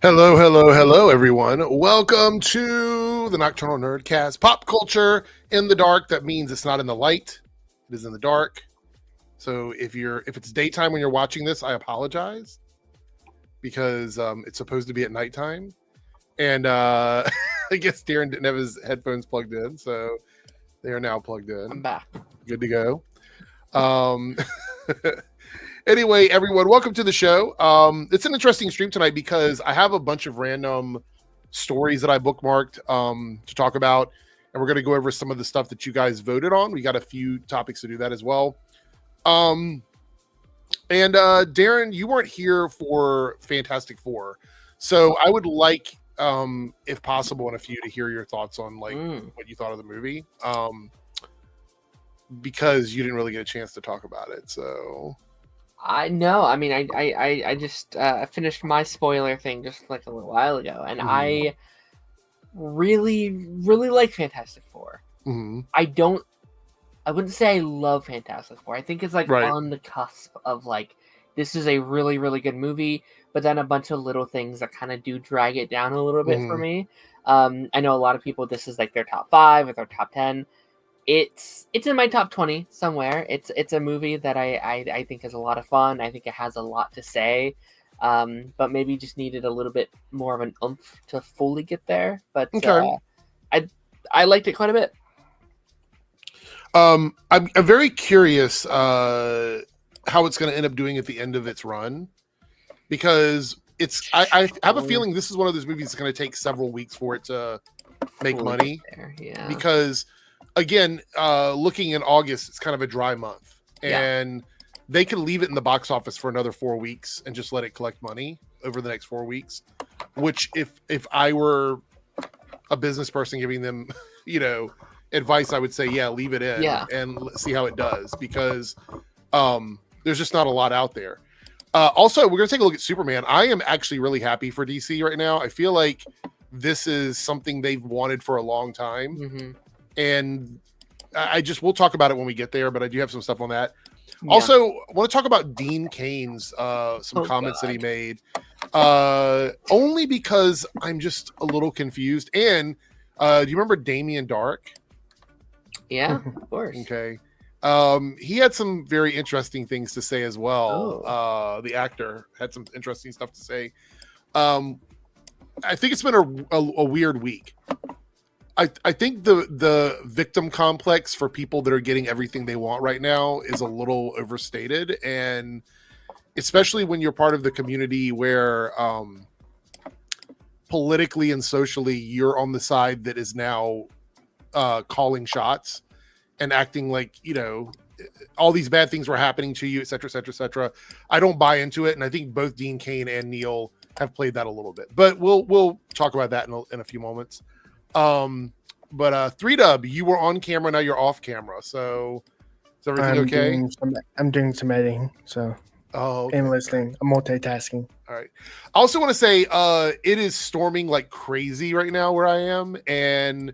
Hello, hello, hello, everyone. Welcome to the Nocturnal Nerdcast. Pop culture in the dark. That means it's not in the light. It is in the dark. So if it's daytime when you're watching this, I apologize because it's supposed to be at nighttime. And I guess Darren didn't have his headphones plugged in, so they are now plugged in. I'm back. Good to go. Anyway, everyone, welcome to the show. It's an interesting stream tonight because I have a bunch of random stories that I bookmarked to talk about, and we're going to go over some of the stuff that you guys voted on. We got a few topics to do that as well. And Darren, you weren't here for Fantastic Four, so I would like, if possible, in a few to hear your thoughts on what you thought of the movie, because you didn't really get a chance to talk about it. So. I just finished my spoiler thing just like a little while ago, and I really like Fantastic Four. I wouldn't say I love Fantastic Four. I think it's on the cusp of this is a really good movie, but then a bunch of little things that kind of do drag it down a little bit for me. I know a lot of people, this is their top 5 or their top 10. It's in my top 20 somewhere. It's a movie that I think is a lot of fun. I think it has a lot to say, but maybe just needed a little bit more of an oomph to fully get there. But I liked it quite a bit. I'm very curious how it's going to end up doing at the end of its run, because I have a feeling this is one of those movies that's going to take several weeks for it to make money. Yeah. Because again, looking in August, it's kind of a dry month, and they can leave it in the box office for another 4 weeks and just let it collect money over the next 4 weeks. Which, if I were a business person giving them, advice, I would say, leave it in and see how it does, because there's just not a lot out there. Also, we're gonna take a look at Superman. I am actually really happy for DC right now. I feel like this is something they've wanted for a long time. And we'll talk about it when we get there, but I do have some stuff on that. Yeah. Also, I want to talk about Dean Cain's comments that he made, only because I'm just a little confused. And do you remember Damien Dark? Yeah, of course. Okay. He had some very interesting things to say as well. The actor had some interesting stuff to say. I think it's been a weird week. I think the victim complex for people that are getting everything they want right now is a little overstated, and especially when you're part of the community where politically and socially you're on the side that is now calling shots and acting like all these bad things were happening to you, et cetera, et cetera, et cetera. I don't buy into it, and I think both Dean Cain and Neil have played that a little bit, but we'll talk about that in a few moments. But 3Dub, you were on camera, now you're off camera. So is everything okay? I'm doing some editing, so I'm listening. I'm multitasking. All right. I also want to say it is storming like crazy right now where I am, and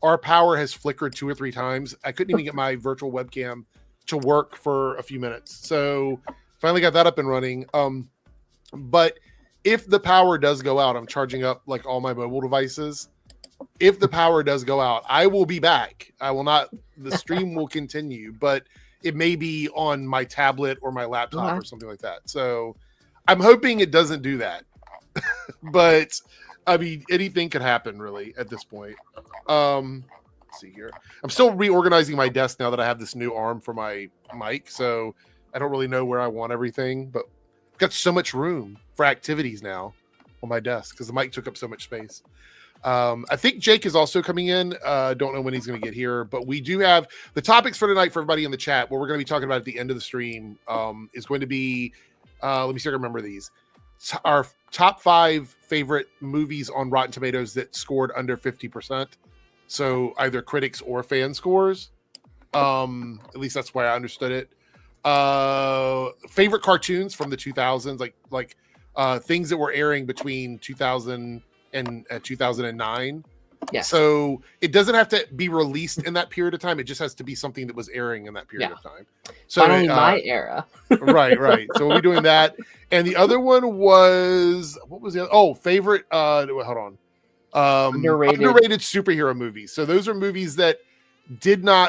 our power has flickered 2 or 3 times. I couldn't even get my virtual webcam to work for a few minutes. So finally got that up and running. But if the power does go out, I'm charging up like all my mobile devices. If the power does go out, I will be back. The stream will continue, but it may be on my tablet or my laptop or something like that. So I'm hoping it doesn't do that. But I mean, anything could happen really at this point. Let's see here. I'm still reorganizing my desk now that I have this new arm for my mic. So I don't really know where I want everything, but I've got so much room for activities now on my desk because the mic took up so much space. I think Jake is also coming in. Don't know when he's going to get here, but we do have the topics for tonight for everybody in the chat. What we're going to be talking about at the end of the stream is going to be, let me see if I remember these. Our top 5 favorite movies on Rotten Tomatoes that scored under 50%. So either critics or fan scores. At least that's why I understood it. Favorite cartoons from the 2000s, like things that were airing between 2000 and 2009. Yes. So it doesn't have to be released in that period of time. It just has to be something that was airing in that period of time. So finally my era. right. So we'll be doing that. And the other one was, what was the other? Oh, favorite, hold on. Underrated superhero movies. So those are movies that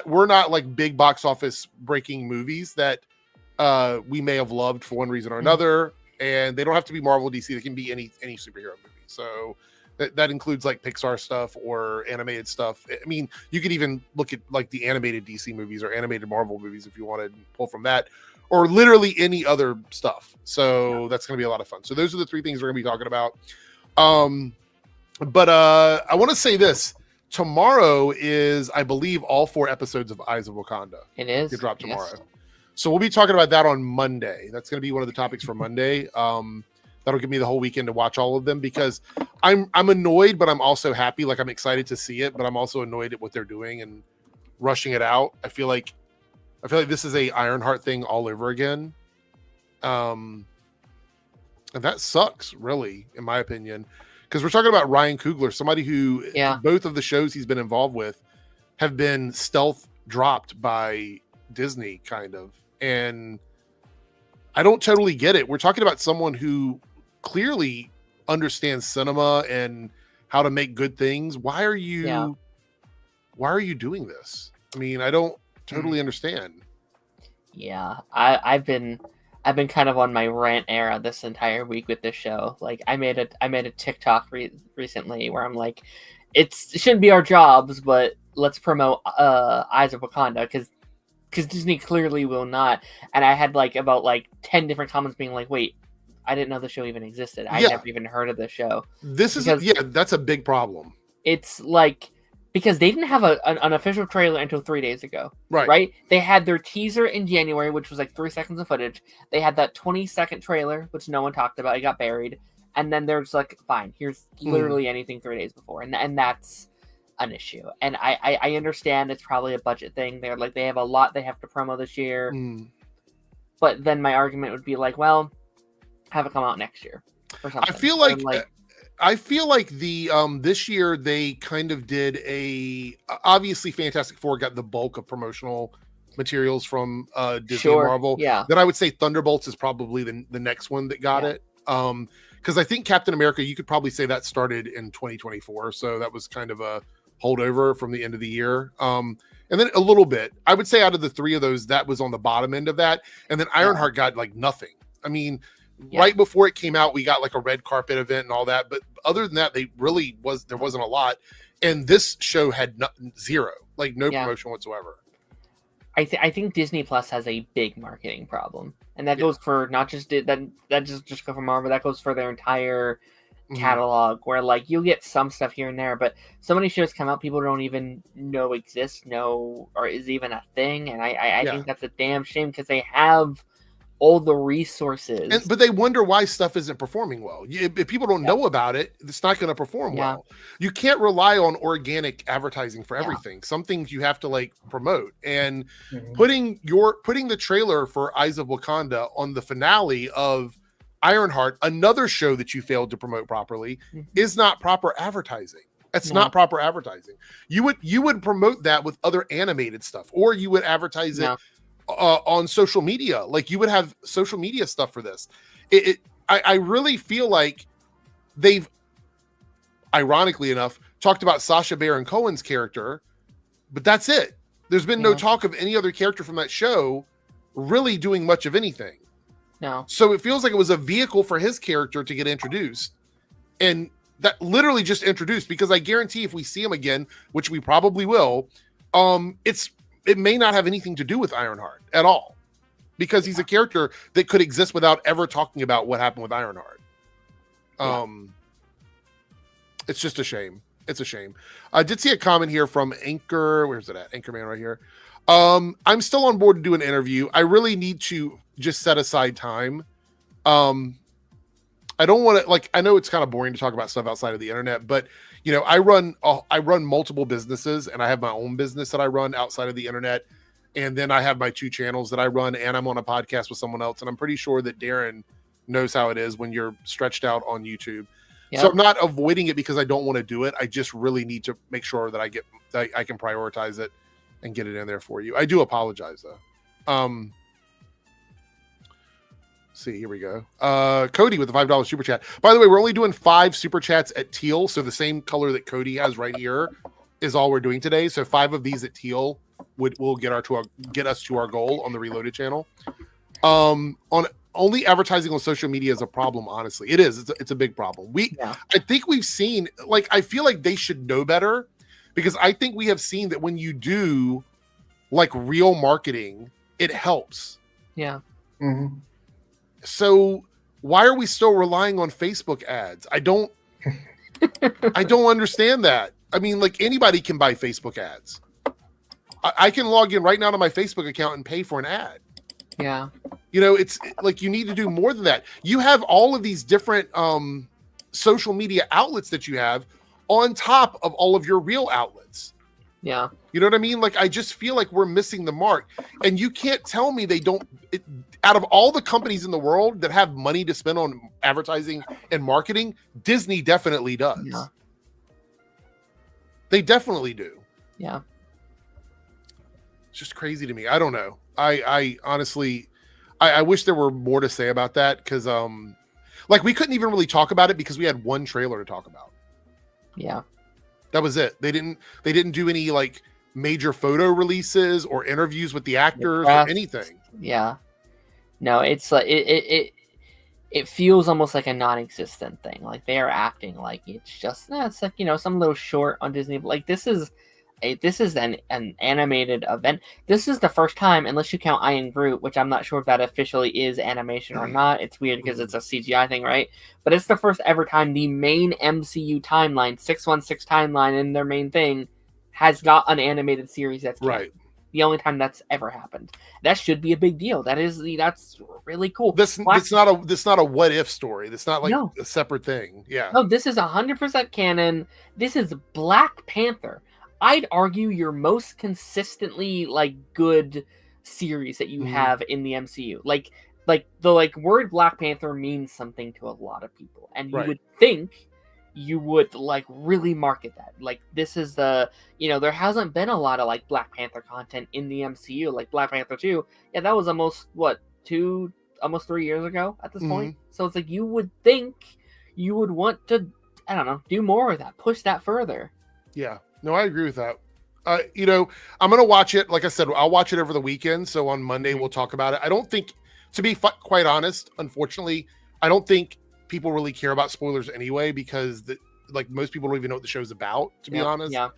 were not like big box office breaking movies that we may have loved for one reason or another. And they don't have to be Marvel, DC. They can be any superhero movie. So that includes like Pixar stuff or animated stuff. I mean, you could even look at like the animated DC movies or animated Marvel movies if you wanted to pull from that, or literally any other stuff. So that's going to be a lot of fun. So those are the three things we're going to be talking about. But I want to say this. Tomorrow is, I believe, all 4 episodes of Eyes of Wakanda. It is. They drop tomorrow. Yes. So we'll be talking about that on Monday. That's going to be one of the topics for Monday. That'll give me the whole weekend to watch all of them because I'm annoyed, but I'm also happy. Like I'm excited to see it, but I'm also annoyed at what they're doing and rushing it out. I feel like this is a Ironheart thing all over again. And that sucks, really, in my opinion. Because we're talking about Ryan Coogler, somebody who both of the shows he's been involved with have been stealth dropped by Disney, kind of. And I don't totally get it. We're talking about someone who clearly understands cinema and how to make good things. Why are you doing this? I mean, I don't totally understand. Yeah, I've been kind of on my rant era this entire week with this show. Like I made a TikTok recently where I'm like, it shouldn't be our jobs, but let's promote Eyes of Wakanda because Disney clearly will not. And I had like about 10 different comments being like, wait, I didn't know the show even existed. I never even heard of the show. That's a big problem. It's like, because they didn't have an official trailer until 3 days ago. Right? They had their teaser in January, which was like 3 seconds of footage. They had that 20-second trailer, which no one talked about. It got buried. And then there's like, fine, here's literally anything 3 days before. And that's an issue. And I understand it's probably a budget thing. They're like, they have a lot they have to promo this year. But then my argument would be like, well, have it come out next year or something. I feel like the this year they kind of did obviously Fantastic Four got the bulk of promotional materials from Disney and Marvel. Yeah. Then I would say Thunderbolts is probably the next one that got it. Because I think Captain America, you could probably say that started in 2024, so that was kind of a holdover from the end of the year. And then a little bit, I would say out of the 3 of those, that was on the bottom end of that. And then Ironheart got like nothing. I mean, right before it came out, we got like a red carpet event and all that. But other than that, there wasn't a lot. And this show had zero, like no promotion whatsoever. I think Disney Plus has a big marketing problem. And that goes for not just that just go for Marvel, that goes for their entire catalog, where like you'll get some stuff here and there, but so many shows come out people don't even know exist, or is even a thing. And I think that's a damn shame because they have all the resources. But they wonder why stuff isn't performing well. If people don't know about it, it's not going to perform well. You can't rely on organic advertising for everything. Some things you have to like promote. And putting the trailer for Eyes of Wakanda on the finale of Ironheart, another show that you failed to promote properly, is not proper advertising. It's not proper advertising. You would promote that with other animated stuff, or you would advertise it on social media. Like you would have social media stuff for this. I really feel like they've, ironically enough, talked about Sacha Baron Cohen's character, but that's it. There's been no talk of any other character from that show really doing much of anything. No. So it feels like it was a vehicle for his character to get introduced, and that literally just introduced, because I guarantee if we see him again, which we probably will, it may not have anything to do with Ironheart at all, because he's a character that could exist without ever talking about what happened with Ironheart. It's just a shame. It's a shame. I did see a comment here from Anchor. Where's it at? Anchorman right here. I'm still on board to do an interview. I really need to just set aside time. I don't want to, like, I know it's kind of boring to talk about stuff outside of the internet, but you know, I run multiple businesses, and I have my own business that I run outside of the internet. And then I have my 2 channels that I run, and I'm on a podcast with someone else. And I'm pretty sure that Darren knows how it is when you're stretched out on YouTube. So I'm not avoiding it because I don't want to do it. I just really need to make sure that I can prioritize it and get it in there for you. I do apologize though. See, here we go. Cody with the $5 super chat. By the way, we're only doing 5 super chats at teal, so the same color that Cody has right here is all we're doing today. So 5 of these at teal will get us to our goal on the Reloaded channel. On only advertising on social media is a problem. Honestly, it is. It's a big problem. I think we've seen, like, I feel like they should know better, because I think we have seen that when you do like real marketing, it helps. Yeah. Mm-hmm. So why are we still relying on Facebook ads? I don't understand that. I mean, like, anybody can buy Facebook ads. I can log in right now to my Facebook account and pay for an ad. Yeah. You know, it's like, you need to do more than that. You have all of these different social media outlets that you have on top of all of your real outlets. Yeah. You know what I mean? Like, I just feel like we're missing the mark. And you can't tell me they don't. Out of all the companies in the world that have money to spend on advertising and marketing, Disney definitely does. Yeah. They definitely do. Yeah. It's just crazy to me. I don't know. I honestly, I wish there were more to say about that, because like, we couldn't even really talk about it because we had one trailer to talk about. Yeah. That was it. They didn't do any like major photo releases or interviews with the actors or anything. Yeah. No, it's like it feels almost like a non-existent thing. Like, they are acting like it's just it's like, you know, some little short on Disney. But like, this is an animated event. This is the first time, unless you count I Am Groot, which I'm not sure if that officially is animation or not. It's weird because it's a CGI thing, right? But it's the first ever time the main MCU timeline, 616 timeline, in their main thing, has got an animated series that's right. The only time that's ever happened. That should be a big deal. That's really cool. This not a what if story. That's not like a separate thing. Yeah. No, this is 100% canon. This is Black Panther. I'd argue your most consistently like good series that you have in the MCU. Like the word Black Panther means something to a lot of people, and you would think you would like really market that. Like, this is there hasn't been a lot of like Black Panther content in the MCU. Like Black Panther 2, that was almost 3 years ago at this point. So it's like, you would think you would want to, I don't know, do more of that, push that further. Yeah. No, I agree with that. I'm going to watch it. Like I said, I'll watch it over the weekend. So on Monday, we'll talk about it. I don't think, to be quite honest, unfortunately, I don't think people really care about spoilers anyway, because most people don't even know what the show's about, to be honest. Yeah.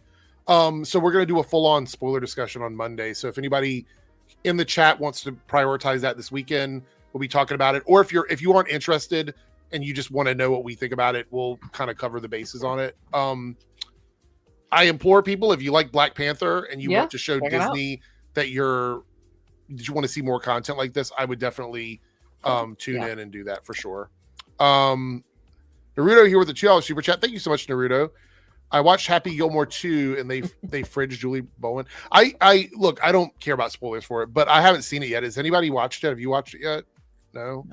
So we're going to do a full-on spoiler discussion on Monday. So if anybody in the chat wants to prioritize that this weekend, we'll be talking about it. Or if you aren't interested and you just want to know what we think about it, we'll kind of cover the bases on it. I implore people, if you like Black Panther and you want to show Disney that you want to see more content like this, I would definitely tune in and do that for sure. Naruto here with the $2 super chat. Thank you so much, Naruto. I watched Happy Gilmore 2 and they fridged Julie Bowen. I look, I don't care about spoilers for it, but I haven't seen it yet. Has anybody watched it? Have you watched it yet? No.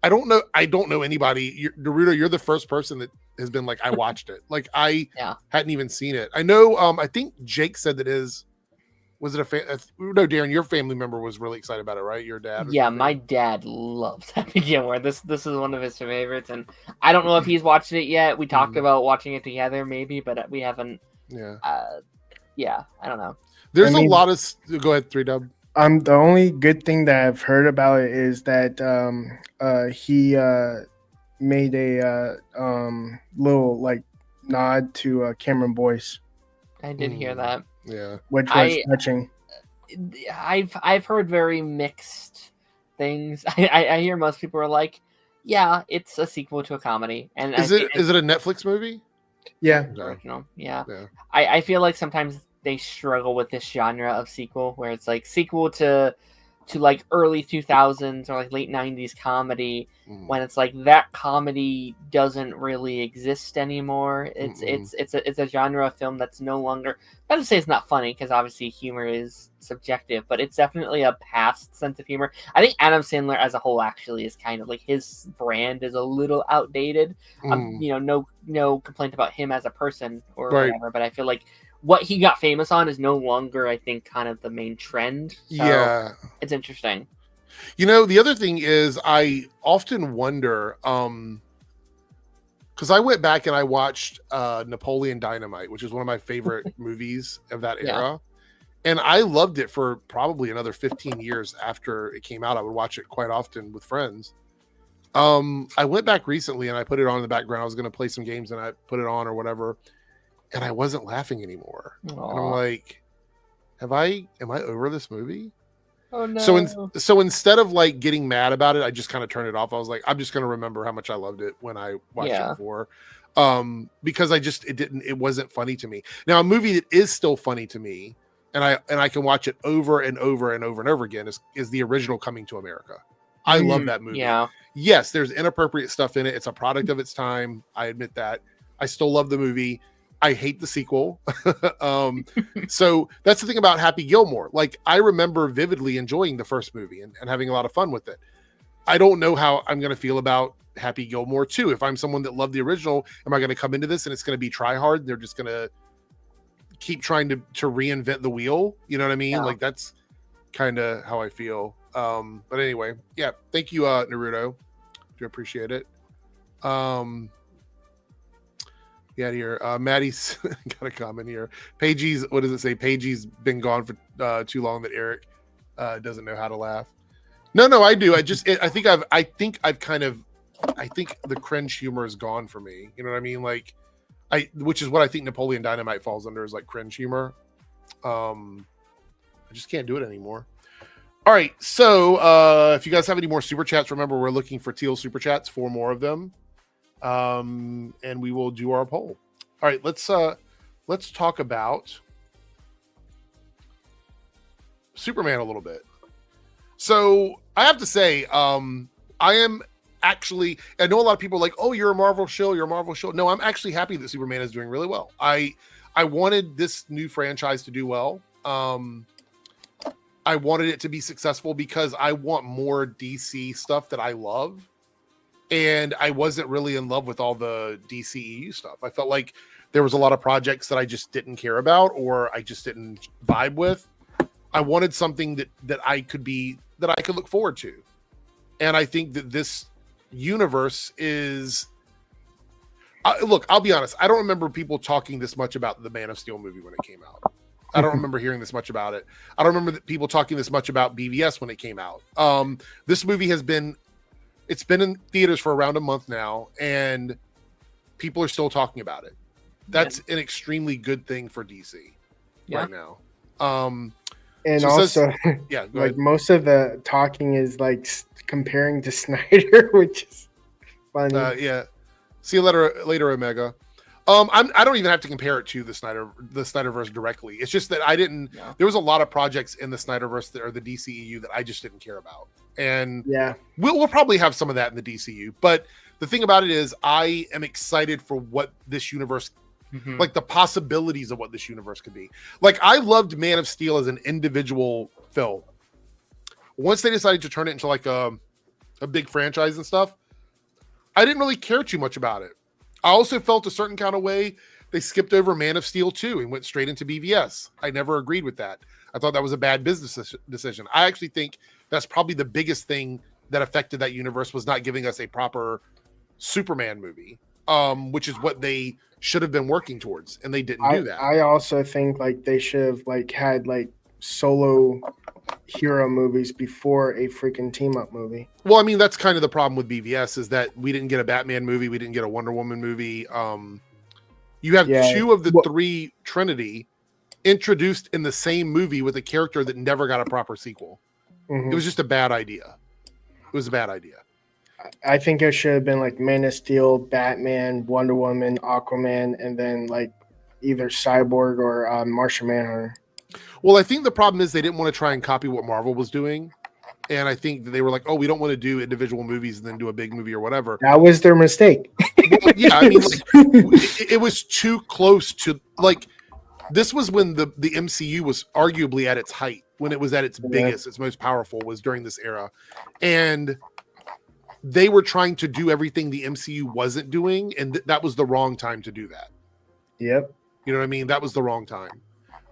I don't know anybody. Naruto, you're the first person that has been like, I watched it. Like, I hadn't even seen it. I know. I think Jake said that was it a fan? No, Darren, your family member was really excited about it, right? Your dad. Yeah, my dad loves Happy Gilmore. This is one of his favorites, and I don't know if he's watched it yet. We talked about watching it together, maybe, but we haven't. Yeah. I don't know. There's a lot of. Go ahead, 3Dub. The only good thing that I've heard about it is that he made a little like nod to Cameron Boyce. I did hear that. Yeah, which was touching. I've heard very mixed things. I hear most people are like, yeah, it's a sequel to a comedy. And is it a Netflix movie? Yeah. Original. Yeah. I feel like sometimes they struggle with this genre of sequel where it's like sequel to to like early 2000s or like late 90s comedy, when it's like that comedy doesn't really exist anymore. It's a genre of film that's no longer, not to say it's not funny, because obviously humor is subjective, but it's definitely a past sense of humor. I think Adam Sandler as a whole actually is kind of like, his brand is a little outdated. You know, no complaint about him as a person or whatever, but I feel like what he got famous on is no longer, I think, kind of the main trend. So it's interesting. You know, the other thing is, I often wonder, because I went back and I watched Napoleon Dynamite, which is one of my favorite movies of that era. And I loved it for probably another 15 years after it came out. I would watch it quite often with friends. I went back recently and I put it on in the background. I was going to play some games and I put it on or whatever. And I wasn't laughing anymore. Aww. And I'm like, am I over this movie? Oh no. So instead of like getting mad about it, I just kind of turned it off. I was like, I'm just going to remember how much I loved it when I watched it before. Because it wasn't funny to me. Now, a movie that is still funny to me, and I can watch it over and over and over and over again, is the original Coming to America. I love that movie. Yeah. Yes, there's inappropriate stuff in it. It's a product of its time. I admit that. I still love the movie. I hate the sequel. So that's the thing about Happy Gilmore. Like, I remember vividly enjoying the first movie and having a lot of fun with it. I don't know how I'm going to feel about Happy Gilmore 2. If I'm someone that loved the original, am I going to come into this and it's going to be try hard? They're just going to keep trying to reinvent the wheel. You know what I mean? Yeah. Like, that's kind of how I feel. But anyway, yeah. Thank you, Naruto. Do appreciate it. Yeah, here. Maddie's got a comment here. Pagey's, what does it say? Pagey's been gone for too long that Eric doesn't know how to laugh. No, I do. I think the cringe humor is gone for me. You know what I mean? Like, which is what I think Napoleon Dynamite falls under, is like cringe humor. I just can't do it anymore. All right. So if you guys have any more super chats, remember we're looking for teal super chats, 4 more of them. And we will do our poll. All right, let's talk about Superman a little bit. So I have to say, I am actually, I know a lot of people are like, oh, you're a Marvel show. No, I'm actually happy that Superman is doing really well. I wanted this new franchise to do well. I wanted it to be successful because I want more DC stuff that I love. And I wasn't really in love with all the DCEU stuff. I felt like there was a lot of projects that I just didn't care about, or I just didn't vibe with. I wanted something that I could look forward to. And I think that this universe is, look, I'll be honest. I don't remember people talking this much about the Man of Steel movie when it came out. I don't remember hearing this much about it. I don't remember people talking this much about BVS when it came out. This movie it's been in theaters for around a month now, and people are still talking about it. That's an extremely good thing for DC right now. And so also, like ahead. Most of the talking is like comparing to Snyder, which is funny. See you later, Omega. I don't even have to compare it to the Snyderverse directly. It's just that I didn't. Yeah. There was a lot of projects in the Snyderverse that are the DCEU that I just didn't care about, and we'll probably have some of that in the DCU. But the thing about it is, I am excited for what this universe, like the possibilities of what this universe could be. Like, I loved Man of Steel as an individual film. Once they decided to turn it into like a big franchise and stuff, I didn't really care too much about it. I also felt a certain kind of way. They skipped over Man of Steel 2 and went straight into BVS. I never agreed with that. I thought that was a bad business decision. I actually think that's probably the biggest thing that affected that universe, was not giving us a proper Superman movie, which is what they should have been working towards, and they didn't do that. I also think like they should have like had like solo hero movies before a freaking team up movie. Well, I mean, that's kind of the problem with BVS, is that we didn't get a Batman movie, we didn't get a Wonder Woman movie. You have 2 of the 3 Trinity introduced in the same movie with a character that never got a proper sequel. It was just a bad idea. It was a bad idea. I think it should have been like Man of Steel, Batman, Wonder Woman, Aquaman, and then like either Cyborg or Martian Manhunter. Well, I think the problem is they didn't want to try and copy what Marvel was doing. And I think that they were like, oh, we don't want to do individual movies and then do a big movie or whatever. That was their mistake. Well, yeah, I mean, like, it was too close to, like, this was when the MCU was arguably at its height, when it was at its biggest, its most powerful, was during this era. And they were trying to do everything the MCU wasn't doing, and that was the wrong time to do that. Yep. You know what I mean? That was the wrong time.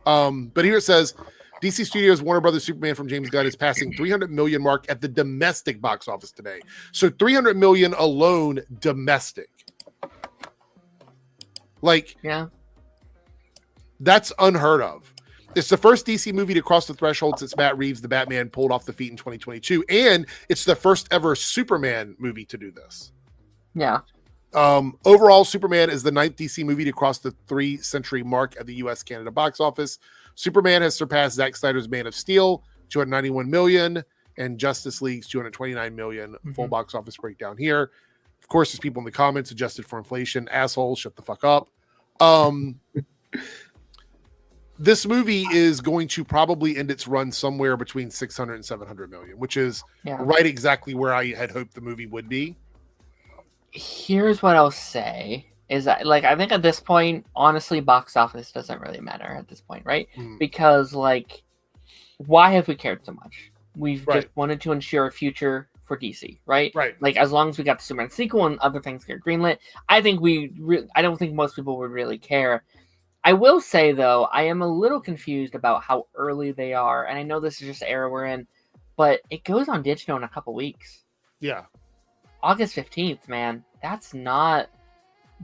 But here it says, DC Studios' Warner Brothers Superman from James Gunn is passing 300 million mark at the domestic box office today. So 300 million alone domestic. Like, yeah, that's unheard of. It's the first DC movie to cross the threshold since Matt Reeves' The Batman pulled off the feat in 2022. And it's the first ever Superman movie to do this. Yeah. Overall, Superman is the 9th DC movie to cross the 3-century mark at the US Canada box office. Superman has surpassed Zack Snyder's Man of Steel, 291 million, and Justice League's 229 million. Full box office breakdown here. Of course, there's people in the comments adjusted for inflation. Assholes, shut the fuck up. This movie is going to probably end its run somewhere between 600 and 700 million, which is right exactly where I had hoped the movie would be. Here's what I'll say is that, like, I think at this point, honestly, box office doesn't really matter at this point, right? Because, like, why have we cared so much? We've just wanted to ensure a future for DC, right? Right. Like, as long as we got the Superman sequel and other things get greenlit, I think I don't think most people would really care. I will say, though, I am a little confused about how early they are, and I know this is just the era we're in, but it goes on digital in a couple weeks. Yeah. August 15th, man. That's not...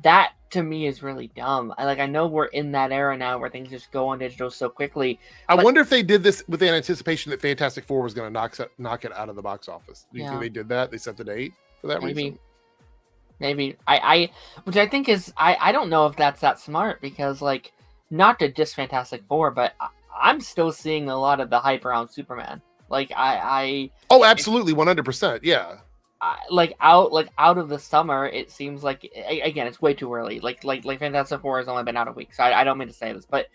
That, to me, is really dumb. I know we're in that era now where things just go on digital so quickly. I wonder if they did this with the anticipation that Fantastic Four was going to knock it out of the box office. Do you think they did that? They set the date for that reason? Maybe. Which I think is... I don't know if that's that smart, because, like, not to diss Fantastic Four, but I'm still seeing a lot of the hype around Superman. Like, Oh, absolutely, 100%, yeah. Out of the summer, it seems like, again, it's way too early. Like Fantastic Four has only been out a week, so I don't mean to say this, but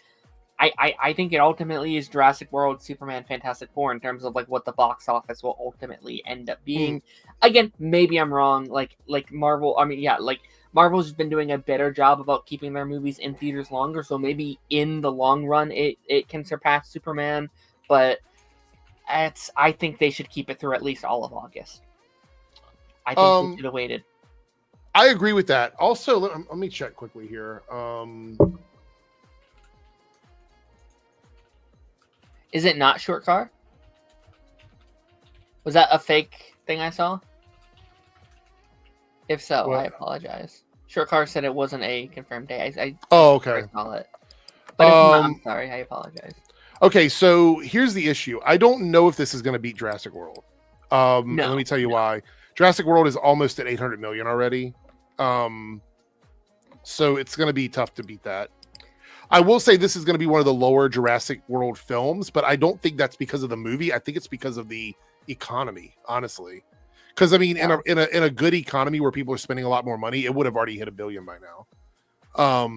I think it ultimately is Jurassic World, Superman, Fantastic Four in terms of like what the box office will ultimately end up being. Again, maybe I'm wrong. Like Marvel, Marvel's been doing a better job about keeping their movies in theaters longer, so maybe in the long run it can surpass Superman, but I think they should keep it through at least all of August. I think we should have waited. I agree with that. Also, let me check quickly here. Is it not Short Car? Was that a fake thing I saw? If so, I apologize. Short Car said it wasn't a confirmed day. Okay. I saw it. But if not, I'm sorry. I apologize. Okay, so here's the issue. I don't know if this is going to beat Jurassic World. Let me tell you why. Jurassic World is almost at 800 million already. So it's going to be tough to beat that. I will say this is going to be one of the lower Jurassic World films, but I don't think that's because of the movie. I think it's because of the economy, honestly. Because I mean, in a good economy where people are spending a lot more money, it would have already hit $1 billion by now.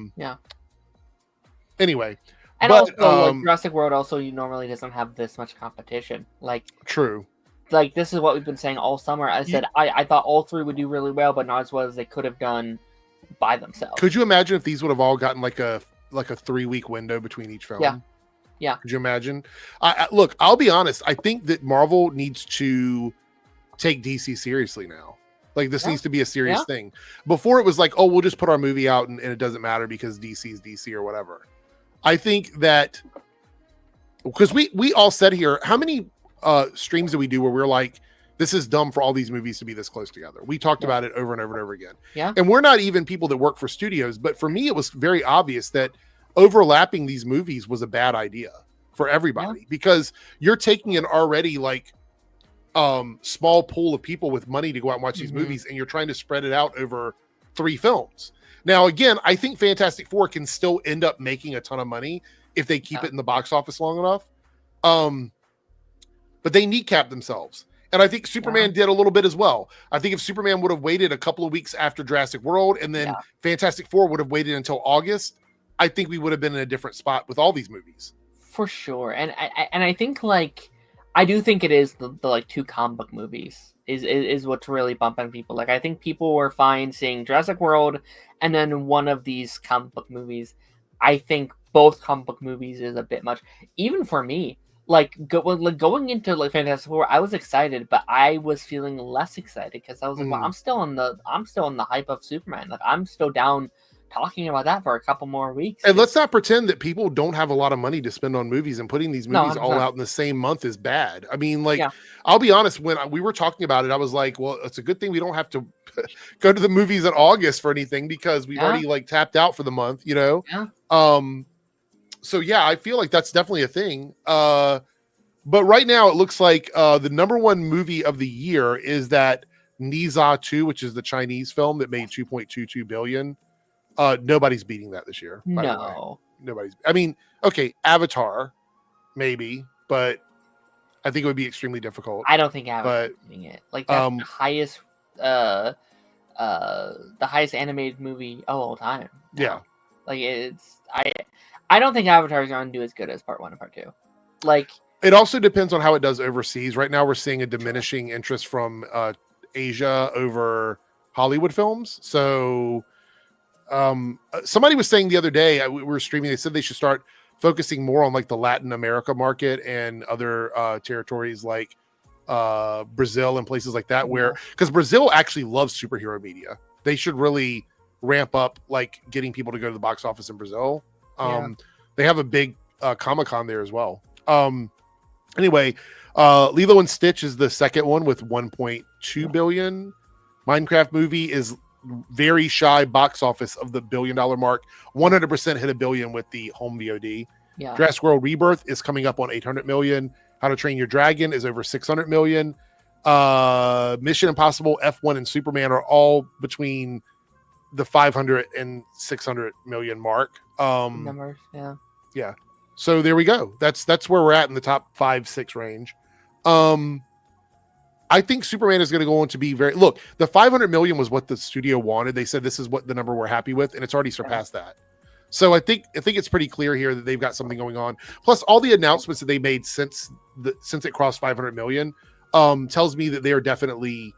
Anyway, and also Jurassic World also normally doesn't have this much competition. Like true. Like this is what we've been saying all summer. I said I thought all three would do really well, but not as well as they could have done by themselves. Could you imagine if these would have all gotten like a 3-week window between each film? Yeah. Could you imagine? Look, I'll be honest. I think that Marvel needs to take DC seriously now. Like this needs to be a serious thing. Before it was like, oh, we'll just put our movie out and it doesn't matter because DC is DC or whatever. I think that because we all said here, how many streams did we do where we're like, this is dumb for all these movies to be this close together? We talked about it over and over and over again. Yeah. And we're not even people that work for studios, but for me, it was very obvious that overlapping these movies was a bad idea for everybody because you're taking an already like small pool of people with money to go out and watch these movies, and you're trying to spread it out over 3 films. Now, again, I think Fantastic Four can still end up making a ton of money if they keep it in the box office long enough. But they kneecap themselves. And I think Superman did a little bit as well. I think if Superman would have waited a couple of weeks after Jurassic World and then Fantastic Four would have waited until August, I think we would have been in a different spot with all these movies. For sure. And I think like I do think it is the like 2 comic book movies is what's really bumping people. Like I think people were fine seeing Jurassic World and then one of these comic book movies. I think both comic book movies is a bit much, even for me. Like going into like Fantastic Four, I was excited, but I was feeling less excited because I was like, well, I'm still in the hype of Superman. Like I'm still down talking about that for a couple more weeks. And let's not pretend that people don't have a lot of money to spend on movies, and putting these movies all out in the same month is bad. I mean, like, I'll be honest, when we were talking about it, I was like, well, it's a good thing we don't have to go to the movies in August for anything because we've already like tapped out for the month, you know? So yeah, I feel like that's definitely a thing. But right now it looks like the number one movie of the year is that Niza 2, which is the Chinese film that made 2.22 billion. Nobody's beating that this year. No, nobody's. I mean, okay, Avatar, maybe, but I think it would be extremely difficult. I don't think Avatar is beating it. Like that's the highest animated movie of all time. Yeah, like I don't think Avatar is going to do as good as Part 1 and Part 2. Like it also depends on how it does overseas. Right now, we're seeing a diminishing interest from Asia over Hollywood films. So. Somebody was saying the other day, we were streaming, they said they should start focusing more on like the Latin America market and other territories like Brazil and places like that, where because Brazil actually loves superhero media. They should really ramp up like getting people to go to the box office in Brazil. They have a big Comic-Con there as well. Anyway, Lilo and Stitch is the second one with 1.2 billion. Minecraft movie is very shy box office of the $1 billion mark. 100% hit $1 billion with the home VOD. Jurassic World Rebirth is coming up on 800 million. How to Train Your Dragon is over 600 million. Mission Impossible, F1, and Superman are all between the 500 and 600 million mark. Numbers, yeah. So there we go. That's where we're at in the top 5-6 range. I think Superman is going to go on to be the 500 million was what the studio wanted. They said this is what the number we're happy with, and it's already surpassed that. So I think it's pretty clear here that they've got something going on. Plus, all the announcements that they made since it crossed 500 million tells me that they are definitely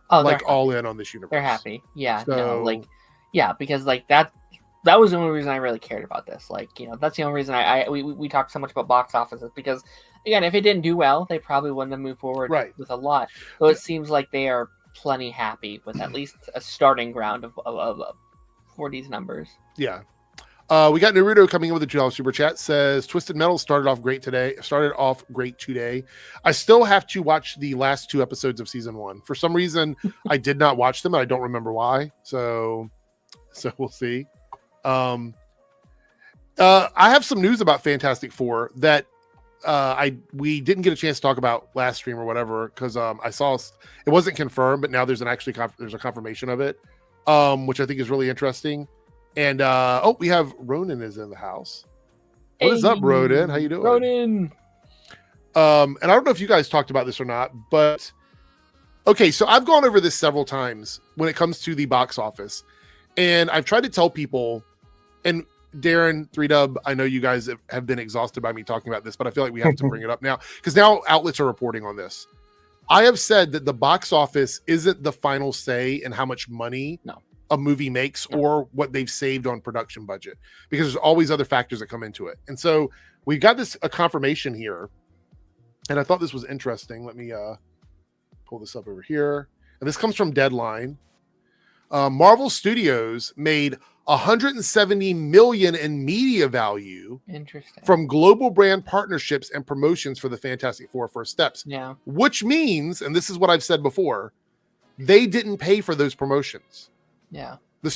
all in on this universe. They're happy, because like that was the only reason I really cared about this. Like, you know, that's the only reason we talked so much about box offices because. Again, if it didn't do well, they probably wouldn't have moved forward with a lot. So it seems like they are plenty happy with at least a starting ground for these numbers. Yeah. We got Naruto coming in with a $2 super chat. Says Twisted Metal started off great today. I still have to watch the last 2 episodes of season 1. For some reason, I did not watch them. And I don't remember why. So we'll see. I have some news about Fantastic Four that we didn't get a chance to talk about last stream or whatever because I saw it wasn't confirmed, but now there's there's a confirmation of it, which I think is really interesting. And we have Ronan is in the house. What is up, Ronan? How you doing, Ronan? And I don't know if you guys talked about this or not, but okay, so I've gone over this several times when it comes to the box office, and I've tried to tell people, and Darren, 3Dub, I know you guys have been exhausted by me talking about this, but I feel like we have to bring it up now because now outlets are reporting on this. I have said that the box office isn't the final say in how much money a movie makes or what they've saved on production budget because there's always other factors that come into it. And so we've got a confirmation here, and I thought this was interesting. Let me pull this up over here. And this comes from Deadline. Marvel Studios made 170 million in media value from global brand partnerships and promotions for the Fantastic Four First Steps. Yeah. Which means, and this is what I've said before, they didn't pay for those promotions. Yeah. The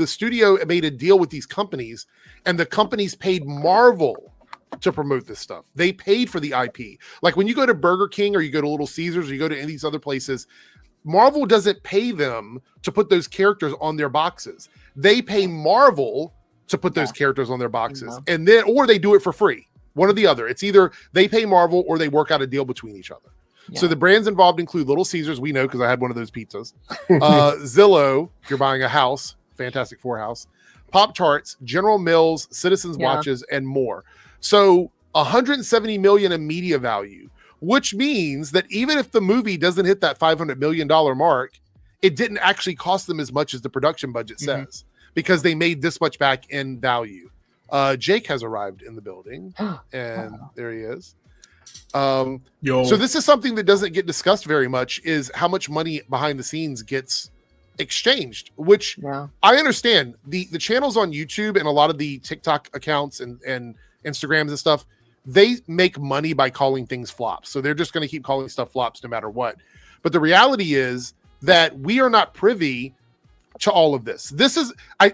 studio made a deal with these companies, and the companies paid Marvel to promote this stuff. They paid for the IP. Like when you go to Burger King or you go to Little Caesars or you go to any of these other places, Marvel doesn't pay them to put those characters on their boxes. They pay Marvel to put those characters on their boxes, and then or they do it for free. One or the other. It's either they pay Marvel or they work out a deal between each other. Yeah. So the brands involved include Little Caesars. We know because I had one of those pizzas. Zillow, if you're buying a house, Fantastic Four house, Pop-Tarts, General Mills, Citizens Watches, and more. So 170 million in media value which means that even if the movie doesn't hit that $500 million mark, it didn't actually cost them as much as the production budget says, because they made this much back in value. Jake has arrived in the building, and there he is. So this is something that doesn't get discussed very much, is how much money behind the scenes gets exchanged, which I understand. The channels on YouTube and a lot of the TikTok accounts and Instagrams and stuff, they make money by calling things flops. So they're just going to keep calling stuff flops no matter what. But the reality is that we are not privy to all of this. I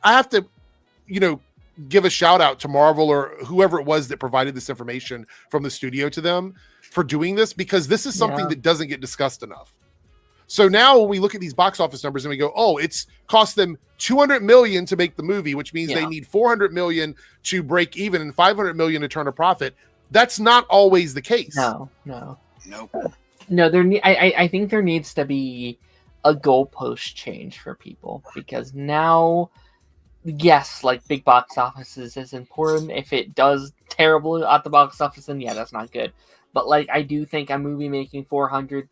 have to, give a shout out to Marvel or whoever it was that provided this information from the studio to them for doing this, because this is something that doesn't get discussed enough. So now when we look at these box office numbers and we go, oh, it's cost them $200 million to make the movie, which means they need $400 million to break even and $500 million to turn a profit. That's not always the case. No. I think there needs to be a goalpost change for people, because now, yes, like big box offices is important. If it does terrible at the box office, then that's not good. But like, I do think a movie making 400,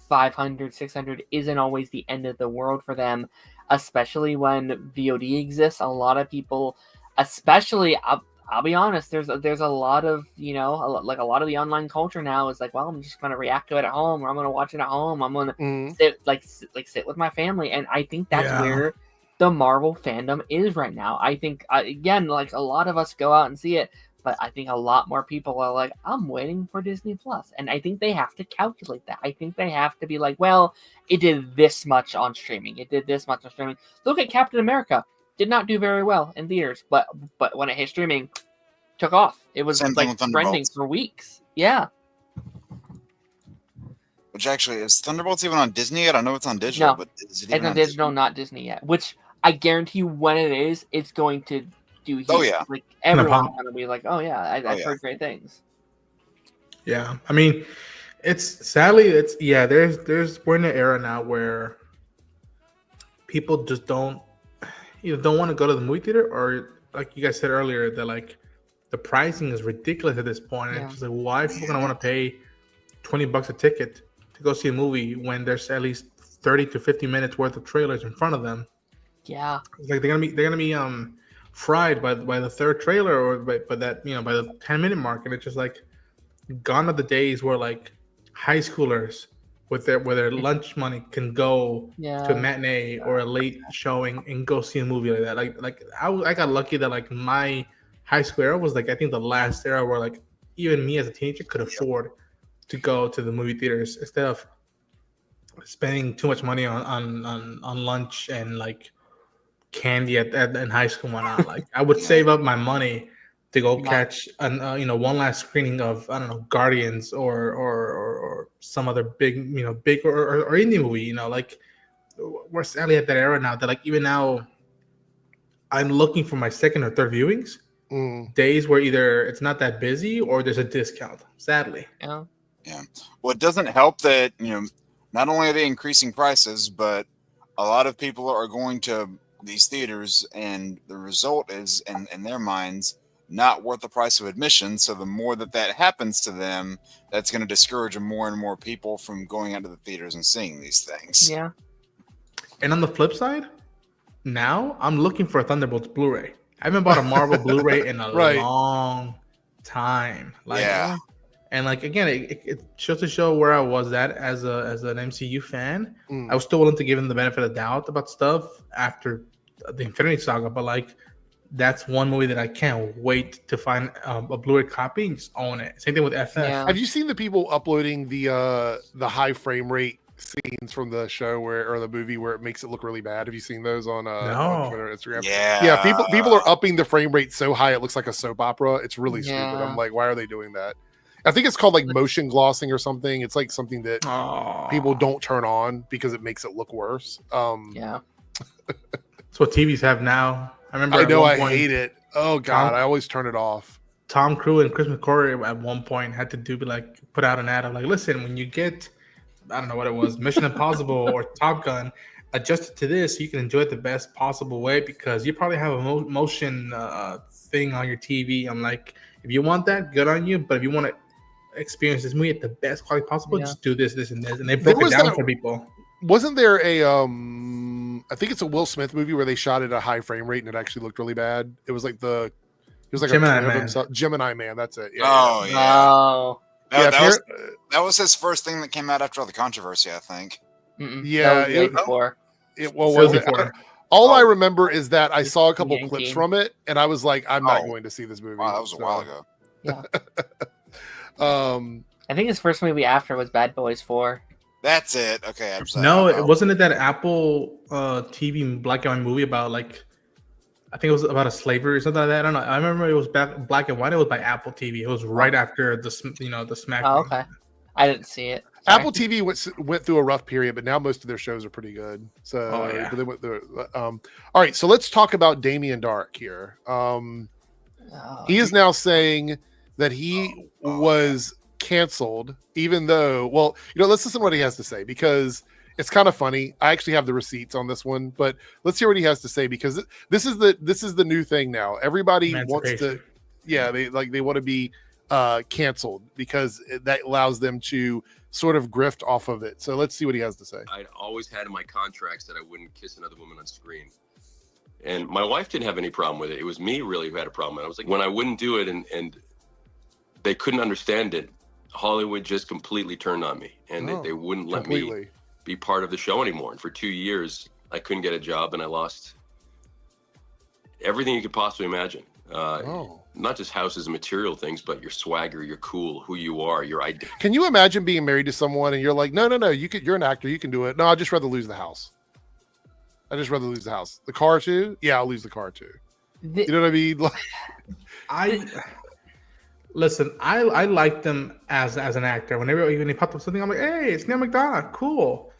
500, 600 isn't always the end of the world for them, especially when VOD exists. A lot of people, especially, I'll be honest, there's a lot of, a lot of the online culture now is like, well, I'm just going to react to it at home, or I'm going to watch it at home. I'm going to sit with my family. And I think that's where the Marvel fandom is right now. I think, again, like a lot of us go out and see it, but I think a lot more people are like, I'm waiting for Disney Plus. And I think they have to calculate that. I think they have to be like, well, it did this much on streaming. It did this much on streaming. Look at Captain America. Did not do very well in theaters, but when it hit streaming, took off. It was like trending for weeks. Yeah. Which actually, is Thunderbolts even on Disney yet? I know it's on digital, but is it even on digital, not Disney yet. Which I guarantee you, when it is, it's going to do huge. Oh yeah, like everyone's gonna be like, oh yeah, I've heard great things. Yeah, I mean, there's we're in an era now where people just don't want to go to the movie theater, or like you guys said earlier, that like the pricing is ridiculous at this point. It's just like, why are people gonna want to pay $20 a ticket to go see a movie when there's at least 30 to 50 minutes worth of trailers in front of them? Yeah, it's like they're gonna be fried by the third trailer, or by that by the 10-minute mark, and it's just like, gone are the days where like high schoolers with their lunch money can go to a matinee or a late showing and go see a movie like that. Like I got lucky that like my high school era was like, I think the last era where like even me as a teenager could afford to go to the movie theaters instead of spending too much money on lunch and like candy in high school and whatnot. Like I would save up my money to go catch one last screening of, I don't know, Guardians or some other big or indie movie. Like we're sadly at that era now that like even now I'm looking for my second or third viewings days where either it's not that busy or there's a discount, sadly. Yeah. Well, it doesn't help that not only are they increasing prices, but a lot of people are going to these theaters, and the result is in their minds not worth the price of admission. So the more that happens to them, that's going to discourage more and more people from going out to the theaters and seeing these things. Yeah. And on the flip side, now I'm looking for a Thunderbolts Blu-ray. I haven't bought a Marvel Blu-ray in a long time. And like again, it shows to show where I was at as an MCU fan. I was still willing to give him the benefit of the doubt about stuff after the Infinity Saga, but like that's one movie that I can't wait to find a Blu-ray copy and just own it. Same thing with FF. Yeah. Have you seen the people uploading the high frame rate scenes from the show or the movie where it makes it look really bad? Have you seen those on Twitter or Instagram? Yeah. People are upping the frame rate so high it looks like a soap opera. It's really stupid. I'm like, why are they doing that? I think it's called like motion glossing or something. It's like something that people don't turn on because it makes it look worse. Yeah. That's what TVs have now. I hate it. Oh God, I always turn it off. Tom Cruise and Chris McCory at one point had to put out an ad of like, listen, when you get, I don't know what it was, Mission Impossible or Top Gun, adjust it to this so you can enjoy it the best possible way, because you probably have a motion thing on your TV. I'm like, if you want that, good on you. But if you want experience this movie at the best quality possible. Yeah. Just do this, this, and this, and they broke it down for people. Wasn't there a I think it's a Will Smith movie where they shot at a high frame rate and it actually looked really bad. It was like Gemini Man. Gemini Man. That's it. Yeah. Oh yeah. Oh. That was his first thing that came out after all the controversy, I think. Yeah. Before. All I remember is that I saw a couple clips from it, and I was like, I'm not going to see this movie. Wow, that was a while ago. Yeah. I think his first movie after was Bad Boys 4. That's it. Okay, I'm sorry. No, wasn't it that Apple TV black and white movie about like, I think it was about a slavery or something like that. I don't know. I remember it was black and white. It was by Apple TV. It was right after the smack. Oh, okay. I didn't see it. Sorry. Apple TV went through a rough period, but now most of their shows are pretty good. So, they went through, all right. So let's talk about Damien Dark here. He is now saying that he was canceled, even though, let's listen to what he has to say, because it's kind of funny. I actually have the receipts on this one, but let's hear what he has to say, because this is the new thing now. Everybody wants to, they want to be canceled because that allows them to sort of grift off of it. So let's see what he has to say. I'd always had in my contracts that I wouldn't kiss another woman on screen. And my wife didn't have any problem with it. It was me really who had a problem. And I was like, when I wouldn't do it and they couldn't understand it, Hollywood just completely turned on me. And they wouldn't let me be part of the show anymore. And for 2 years, I couldn't get a job and I lost everything you could possibly imagine. Not just houses and material things, but your swagger, your cool, who you are, your identity. Can you imagine being married to someone and you're like, no, you're an actor, you can do it. No, I'd just rather lose the house. The car too? Yeah, I'll lose the car too. You know what I mean? Listen, I like them as an actor. Whenever he popped up something, I'm like, hey, it's Neil McDonough, cool.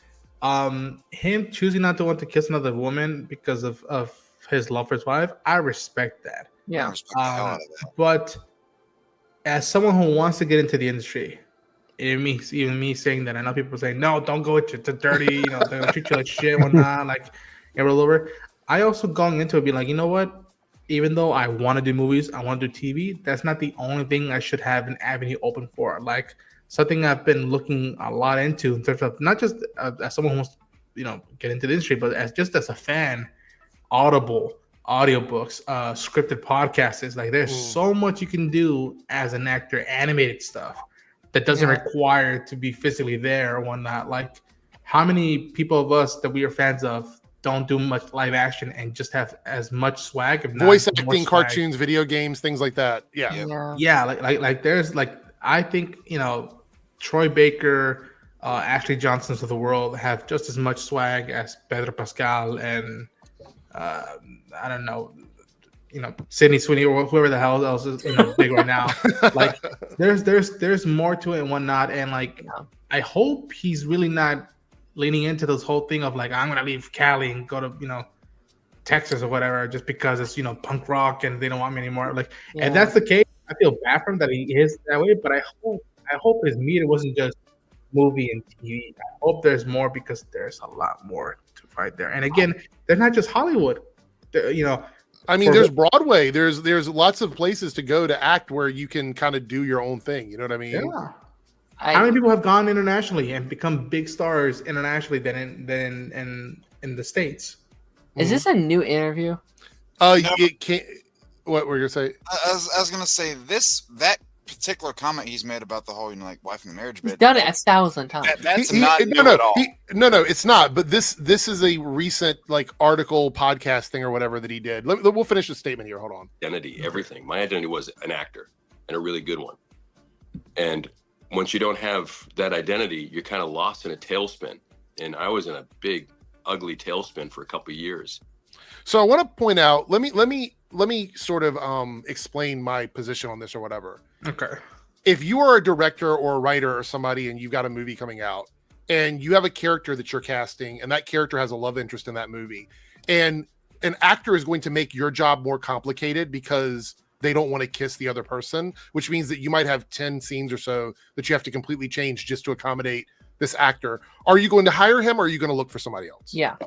Him choosing not to want to kiss another woman because of his love for his wife, I respect that. Yeah. But as someone who wants to get into the industry, even me saying that, I know people saying, no, don't go into the dirty, they'll treat you like shit, whatnot, like roll over. I also going into it be like, you know what? Even though I want to do movies, I want to do TV, that's not the only thing I should have an avenue open for. Like something I've been looking a lot into in terms of not just as someone who wants to, get into the industry, but as a fan, Audible, audiobooks, scripted podcasts. Is like there's so much you can do as an actor, animated stuff that doesn't require to be physically there or whatnot. Like how many people of us that we are fans of don't do much live action and just have as much swag, if not voice acting, cartoons, video games, things like that. Like there's I think Troy Baker, Ashley Johnsons of the world have just as much swag as Pedro Pascal and I don't know, Sydney Sweeney or whoever the hell else is big right now. Like there's more to it and whatnot, and I hope he's really not leaning into this whole thing of like, I'm gonna leave Cali and go to Texas or whatever just because it's punk rock and they don't want me anymore. Like if that's the case, I feel bad for him that he is that way, but I hope his meter wasn't just movie and TV. I hope there's more, because there's a lot more to fight there. And again, they're not just Hollywood. I mean, there's Broadway. There's lots of places to go to act where you can kind of do your own thing. You know what I mean? Yeah. How many people have gone internationally and become big stars internationally than in the States? Is this a new interview? It can't. What were you gonna say? I was gonna say that particular comment he's made about the whole wife and the marriage bit. He's done it 1,000 times. That's not new at all. No, it's not. But this is a recent article podcast thing or whatever that he did. We'll finish the statement here. Hold on. Identity, everything. My identity was an actor, and a really good one. And once you don't have that identity, you're kind of lost in a tailspin. And I was in a big, ugly tailspin for a couple of years. So I want to point out. Let me sort of explain my position on this or whatever. Okay. If you are a director or a writer or somebody and you've got a movie coming out and you have a character that you're casting and that character has a love interest in that movie, and an actor is going to make your job more complicated because they don't want to kiss the other person, which means that you might have 10 scenes or so that you have to completely change just to accommodate this actor. Are you going to hire him or are you going to look for somebody else? Yeah.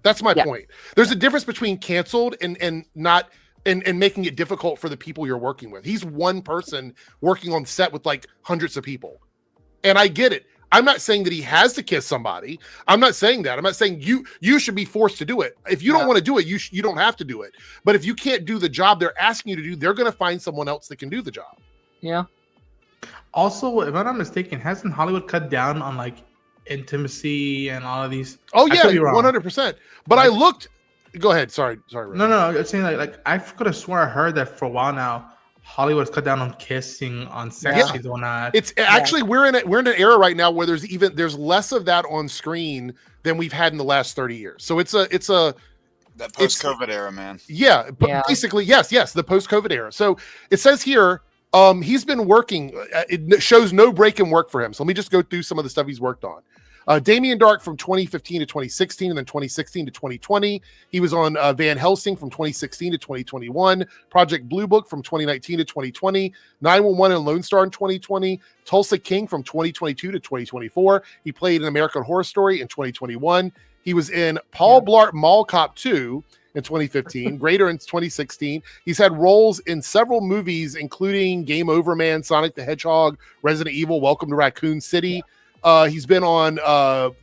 That's my point. There's a difference between canceled and not and making it difficult for the people you're working with. He's one person working on set with like hundreds of people. And I get it. I'm not saying that he has to kiss somebody. I'm not saying that. I'm not saying you should be forced to do it. If you don't want to do it, you don't have to do it. But if you can't do the job they're asking you to do, they're going to find someone else that can do the job. Yeah. Also, if I'm not mistaken, hasn't Hollywood cut down on like intimacy and all of these? Oh yeah, 100%. But I looked. Go ahead. Sorry. No. I'm saying like I could have sworn I heard that for a while now. Hollywood's cut down on kissing, on sex scenes, and that. It's actually we're in an era right now where there's less of that on screen than we've had in the last 30 years. So it's a that post-COVID era, man. Yeah, but basically, yes, the post-COVID era. So it says here, he's been working. It shows no break in work for him. So let me just go through some of the stuff he's worked on. Damien Dark from 2015 to 2016, and then 2016 to 2020. He was on Van Helsing from 2016 to 2021. Project Blue Book from 2019 to 2020. 911 and Lone Star in 2020. Tulsa King from 2022 to 2024. He played in American Horror Story in 2021. He was in Paul Blart Mall Cop 2 in 2015. Greater in 2016. He's had roles in several movies, including Game Over Man, Sonic the Hedgehog, Resident Evil, Welcome to Raccoon City. He's been on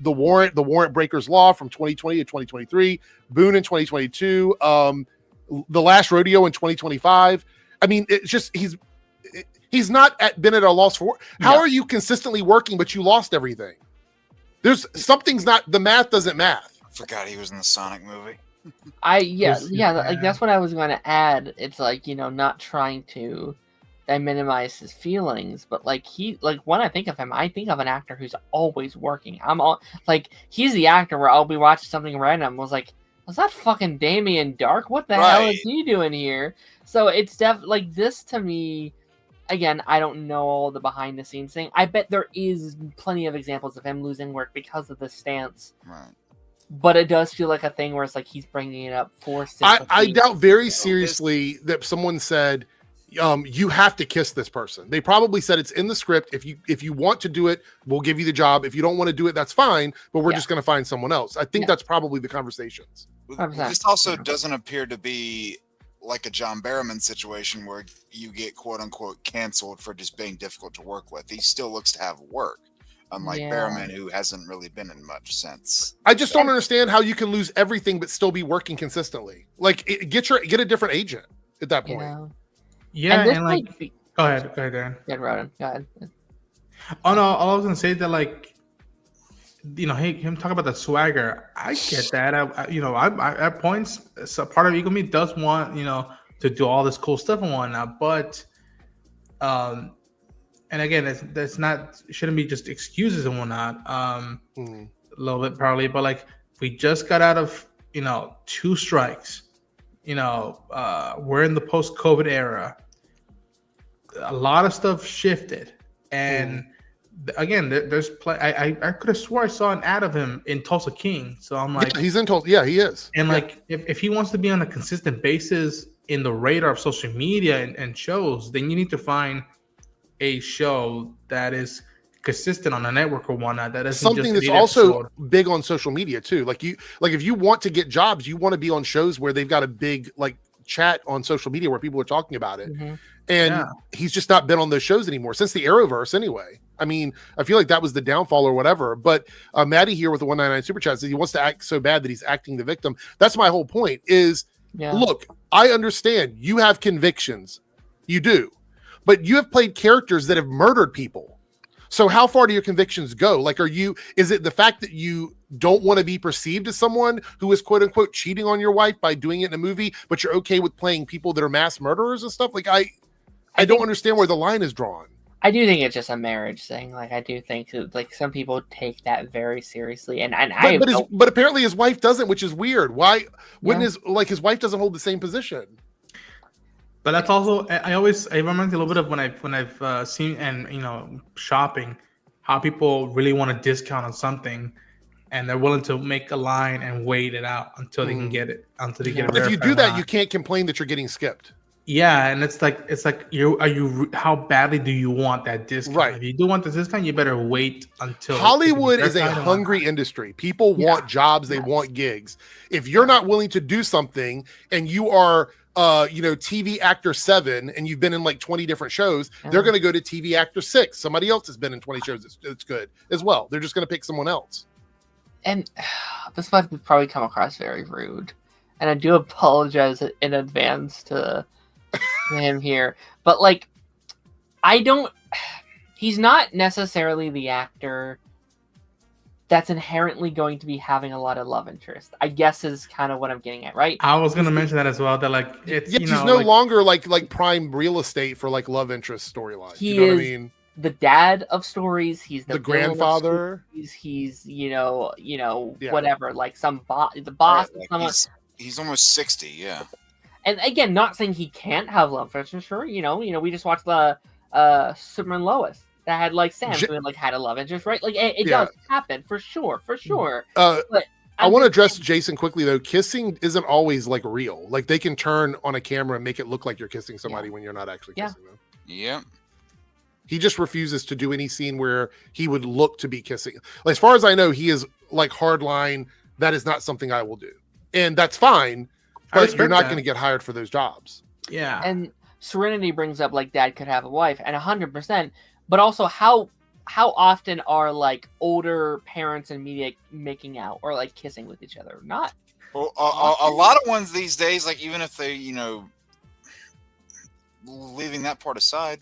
The Warrant Breakers Law from 2020 to 2023, Boone in 2022, The Last Rodeo in 2025. I mean, it's just he's not been at a loss for. How are you consistently working but you lost everything? There's something's not. The math doesn't math. I forgot he was in the Sonic movie. Like that's what I was going to add. It's like, not trying to minimize his feelings, but like when I think of him, I think of an actor who's always working. He's the actor where I'll be watching something random. I was like, was that fucking Damien Dark? What the hell is he doing here? So it's like this to me. Again, I don't know all the behind the scenes thing. I bet there is plenty of examples of him losing work because of this stance. Right. But it does feel like a thing where it's like he's bringing it up for sympathy. I doubt very seriously that someone said, you have to kiss this person. They probably said it's in the script. If you want to do it, we'll give you the job. If you don't want to do it, that's fine. But we're just going to find someone else. I think that's probably the conversations. 100%. This also doesn't appear to be like a John Barrowman situation where you get quote unquote canceled for just being difficult to work with. He still looks to have work, unlike Barrowman, who hasn't really been in much since. I just don't understand how you can lose everything but still be working consistently. Like get a different agent at that point. Yeah, and like, go ahead, Darren. Yeah, Roden, go ahead. Oh no, all I was gonna say that like, him talk about the swagger. I get that. I at points, so part of Ego Me does want to do all this cool stuff and whatnot, but, and again, that's not shouldn't be just excuses and whatnot. A little bit probably, but like we just got out of 2 strikes. We're in the post-COVID era. A lot of stuff shifted, and again, there's play. I could have swore I saw an ad of him in Tulsa King, so I'm like, he's in Tulsa. Yeah, he is. And like, if he wants to be on a consistent basis in the radar of social media and shows, then you need to find a show that is consistent on a network or whatnot. That is something that's also big on social media too. Like if you want to get jobs, you want to be on shows where they've got a big like chat on social media where people are talking about it. And he's just not been on those shows anymore since the Arrowverse anyway. I mean, I feel like that was the downfall or whatever. But Maddie here with the 199 super chat says he wants to act so bad that he's acting the victim. That's my whole point is, look, I understand you have convictions. You do. But you have played characters that have murdered people. So how far do your convictions go? Like, is it the fact that you don't want to be perceived as someone who is quote unquote cheating on your wife by doing it in a movie, but you're okay with playing people that are mass murderers and stuff? Like, I don't understand where the line is drawn. I do think it's just a marriage thing. Like, I do think that, like, some people take that very seriously, but apparently his wife doesn't, which is weird. Why wouldn't his wife doesn't hold the same position? But that's also I remind me a little bit of when I've seen and shopping, how people really want a discount on something, and they're willing to make a line and wait it out until they can get it until they get it. If you do that, you can't complain that you're getting skipped. Yeah, and it's like how badly do you want that discount? Right. If you do want the discount, you better wait until Hollywood is a hungry industry. People want jobs, they want gigs. If you're not willing to do something and you are TV actor 7 and you've been in like 20 different shows, they're going to go to TV actor 6. Somebody else has been in 20 shows. It's good as well. They're just going to pick someone else. And this might probably come across very rude. And I do apologize in advance to him here. But like, he's not necessarily the actor that's inherently going to be having a lot of love interest, I guess, is kind of what I'm getting at, right? I was going to mention that as well. That like, it's he's no longer like prime real estate for like love interest storylines. You know what I mean? The dad of stories. He's the grandfather. He's whatever, like the boss. Right, like he's almost 60, yeah. And again, not saying he can't have love interest. Sure, we just watched the Superman and Lois that had like Sam who had a love interest, right? Like it does happen for sure. But I want to address Jason quickly though. Kissing isn't always like real. Like they can turn on a camera and make it look like you're kissing somebody when you're not actually kissing them. Yeah. He just refuses to do any scene where he would look to be kissing. As far as I know, he is like hardline. That is not something I will do, and that's fine. But you're not going to get hired for those jobs. Yeah. And Serenity brings up like dad could have a wife, and 100%. But also, how often are like older parents in media making out or like kissing with each other? Not. Well, a lot of ones these days, like even if they, leaving that part aside,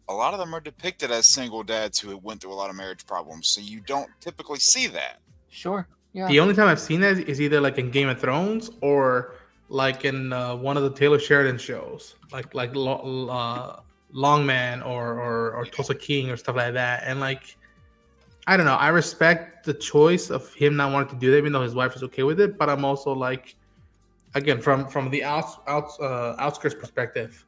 a lot of them are depicted as single dads who went through a lot of marriage problems. So you don't typically see that. Sure. Yeah. The only time I've seen that is either like in Game of Thrones or like in one of the Taylor Sheridan shows, like Longman or Tulsa King or stuff like that. And like, I don't know. I respect the choice of him not wanting to do that, even though his wife is okay with it. But I'm also like, again, from the outskirts perspective,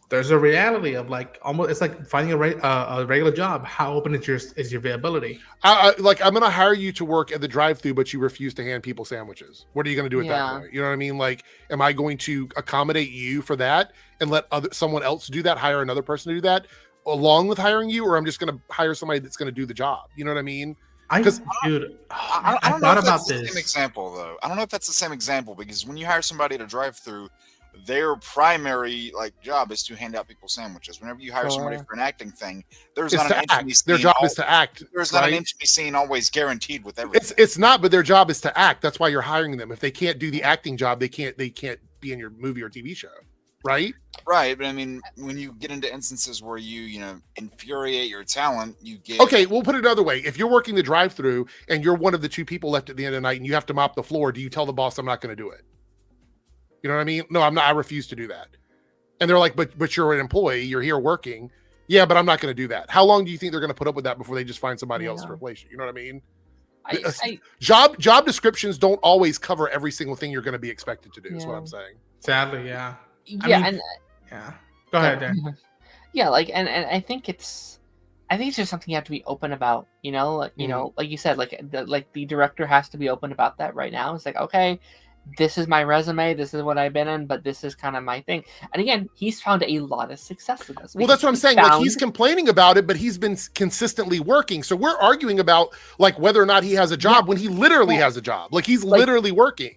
there's a reality of like almost it's like finding a regular job. How open is your availability? I'm going to hire you to work at the drive-thru, but you refuse to hand people sandwiches. What are you going to do at that point? You know what I mean? Like, am I going to accommodate you for that and let someone else do that? Hire another person to do that along with hiring you, or I'm just going to hire somebody that's going to do the job. You know what I mean? I don't know if that's the same example though. I don't know if that's the same example because when you hire somebody to drive through, their primary job is to hand out people sandwiches. Whenever you hire somebody for an acting thing, there's not an intimacy scene. Their job is to act. There's not an intimacy scene always guaranteed with everything. It's not, but their job is to act. That's why you're hiring them. If they can't do the acting job, they can't be in your movie or TV show, right? Right, but I mean, when you get into instances where you infuriate your talent, you get okay. We'll put it another way. If you're working the drive-through and you're one of the 2 people left at the end of the night and you have to mop the floor, do you tell the boss I'm not going to do it? You know what I mean? No, I'm not. I refuse to do that. And they're like, but you're an employee. You're here working. Yeah, but I'm not going to do that. How long do you think they're going to put up with that before they just find somebody else to replace you? You know what I mean? Job descriptions don't always cover every single thing you're going to be expected to do. Is what I'm saying. Sadly, yeah. Yeah, Go ahead, Dan. Yeah, and I think it's just something you have to be open about. Like you said, like the director has to be open about that right now. It's like, okay, this is my resume, this is what I've been in, but this is kind of my thing. And again, he's found a lot of success with this. Well, that's what I'm saying. Like he's complaining about it, but he's been consistently working. So we're arguing about like whether or not he has a job when he literally has a job. Like he's literally working.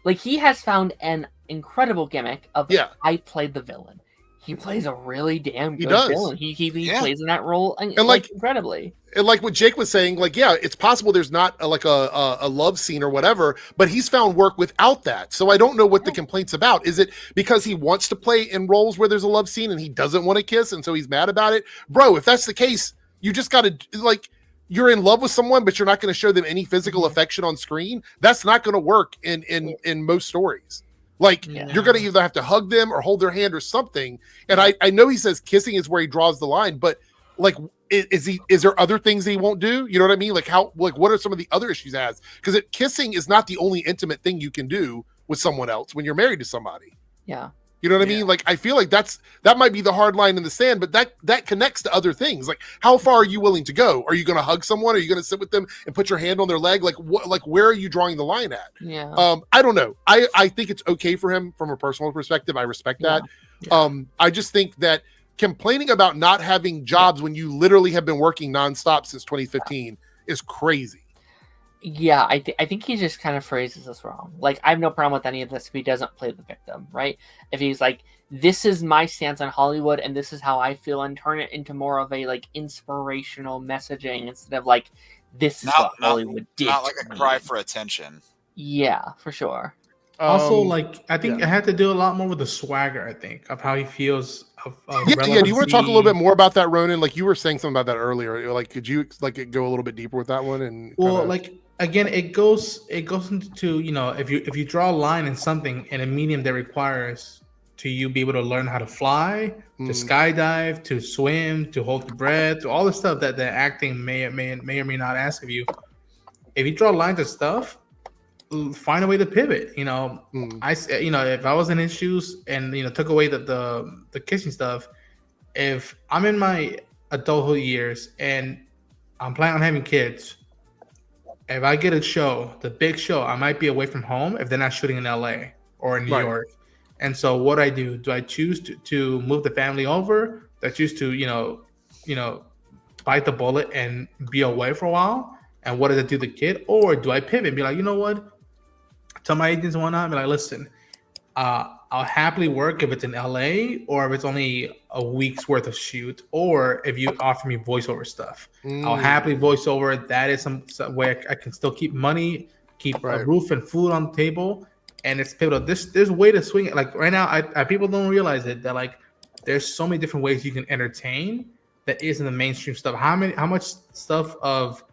Like he has found an incredible gimmick of I played the villain. He plays a really damn good villain. He plays in that role and like incredibly. And like what Jake was saying, like, yeah, it's possible there's not a love scene or whatever, but he's found work without that. So I don't know what the complaint's about. Is it because he wants to play in roles where there's a love scene and he doesn't want to kiss and so he's mad about it? Bro, if that's the case, you just got to like, you're in love with someone, but you're not going to show them any physical affection on screen. That's not going to work in most stories. Like you're going to either have to hug them or hold their hand or something. And I know he says kissing is where he draws the line, but like, is there other things he won't do? You know what I mean? Like what are some of the other issues he has? Because kissing is not the only intimate thing you can do with someone else when you're married to somebody. Yeah. You know what I mean? Like, I feel like that might be the hard line in the sand, but that connects to other things. Like, how far are you willing to go? Are you going to hug someone? Are you going to sit with them and put your hand on their leg? Like, where are you drawing the line at? Yeah. I don't know. I think it's okay for him from a personal perspective. I respect that. Yeah. I just think that complaining about not having jobs when you literally have been working nonstop since 2015 is crazy. Yeah, I think he just kind of phrases this wrong. Like, I have no problem with any of this if he doesn't play the victim, right? If he's like, this is my stance on Hollywood and this is how I feel, and turn it into more of a like inspirational messaging instead of like, this is what Hollywood did. Not like a cry for attention. Yeah, for sure. Also, like, I think it had to do a lot more with the swagger, I think, of how he feels. Yeah. Do you want to talk a little bit more about that, Ronan? Like, you were saying something about that earlier. Like, could you like go a little bit deeper with that one? And like, again, it goes into, you know, if you draw a line in something in a medium that requires to you be able to learn how to fly, to skydive, to swim, to hold your breath, to all the stuff that the acting may or may not ask of you. If you draw lines of stuff, find a way to pivot. You know, if I was in his shoes and, you know, took away the kissing stuff, if I'm in my adulthood years and I'm planning on having kids, if I get a show, the big show, I might be away from home if they're not shooting in LA or in New York. And so what I do I choose to move the family over? Do I choose to, you know, bite the bullet and be away for a while? And what does it do to the kid? Or do I pivot and be like, you know what? Tell my agents and whatnot, be like, listen, I'll happily work if it's in LA or if it's only a week's worth of shoot, or if you offer me voiceover stuff. I'll happily voice over. That is some way I can still keep money, keep a roof and food on the table, and it's pivotal. There's a way to swing it. Like right now, I people don't realize it, that like there's so many different ways you can entertain that isn't the mainstream stuff. How much stuff of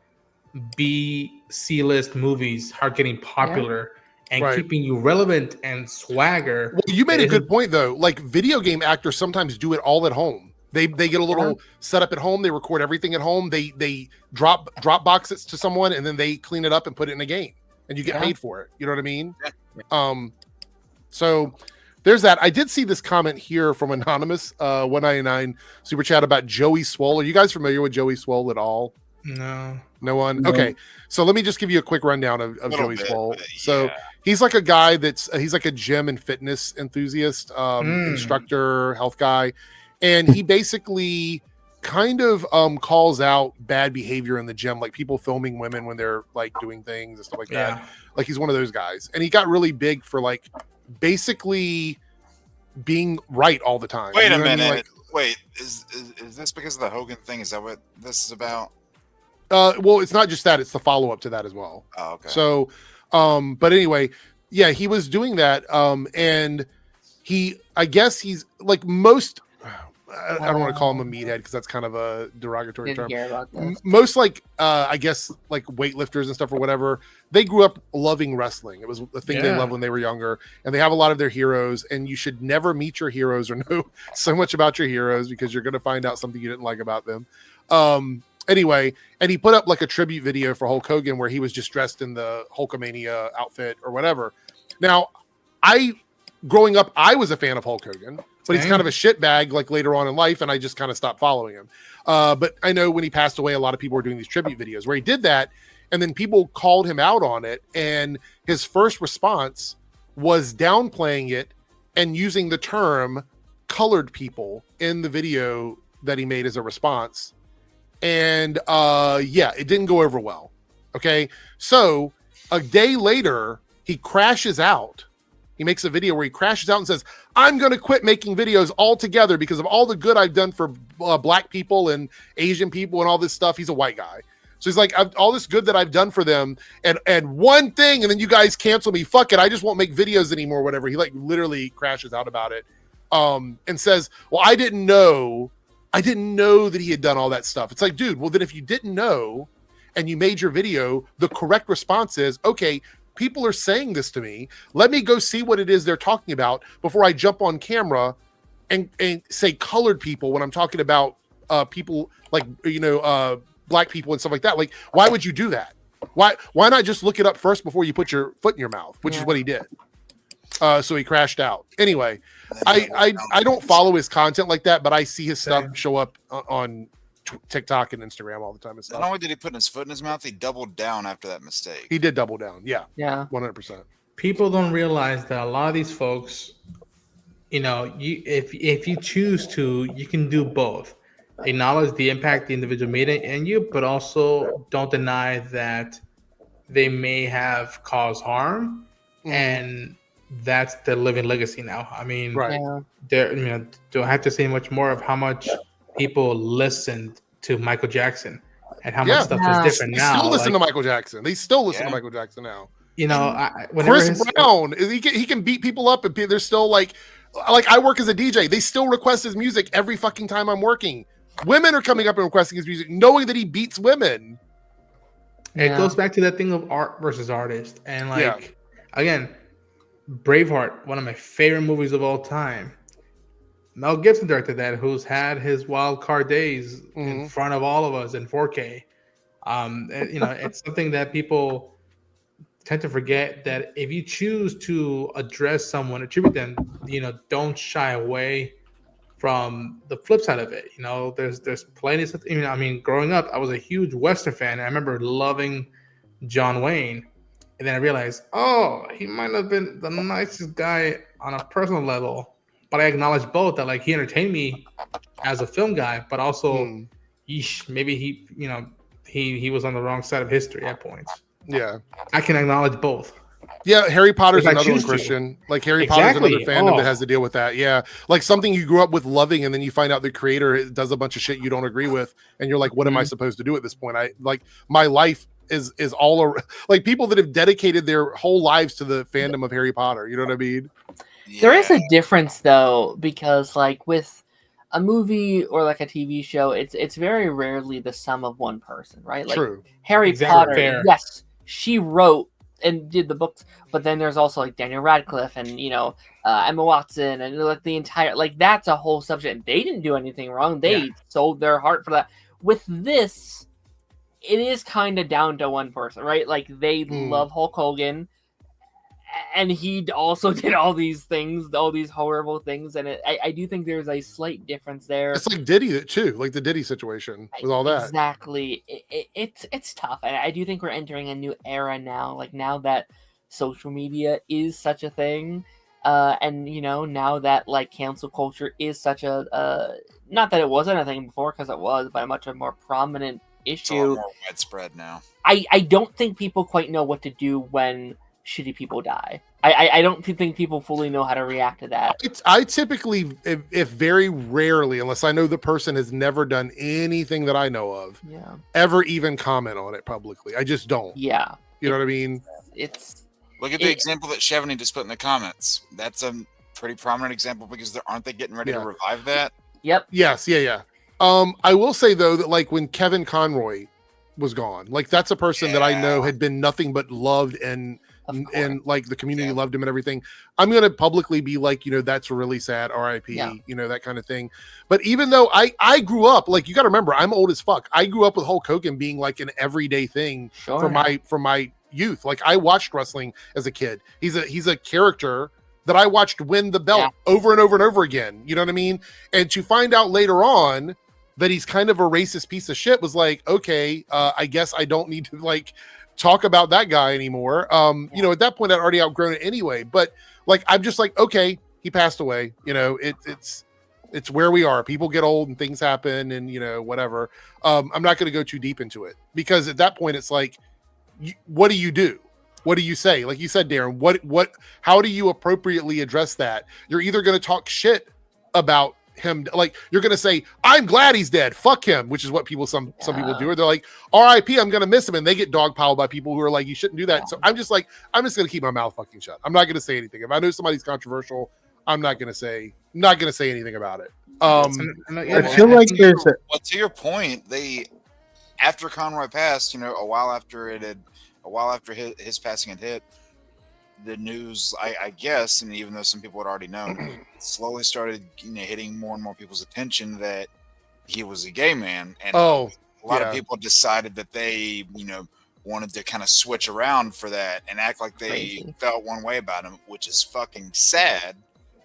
C-list movies are getting popular and keeping you relevant and swagger. Well, you made a good point though. Like, video game actors sometimes do it all at home. They get a little setup at home. They record everything at home. They drop boxes to someone, and then they clean it up and put it in a game, and you get paid for it. You know what I mean? So there's that. I did see this comment here from Anonymous 199 super chat about Joey Swole. Are you guys familiar with Joey Swole at all? No one. No. Okay, so let me just give you a quick rundown of Joey Swole. So he's like a guy he's like a gym and fitness enthusiast, instructor, health guy, and he basically kind of calls out bad behavior in the gym, like people filming women when they're like doing things and stuff like that. Like, he's one of those guys, and he got really big for like basically being right all the time. Wait a minute. Like, wait, is this because of the Hogan thing? Is that what this is about? Well, it's not just that, it's the follow-up to that as well. Oh, okay. So, but anyway, yeah, he was doing that. And I guess he's like most, I don't want to call him a meathead because that's kind of a derogatory term. Most like, I guess like weightlifters and stuff or whatever, they grew up loving wrestling. It was a thing they loved when they were younger, and they have a lot of their heroes, and you should never meet your heroes or know so much about your heroes because you're going to find out something you didn't like about them. Anyway, and he put up like a tribute video for Hulk Hogan where he was just dressed in the Hulkamania outfit or whatever. Now, growing up, I was a fan of Hulk Hogan, but he's kind of a shitbag like later on in life, and I just kind of stopped following him. But I know when he passed away, a lot of people were doing these tribute videos where he did that, and then people called him out on it, and his first response was downplaying it and using the term colored people in the video that he made as a response. And it didn't go over well. Okay. So a day later, he crashes out. He makes a video where he crashes out and says, I'm going to quit making videos altogether because of all the good I've done for black people and Asian people and all this stuff. He's a white guy. So he's like, all this good that I've done for them and one thing, and then you guys cancel me. Fuck it. I just won't make videos anymore, whatever. He like literally crashes out about it and says, well, I didn't know that he had done all that stuff. It's like, dude, well, then if you didn't know and you made your video, the correct response is, okay, people are saying this to me. Let me go see what it is they're talking about before I jump on camera and say colored people when I'm talking about people like, black people and stuff like that. Like, why would you do that? Why not just look it up first before you put your foot in your mouth, which is what he did. So he crashed out. Anyway, I don't follow his content like that, but I see his stuff show up on TikTok and Instagram all the time and stuff. Not only did he put his foot in his mouth, he doubled down after that mistake. He did double down. Yeah. 100%. People don't realize that a lot of these folks, if you choose to, you can do both. Acknowledge the impact the individual made in you, but also don't deny that they may have caused harm, and that's the living legacy now. I mean, Right. there, don't have to say much more of how much people listened to Michael Jackson and how much stuff is different They now. still listen to Michael Jackson. They still listen to Michael Jackson now. Chris Brown, he can beat people up, and they're still like I work as a DJ. They still request his music every fucking time I'm working. Women are coming up and requesting his music, knowing that he beats women. It goes back to that thing of art versus artist, and again, Braveheart, one of my favorite movies of all time. Mel Gibson directed that, who's had his wild card days in front of all of us in 4K. It's something that people tend to forget, that if you choose to address someone, attribute them, don't shy away from the flip side of it. There's plenty of, growing up, I was a huge Western fan, and I remember loving John Wayne, and then I realized, he might have been the nicest guy on a personal level, but I acknowledge both, that he entertained me as a film guy, but also maybe he was on the wrong side of history at points. Yeah, I can acknowledge both. Yeah, Harry Potter's another one, Christian. Harry Potter's another fandom that has to deal with that. Yeah, something you grew up with loving, and then you find out the creator does a bunch of shit you don't agree with, and you're like, what am I supposed to do at this point? My life is all people that have dedicated their whole lives to the fandom of Harry Potter. You know what I mean? Yeah. There is a difference though, because with a movie or a TV show, it's very rarely the sum of one person, right? True. Harry Potter, yes, she wrote and did the books, but then there's also Daniel Radcliffe and Emma Watson and the entire that's a whole subject. They didn't do anything wrong. They sold their heart for that. With this, it is kind of down to one person, right? They love Hulk Hogan, and he also did all these things, all these horrible things, and I do think there's a slight difference there. It's like Diddy too, the Diddy situation with all that. Exactly, it's tough, and I do think we're entering a new era now. Now that social media is such a thing, and now that cancel culture is such a not that it wasn't a thing before, because it was, but a much more prominent issue. It's a lot more widespread now. I don't think people quite know what to do when shitty people die. I don't think people fully know how to react to that. I typically, if very rarely, unless I know the person has never done anything that I know of, ever even comment on it publicly. I just don't. Yeah. You know what I mean? Look at the example that Chevney just put in the comments. That's a pretty prominent example, because aren't they getting ready to revive that? Yep. Yes. Yeah. I will say though that when Kevin Conroy was gone, that's a person that I know had been nothing but loved, and the community loved him and everything. I'm gonna publicly be that's really sad, RIP, that kind of thing. But even though I grew up, you gotta remember, I'm old as fuck. I grew up with Hulk Hogan being an everyday thing for my youth. I watched wrestling as a kid. He's a character that I watched win the belt over and over and over again. You know what I mean? And to find out later on that he's kind of a racist piece of shit was okay, I guess I don't need to talk about that guy anymore. At that point I'd already outgrown it anyway, but I'm just okay, he passed away. It's where we are. People get old and things happen, and whatever. I'm not going to go too deep into it, because at that point it's what do you do? What do you say? Like you said, Darren, how do you appropriately address that? You're either going to talk shit about him, you're gonna say, I'm glad he's dead, fuck him, which is what some people do, or they're RIP, I'm gonna miss him, and they get dogpiled by people who are you shouldn't do that. So I'm just gonna keep my mouth fucking shut. I'm not gonna say anything. If I know somebody's controversial, I'm not gonna say anything about it. I feel there's to your point, after Conroy passed, a while after his passing had hit, the news, I guess, and even though some people had already known, slowly started hitting more and more people's attention that he was a gay man, and a lot of people decided that they wanted to kind of switch around for that and act like they felt one way about him, which is fucking sad,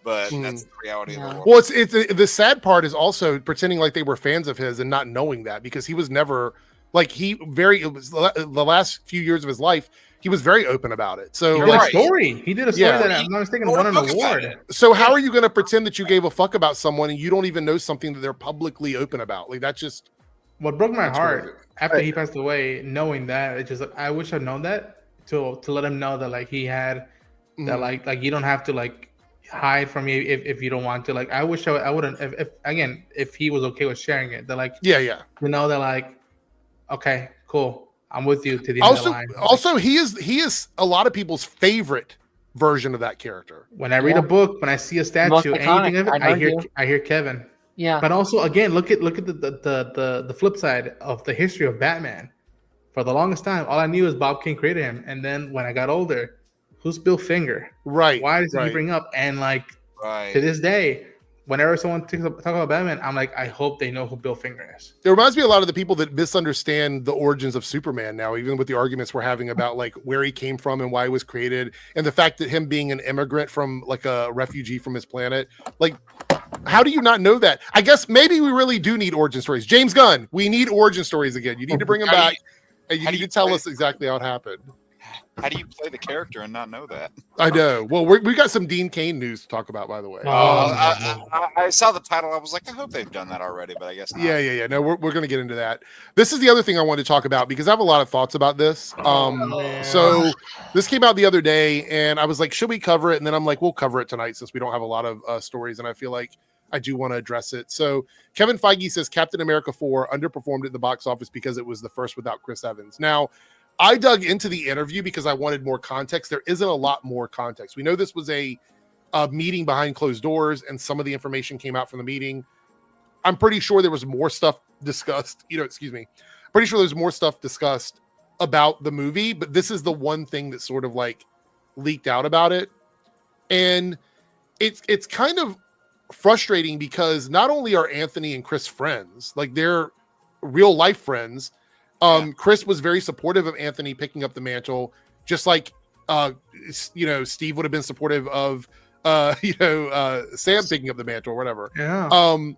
but that's the reality of the world. Well, it's the sad part is also pretending like they were fans of his and not knowing that, because he was never it was the last few years of his life, he was very open about it. So he did a story that, I'm not mistaken, won an award. So how are you going to pretend that you gave a fuck about someone and you don't even know something that they're publicly open about? That's just what broke my heart. after he passed away, knowing that, it's just like, I wish I'd known that to let him know that like he had that like you don't have to like hide from me if you don't want to. Like I wish I wouldn't if he was okay with sharing it. That like yeah. You know that like okay, cool. I'm with you to the end of the line. Also, he is a lot of people's favorite version of that character. When I read a book, when I see a statue, anything of it, I hear Kevin. Yeah. But also, again, look at the flip side of the history of Batman. For the longest time, all I knew is Bob Kane created him, and then when I got older, who's Bill Finger? Right. Why does he bring up? And like to this day, whenever someone talk about Batman, I'm like, I hope they know who Bill Finger is. It reminds me a lot of the people that misunderstand the origins of Superman now, even with the arguments we're having about like where he came from and why he was created, and the fact that him being an immigrant from like a refugee from his planet, like. How do you not know that? I guess maybe we really do need origin stories. James Gunn, we need origin stories again. You need to bring them back, and you need to tell us exactly how it happened. How do you play the character and not know that? I know. Well, we got some Dean Cain news to talk about, by the way. I saw the title. I was like, I hope they've done that already, but I guess not. Yeah. No, we're going to get into that. This is the other thing I wanted to talk about because I have a lot of thoughts about this. So this came out the other day, and I was like, should we cover it? And then I'm like, we'll cover it tonight since we don't have a lot of stories, and I feel like I do want to address it. So Kevin Feige says Captain America 4 underperformed at the box office because it was the first without Chris Evans. Now, I dug into the interview because I wanted more context. There isn't a lot more context. We know this was a meeting behind closed doors, and some of the information came out from the meeting. I'm pretty sure there was more stuff discussed. Pretty sure there's more stuff discussed about the movie, but this is the one thing that sort of like leaked out about it. And it's kind of frustrating because not only are Anthony and Chris friends, like they're real life friends. Chris was very supportive of Anthony picking up the mantle, just like Steve would have been supportive of Sam picking up the mantle or whatever. Yeah.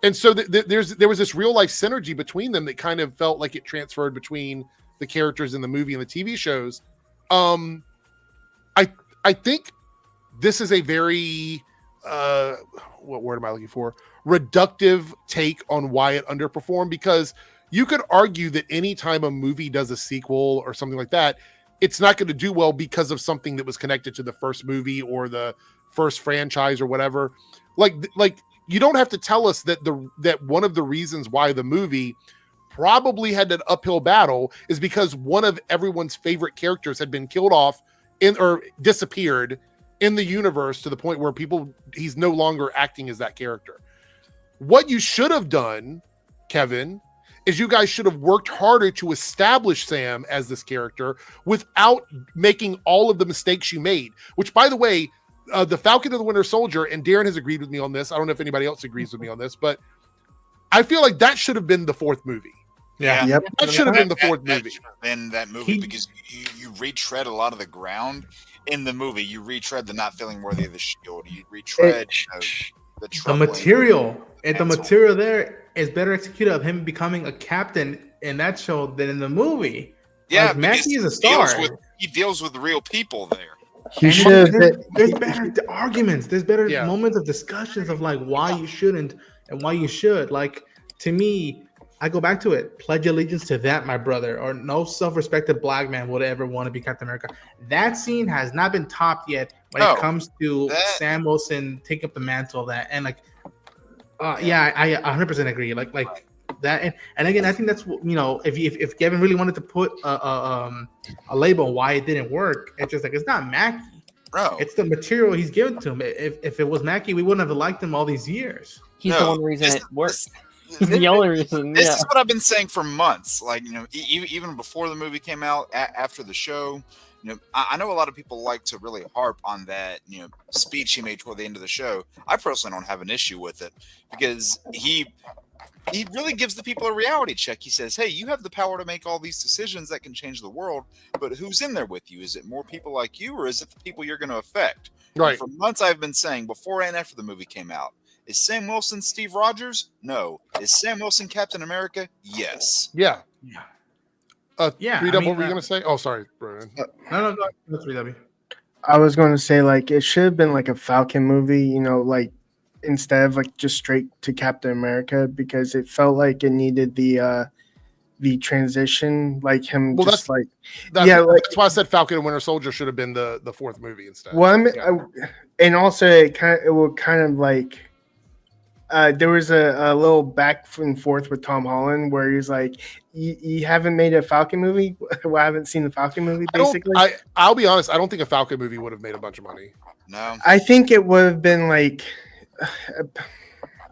And so there was this real life synergy between them that kind of felt like it transferred between the characters in the movie and the TV shows. I think this is a very what word am I looking for? Reductive take on why it underperformed, because you could argue that anytime a movie does a sequel or something like that, it's not going to do well because of something that was connected to the first movie or the first franchise or whatever. Like you don't have to tell us that that one of the reasons why the movie probably had an uphill battle is because one of everyone's favorite characters had been killed off or disappeared in the universe to the point where he's no longer acting as that character. What you should have done, Kevin, is you guys should have worked harder to establish Sam as this character without making all of the mistakes you made, which, by the way, the Falcon and the Winter Soldier, and Darren has agreed with me on this. I don't know if anybody else agrees with me on this, but I feel like that should have been the fourth movie. Yeah. Yep. That should have been the fourth movie. Then that movie, because you retread a lot of the ground in the movie. You retread the not feeling worthy of the shield. You retread the material. And the material there is better executed of him becoming a captain in that show than in the movie. Yeah, like, Mackie is a star. He deals with real people there. There's better arguments. There's better moments of discussions of like why you shouldn't and why you should. Like, to me, I go back to it. Pledge allegiance to that, my brother. Or no self-respected black man would ever want to be Captain America. That scene has not been topped yet when it comes to Sam Wilson taking up the mantle of that. And like, I 100% agree. Like that. And again, I think that's, if Kevin really wanted to put a label on why it didn't work, it's just like, it's not Mackie. Bro. It's the material he's given to him. If it was Mackie, we wouldn't have liked him all these years. He's the one reason it worked. The only reason. This is what I've been saying for months. Like, even before the movie came out, after the show, I know a lot of people like to really harp on that, speech he made toward the end of the show. I personally don't have an issue with it because he really gives the people a reality check. He says, hey, you have the power to make all these decisions that can change the world, but who's in there with you? Is it more people like you, or is it the people you're going to affect? Right. And for months, I've been saying, before and after the movie came out, is Sam Wilson Steve Rogers? No. Is Sam Wilson Captain America? Yes. Yeah. Yeah. 3W, what were you going to say? Oh, sorry, Brian. No, that's 3W. I was going to say, like, it should have been like a Falcon movie, like, instead of like just straight to Captain America, because it felt like it needed the the transition, like him Well, just that's why I said Falcon and Winter Soldier should have been the fourth movie instead. Well, and also it will kind of like there was a little back and forth with Tom Holland where he's like, you haven't made a Falcon movie? Well, I haven't seen the Falcon movie, basically. I'll be honest, I don't think a Falcon movie would have made a bunch of money. No. I think it would have been like,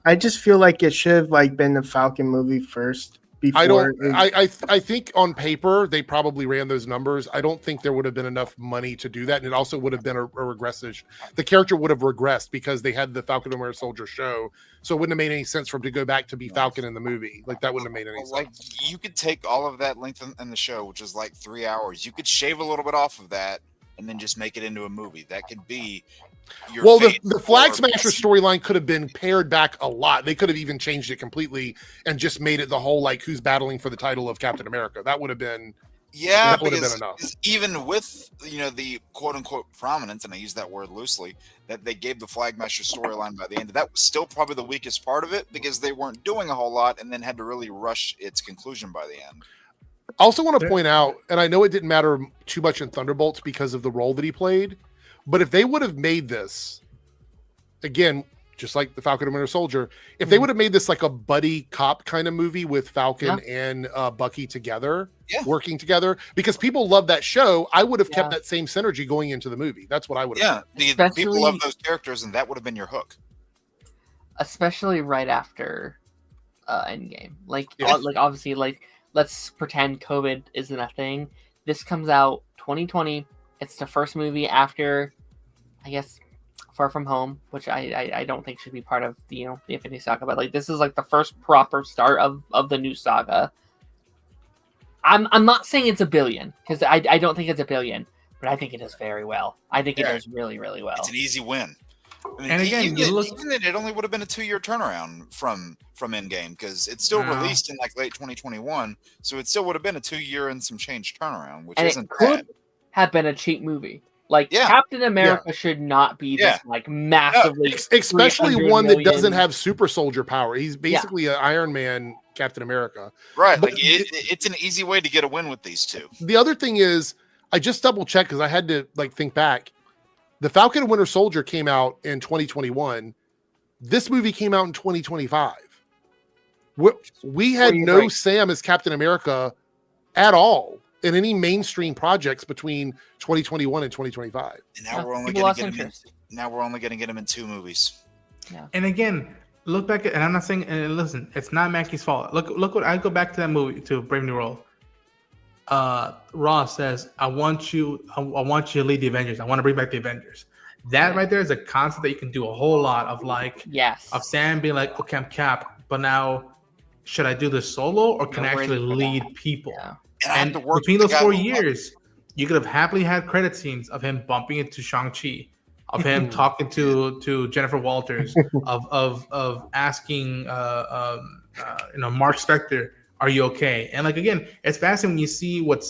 I just feel like it should have like been a Falcon movie first. I think on paper they probably ran those numbers. I don't think there would have been enough money to do that, and it also would have been a regression. The character would have regressed because they had the Falcon and Winter Soldier show, so it wouldn't have made any sense for him to go back to be Falcon in the movie. Like that wouldn't have made any sense. Like you could take all of that length in the show, which is like 3 hours. You could shave a little bit off of that and then just make it into a movie. That could be. The Flag Smasher storyline could have been pared back a lot. They could have even changed it completely and just made it the whole like who's battling for the title of Captain America. That would have been that would have been enough. Even with the quote unquote prominence, and I use that word loosely, that they gave the Flag Smasher storyline by the end, that was still probably the weakest part of it because they weren't doing a whole lot and then had to really rush its conclusion by the end. I also want to point out, and I know it didn't matter too much in Thunderbolts because of the role that he played. But if they would have made this, again, just like the Falcon and Winter Soldier, if they would have made this like a buddy cop kind of movie with Falcon and Bucky together, working together, because people love that show, I would have kept that same synergy going into the movie. That's what I would have done. People love those characters, and that would have been your hook. Especially right after Endgame. Like obviously, like, let's pretend COVID isn't a thing. This comes out 2020. It's the first movie after, I guess, Far From Home, which I don't think should be part of the Infinity Saga, but like this is like the first proper start of the new saga. I'm not saying it's a billion because I don't think it's a billion, but I think it does very well. I think it does really, really well. It's an easy win. I mean, and again, even it only would have been a 2-year turnaround from Endgame because it's still released in like late 2021, so it still would have been a 2-year and some change turnaround, which isn't bad. Have been a cheap movie. Like Captain America should not be this like massively, especially one that doesn't have super soldier power. He's basically an Iron Man Captain America, right? But like it's an easy way to get a win with these two. The other thing is, I just double checked because I had to like think back. The Falcon and Winter Soldier came out in 2021. This movie came out in 2025. We had no Sam as Captain America at all in any mainstream projects between 2021 and 2025. And now we're only going to get him in 2 movies. Yeah. And again, look back and I'm not saying, and listen, it's not Mackey's fault. Look what I go back to that movie, to Brave New World. Ross says, I want you to lead the Avengers. I want to bring back the Avengers. That right there is a concept that you can do a whole lot of, like, of Sam being like, okay, I'm Cap, but now should I do this solo or can I actually lead people? Yeah. And between those 4 years, you could have happily had credit scenes of him bumping into Shang-Chi, of him talking to Jennifer Walters, of asking Mark Spector, are you okay? And like again, it's fascinating when you see what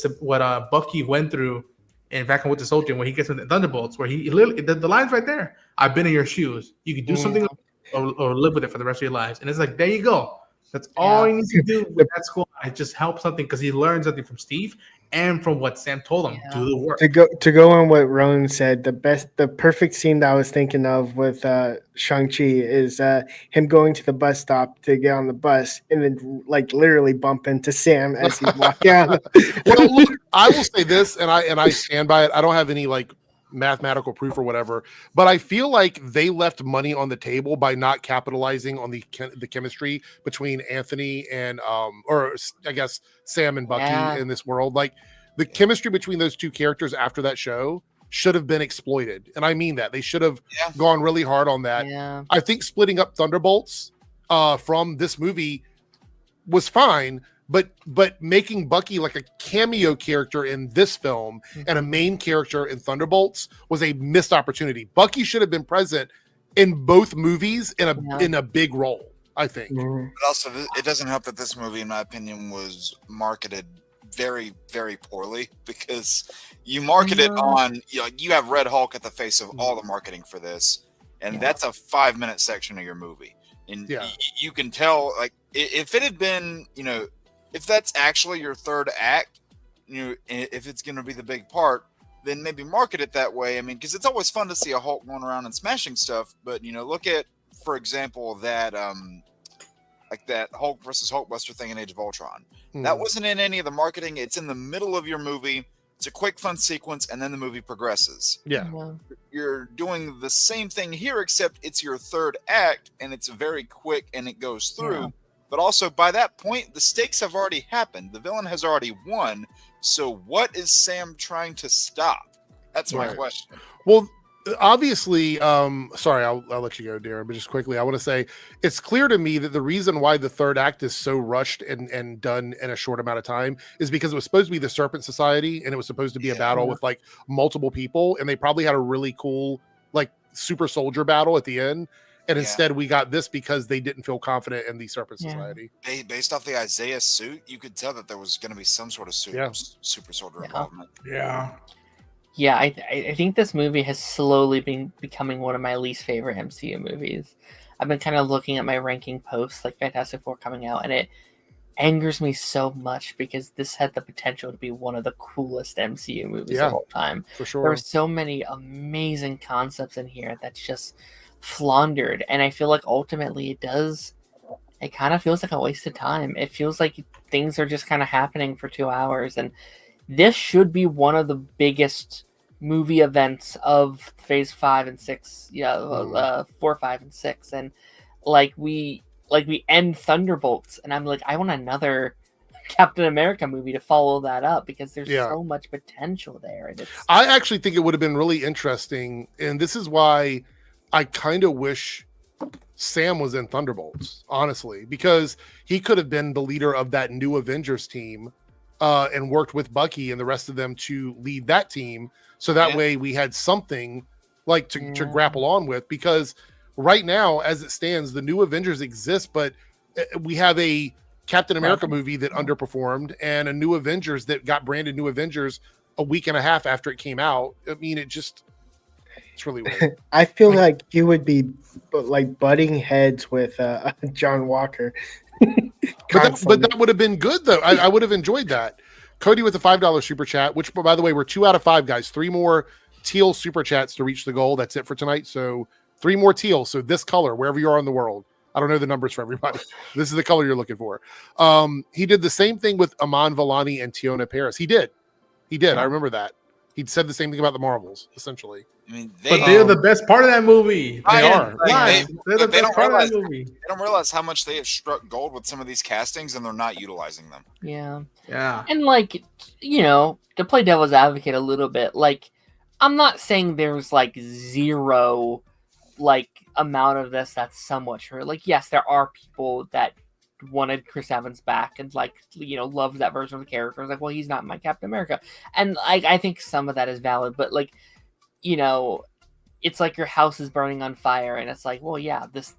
Bucky went through in Falcon with the Soldier when he gets into Thunderbolts, where he literally the line's right there. I've been in your shoes. You can do something or live with it for the rest of your lives. And it's like, there you go. That's all you need to do with that squad. It just helps something because he learned something from Steve and from what Sam told him. Do the work. To go on what Ronan said, the perfect scene that I was thinking of with Shang-Chi is him going to the bus stop to get on the bus and then like literally bump into Sam as he's walking out. Well, look, I will say this, and I stand by it. I don't have any like mathematical proof or whatever, but I feel like they left money on the table by not capitalizing on the chemistry between Anthony and or I guess Sam and Bucky in this world. Like the chemistry between those two characters after that show should have been exploited, and I mean that they should have gone really hard on that. I think splitting up Thunderbolts from this movie was fine, but making Bucky like a cameo character in this film and a main character in Thunderbolts was a missed opportunity. Bucky should have been present in both movies in a big role, I think. But also, it doesn't help that this movie, in my opinion, was marketed very, very poorly because you market it on, you have Red Hulk at the face of all the marketing for this, and that's a 5-minute section of your movie. And you can tell, like, if it had been, if that's actually your third act, if it's going to be the big part, then maybe market it that way. I mean, because it's always fun to see a Hulk going around and smashing stuff, but look at, for example, that like that Hulk versus Hulkbuster thing in Age of Ultron. That wasn't in any of the marketing. It's in the middle of your movie. It's a quick, fun sequence, and then the movie progresses. Yeah. You're doing the same thing here, except it's your third act, and it's very quick, and it goes through. Yeah. But also, by that point, the stakes have already happened. The villain has already won. So what is Sam trying to stop? That's my question. Well, obviously, sorry, I'll let you go, Darren, but just quickly, I want to say it's clear to me that the reason why the third act is so rushed and done in a short amount of time is because it was supposed to be the Serpent Society, and it was supposed to be a battle with like multiple people, and they probably had a really cool like super soldier battle at the end. And instead we got this because they didn't feel confident in the Serpent Society. Based off the Isaiah suit, you could tell that there was going to be some sort of super soldier involvement. Yeah. Yeah, I think this movie has slowly been becoming one of my least favorite MCU movies. I've been kind of looking at my ranking posts, like Fantastic Four coming out, and it angers me so much because this had the potential to be one of the coolest MCU movies of all time. For sure. There are so many amazing concepts in here that's just floundered, and I feel like ultimately it kind of feels like a waste of time. It feels like things are just kind of happening for 2 hours, and this should be one of the biggest movie events of phase 5 and 6, 4, 5, and 6, and we end Thunderbolts, and I'm like, I want another Captain America movie to follow that up because there's so much potential there. And I actually think it would have been really interesting, and this is why I kind of wish Sam was in Thunderbolts, honestly, because he could have been the leader of that new Avengers team and worked with Bucky and the rest of them to lead that team. So that way we had something like to grapple on with, because right now, as it stands, the new Avengers exist, but we have a Captain America movie that underperformed and a new Avengers that got branded New Avengers a week and a half after it came out. I mean, it's really weird. I feel like you would be like butting heads with John Walker. but that would have been good, though. I would have enjoyed that. Cody with a $5 super chat, which, by the way, we're 2 out of 5, guys. 3 more teal super chats to reach the goal. That's it for tonight. So 3 more teal. So this color, wherever you are in the world. I don't know the numbers for everybody. This is the color you're looking for. He did the same thing with Aman Vellani and Tiona Paris. He did. I remember that. He'd said the same thing about the Marvels, essentially. I mean, but they're the best part of that movie. They are. They're the best part of that movie. They don't realize how much they have struck gold with some of these castings, and they're not utilizing them. Yeah. And to play devil's advocate a little bit, I'm not saying there's zero amount of this that's somewhat true. Yes, there are people that wanted Chris Evans back and loved that version of the character. It's well, he's not my Captain America, and I think some of that is valid, but it's like your house is burning on fire, and it's well, yeah, this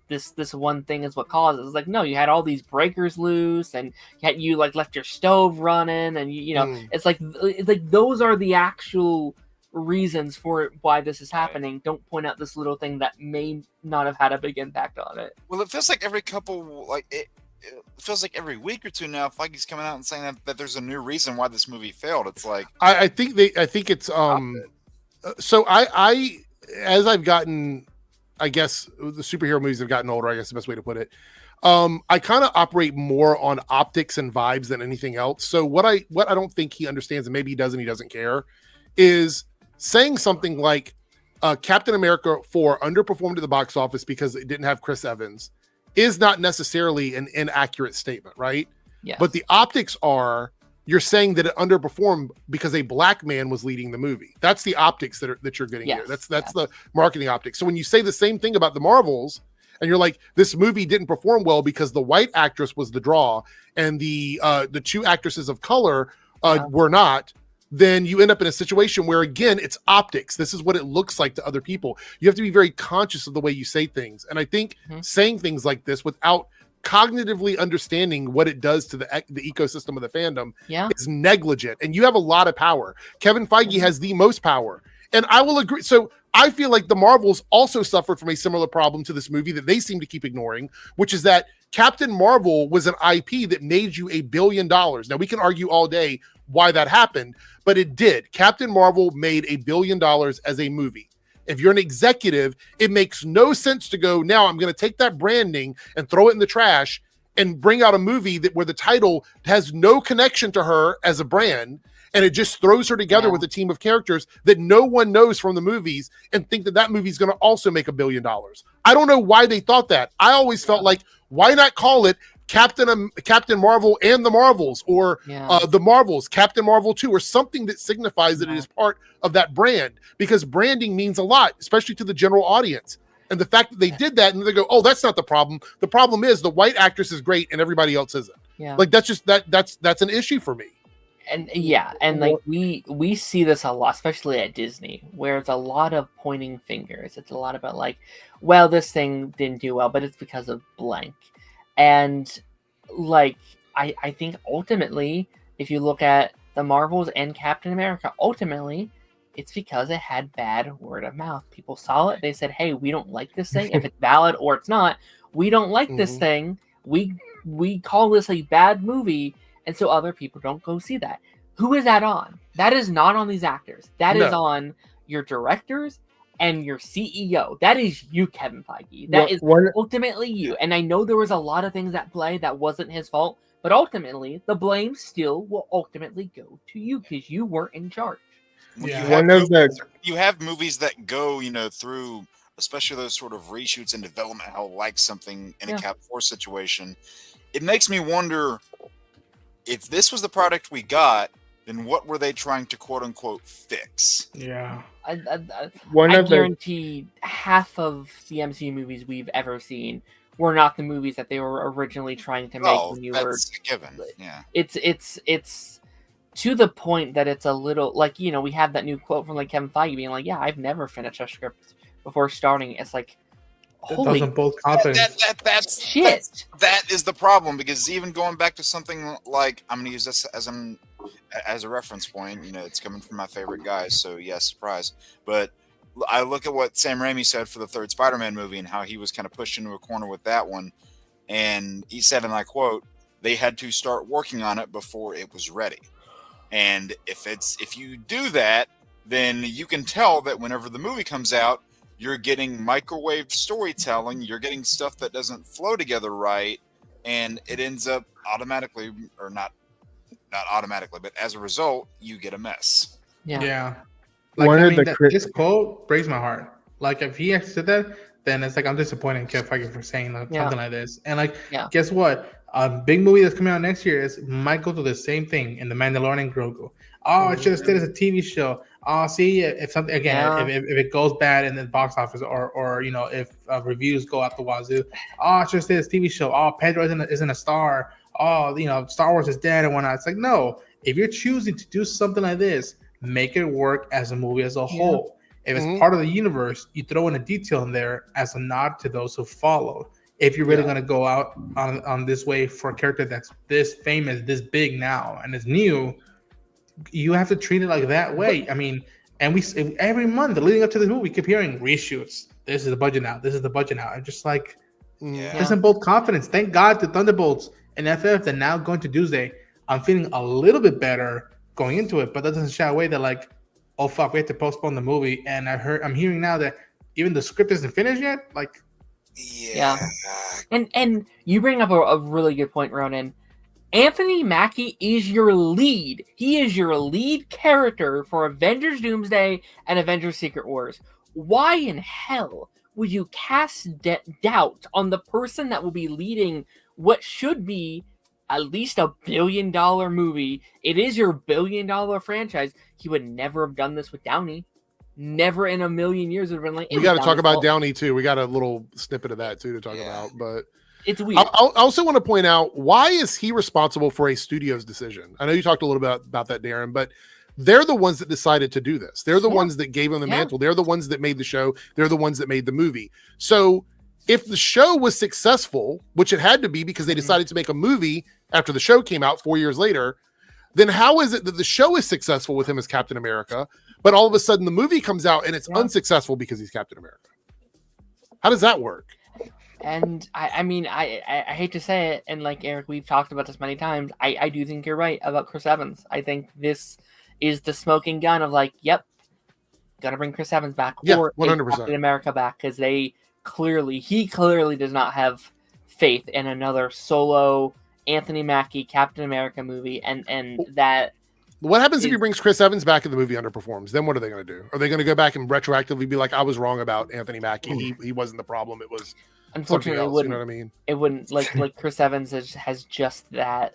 one thing is what causes. It's no, you had all these breakers loose, and you left your stove running, and it's like those are the actual reasons for why this is happening. Don't point out this little thing that may not have had a big impact on it. Well, it feels like every it feels like every week or two now, Feige's coming out and saying that there's a new reason why this movie failed. It's I think it's so I as I've gotten, I guess the superhero movies have gotten older, I guess the best way to put it. I kind of operate more on optics and vibes than anything else. So what I don't think he understands, and maybe he doesn't, he doesn't care, is saying something like Captain America 4 underperformed at the box office because it didn't have Chris Evans is not necessarily an inaccurate statement, right? Yeah. But the optics are, you're saying that it underperformed because a black man was leading the movie. That's the optics that you're getting here. That's the marketing optics. So when you say the same thing about the Marvels, and you're like, this movie didn't perform well because the white actress was the draw and the 2 actresses of color were not, then you end up in a situation where, again, it's optics. This is what it looks like to other people. You have to be very conscious of the way you say things. And I think saying things like this without cognitively understanding what it does to the ecosystem of the fandom is negligent. And you have a lot of power. Kevin Feige has the most power. And I will agree. So I feel like the Marvels also suffered from a similar problem to this movie that they seem to keep ignoring, which is that Captain Marvel was an IP that made you $1 billion. Now, we can argue all day why that happened, but it did. Captain Marvel made $1 billion as a movie. If you're an executive, it makes no sense to go, now I'm going to take that branding and throw it in the trash and bring out a movie where the title has no connection to her as a brand, and it just throws her together with a team of characters that no one knows from the movies, and think that that movie is going to also make $1 billion. I don't know why they thought that. I always felt like, why not call it Captain Marvel and the Marvels, or the Marvels, Captain Marvel 2, or something that signifies that it is part of that brand, because branding means a lot, especially to the general audience. And the fact that they did that, and they go, oh, that's not the problem. The problem is the white actress is great and everybody else isn't. Yeah. Like, that's just that's an issue for me. And like we see this a lot, especially at Disney, where it's a lot of pointing fingers. It's a lot about like, well, this thing didn't do well, but it's because of blank. And like, I think ultimately, if you look at the Marvels and Captain America, ultimately, it's because it had bad word of mouth. People saw it. They said, hey, we don't like this thing. If it's valid or it's not, we don't like this thing. We call this a bad movie. And so other people don't go see that. Who is that on? That is not on these actors. That is on your directors and your CEO. That is you, Kevin Feige. That is ultimately you. And I know there was a lot of things at play that wasn't his fault, but ultimately the blame still will ultimately go to you because you were in charge. Yeah. You have movies that go, through, especially those sort of reshoots and development, how like something in a Cap 4 situation. It makes me wonder, if this was the product we got, then what were they trying to quote unquote fix? Yeah. I guarantee half of the MCU movies we've ever seen were not the movies that they were originally trying to make when you were. That's a given. Yeah. It's to the point that it's a little like, we have that new quote from like Kevin Feige being like, yeah, I've never finished a script before starting. It's like, holy, that's shit. That is the problem, because even going back to something like, I'm gonna use this as a reference point. It's coming from my favorite guys, so yes, surprise. But I look at what Sam Raimi said for the third Spider-Man movie and how he was kind of pushed into a corner with that one, and he said, and I quote, "They had to start working on it before it was ready." And if you do that, then you can tell that whenever the movie comes out, you're getting microwave storytelling, you're getting stuff that doesn't flow together right, and it ends up automatically, or not automatically, but as a result, you get a mess. Yeah. Like, this quote breaks my heart. Like, if he actually said that, then it's like, I'm disappointed in Kevin Feige for saying something like this. And like, guess what? A big movie that's coming out next year might go through the same thing in The Mandalorian and Grogu. Oh, it should have stayed as a TV show. Oh, see, if something again, if it goes bad in the box office, or if reviews go out the wazoo, oh, it should have stayed as a TV show. Oh, Pedro isn't a star. Oh, Star Wars is dead and whatnot. It's like, no, if you're choosing to do something like this, make it work as a movie as a whole. If it's part of the universe, you throw in a detail in there as a nod to those who followed. If you're really going to go out on this way for a character that's this famous, this big now, and is new, you have to treat it like that way. I mean, and we every month leading up to this movie, we keep hearing reshoots. This is the budget now. This is the budget now. And just like, doesn't build confidence. Thank God to Thunderbolts and FF that now going to Doomsday. I'm feeling a little bit better going into it, but that doesn't shy away that like, oh fuck, we have to postpone the movie. And I'm hearing now that even the script isn't finished yet. Like, and you bring up a really good point, Ronan. Anthony Mackie is your lead. He is your lead character for Avengers Doomsday and Avengers Secret Wars. Why in hell would you cast doubt on the person that will be leading what should be at least $1 billion movie? It is your $1 billion franchise. He would never have done this with Downey. Never in a million years would have been like. We got to talk about Downey too. We got a little snippet of that too to talk about, but it's weird. I also want to point out, why is he responsible for a studio's decision? I know you talked a little bit about that, Darren, but they're the ones that decided to do this. They're the ones that gave him the mantle. They're the ones that made the show. They're the ones that made the movie. So if the show was successful, which it had to be because they decided to make a movie after the show came out 4 years later, then how is it that the show is successful with him as Captain America, but all of a sudden the movie comes out and it's unsuccessful because he's Captain America? How does that work? And I mean, I hate to say it, and like Eric, we've talked about this many times. I do think you're right about Chris Evans. I think this is the smoking gun of like, yep, gotta bring Chris Evans back, or 100%. Captain America back, because he clearly does not have faith in another solo Anthony Mackie Captain America movie, and that. What happens if he brings Chris Evans back and the movie underperforms? Then what are they going to do? Are they going to go back and retroactively be like, I was wrong about Anthony Mackie. He wasn't the problem. It was unfortunately else, wouldn't. You know what I mean? It wouldn't like Chris Evans has just that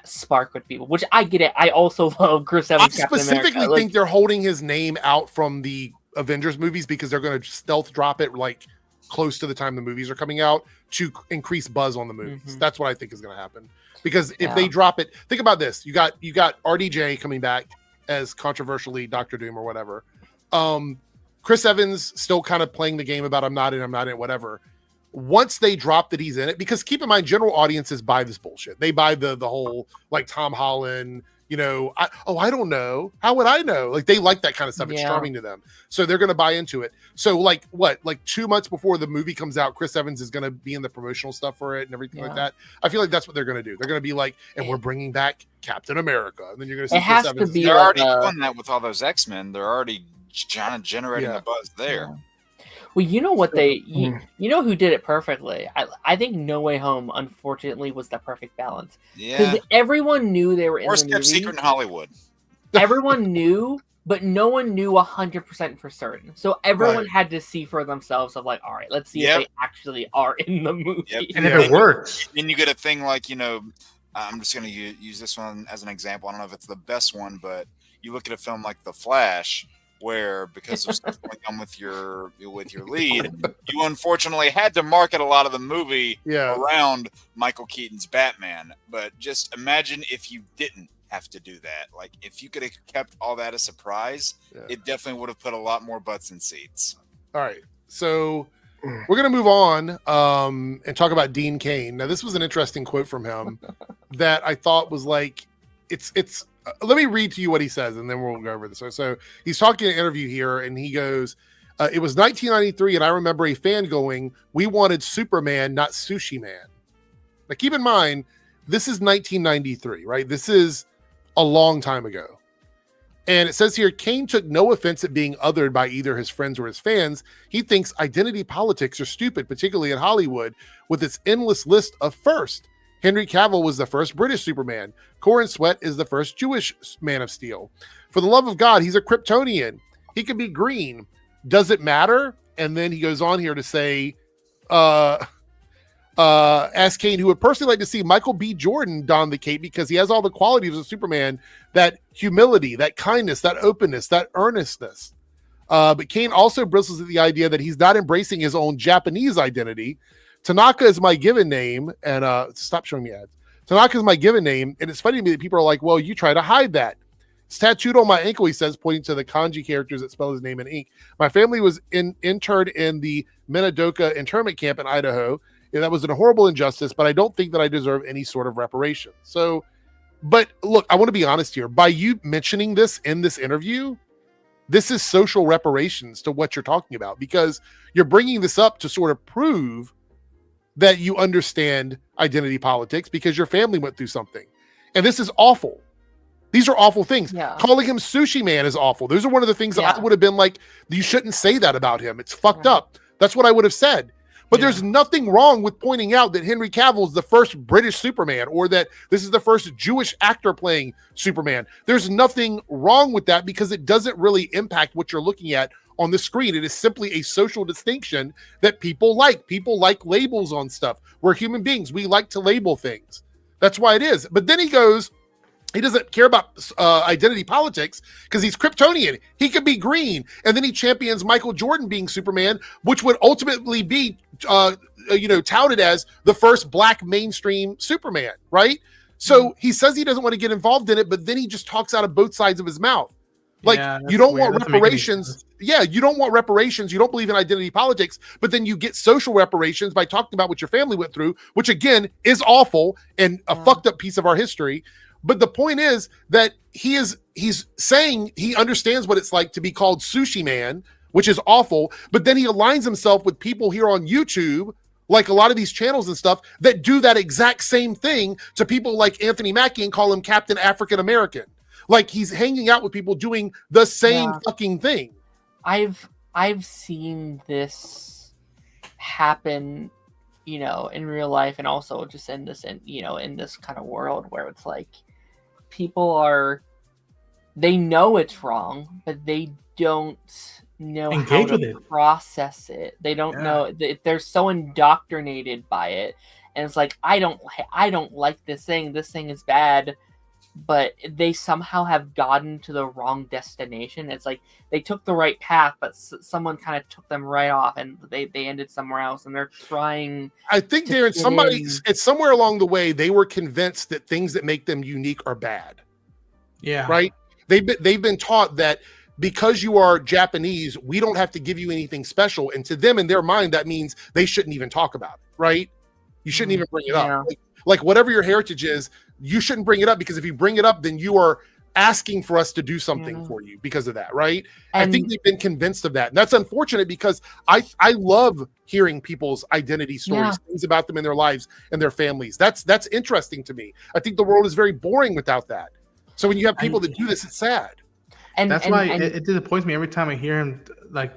spark with people, which I get it. I also love Chris Evans. I specifically think they're holding his name out from the Avengers movies because they're going to stealth drop it like close to the time the movies are coming out to increase buzz on the movies. Mm-hmm. That's what I think is going to happen. Because if they drop it, think about this. You got RDJ coming back as controversially Dr. Doom or whatever. Chris Evans still kind of playing the game about I'm not in, whatever. Once they drop that he's in it, because keep in mind, general audiences buy this bullshit. They buy the whole like Tom Holland, you know, I don't know. How would I know? Like they like that kind of stuff. It's charming to them. So they're going to buy into it. So like 2 months before the movie comes out, Chris Evans is going to be in the promotional stuff for it and everything like that. I feel like that's what they're going to do. They're going to be like, and we're bringing back Captain America. And then you're going to see Chris Evans. They're already doing that with all those X-Men. They're already generating the buzz there. Yeah. Well, you know what you know who did it perfectly? I think No Way Home, unfortunately, was the perfect balance. Yeah. Because everyone knew they were in the movie. Worst kept secret in Hollywood. Everyone knew, but no one knew 100% for certain. So everyone had to see for themselves of like, all right, let's see if they actually are in the movie. Yep. And if it works. Then you get a thing like, you know, I'm just going to use this one as an example. I don't know if it's the best one, but you look at a film like The Flash, where because of stuff going on with your lead, you unfortunately had to market a lot of the movie around Michael Keaton's Batman. But just imagine if you didn't have to do that. Like if you could have kept all that a surprise, it definitely would have put a lot more butts in seats. All right, so we're gonna move on and talk about Dean Cain. Now, this was an interesting quote from him that I thought was like, it's. Let me read to you what he says, and then we'll go over this. So he's talking in an interview here, and he goes, it was 1993, and I remember a fan going, we wanted Superman, not Sushi Man. Now, keep in mind, this is 1993, right? This is a long time ago. And it says here, Cain took no offense at being othered by either his friends or his fans. He thinks identity politics are stupid, particularly in Hollywood, with its endless list of first. Henry Cavill was the first British Superman. Corin Sweat is the first Jewish Man of Steel. For the love of God, he's a Kryptonian. He could be green. Does it matter? And then he goes on here to say, ask Cain, who would personally like to see Michael B. Jordan don the cape because he has all the qualities of Superman, that humility, that kindness, that openness, that earnestness. But Cain also bristles at the idea that he's not embracing his own Japanese identity. Tanaka is my given name, and stop showing me ads. Tanaka is my given name, and it's funny to me that people are like, well, you try to hide that. It's tattooed on my ankle, he says, pointing to the kanji characters that spell his name in ink. My family was interned in the Minidoka internment camp in Idaho, and that was a horrible injustice, but I don't think that I deserve any sort of reparation. So, but look, I want to be honest here. By you mentioning this in this interview, this is social reparations to what you're talking about, because you're bringing this up to sort of prove that you understand identity politics because your family went through something. And this is awful. These are awful things. Yeah. Calling him Sushi Man is awful. Those are one of the things that I would have been like, you shouldn't say that about him. It's fucked up. That's what I would have said. But there's nothing wrong with pointing out that Henry Cavill is the first British Superman, or that this is the first Jewish actor playing Superman. There's nothing wrong with that because it doesn't really impact what you're looking at on the screen. It is simply a social distinction that people like. People like labels on stuff. We're human beings. We like to label things. That's why it is. But then he goes, he doesn't care about identity politics because he's Kryptonian. He could be green. And then he champions Michael Jordan being Superman, which would ultimately be, touted as the first black mainstream Superman, right? So he says he doesn't want to get involved in it, but then he just talks out of both sides of his mouth. Like, you don't want reparations. Yeah, you don't want reparations. You don't believe in identity politics, but then you get social reparations by talking about what your family went through, which again is awful and a fucked up piece of our history. But the point is that he's saying he understands what it's like to be called Sushi Man, which is awful. But then he aligns himself with people here on YouTube like a lot of these channels and stuff that do that exact same thing to people like Anthony Mackie and call him Captain African American. Like he's hanging out with people doing the same fucking thing. I've seen this happen, you know, in real life, and also just in this kind of world where it's like people they know it's wrong, but they don't know how to process it. They don't know. They're so indoctrinated by it, and it's like I don't like this thing. This thing is bad, but they somehow have gotten to the wrong destination. It's like they took the right path, but someone kind of took them right off, and they ended somewhere else. And they're trying. I think it's somewhere along the way they were convinced that things that make them unique are bad. Yeah. Right. They've been taught that because you are Japanese, we don't have to give you anything special. And to them, in their mind, that means they shouldn't even talk about it, right? You shouldn't even bring it up. Like whatever your heritage is, you shouldn't bring it up, because if you bring it up, then you are asking for us to do something for you because of that, right? And I think they've been convinced of that. And that's unfortunate, because I love hearing people's identity stories, things about them in their lives and their families. That's interesting to me. I think the world is very boring without that. So when you have people that do this, it's sad. And that's why it disappoints me every time I hear him like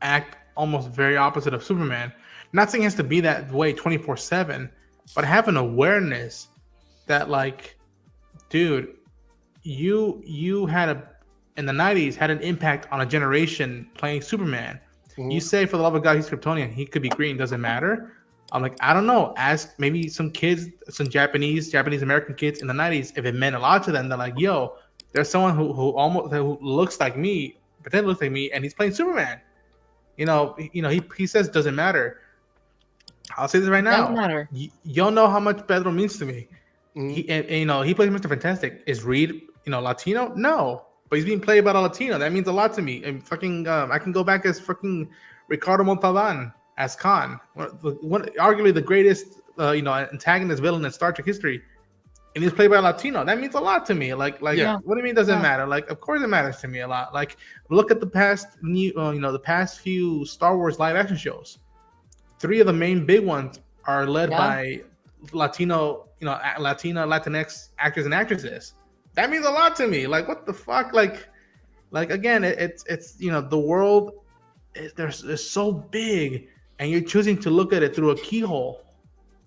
act almost very opposite of Superman. Not saying it has to be that way 24/7, but have an awareness that, like, dude, you had in the 90s had an impact on a generation playing Superman. Mm-hmm. You say, for the love of God, he's Kryptonian, he could be green, doesn't matter. I'm like, I don't know. Ask maybe some kids, some Japanese American kids in the 90s, if it meant a lot to them. They're like, yo, there's someone who looks like me, but then looks like me, and he's playing Superman. He says doesn't matter. I'll say this right now. Doesn't matter. Y'all know how much Pedro means to me. Mm-hmm. He plays Mr. Fantastic. Is Reed, Latino? No, but he's being played by a Latino. That means a lot to me. And I can go back as fucking Ricardo Montalban as Khan, arguably the greatest, antagonist villain in Star Trek history, and he's played by a Latino. That means a lot to me. What do you mean doesn't matter? Like, of course it matters to me a lot. Like, look at the past few Star Wars live action shows. 3 of the main big ones are led by Latino, Latinx actors and actresses. That means a lot to me. Like, what the fuck? Like again, it's the world is so big, and you're choosing to look at it through a keyhole.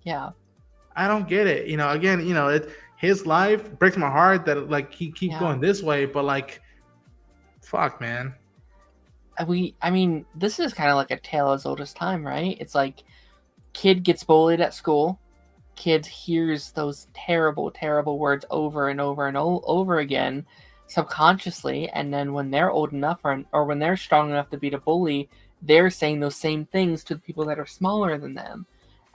Yeah, I don't get it. His life breaks my heart that like he keeps going this way, but like, fuck, man. I mean, this is kind of like a tale as old as time, right? It's like, kid gets bullied at school, kid hears those terrible, terrible words over and over and over again, subconsciously, and then when they're old enough or when they're strong enough to beat a bully, they're saying those same things to the people that are smaller than them.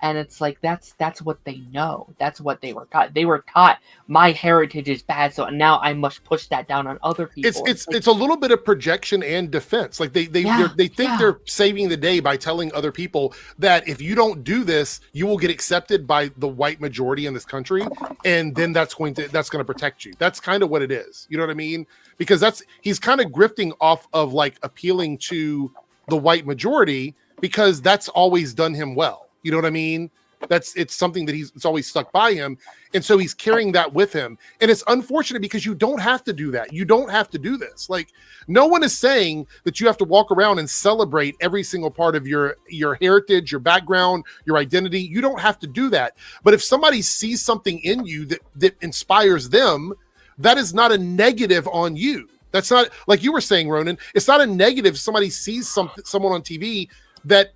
And it's like, that's what they know. That's what they were taught. They were taught my heritage is bad, so now I must push that down on other people. It's a little bit of projection and defense. Like they think they're saving the day by telling other people that if you don't do this, you will get accepted by the white majority in this country, and then that's going to protect you. That's kind of what it is. You know what I mean? Because he's kind of grifting off of like appealing to the white majority, because that's always done him well. You know what I mean? It's something that it's always stuck by him. And so he's carrying that with him. And it's unfortunate, because you don't have to do that. You don't have to do this. Like, no one is saying that you have to walk around and celebrate every single part of your heritage, your background, your identity. You don't have to do that. But if somebody sees something in you that inspires them, that is not a negative on you. That's not, like you were saying, Ronan, it's not a negative. Somebody sees someone on TV that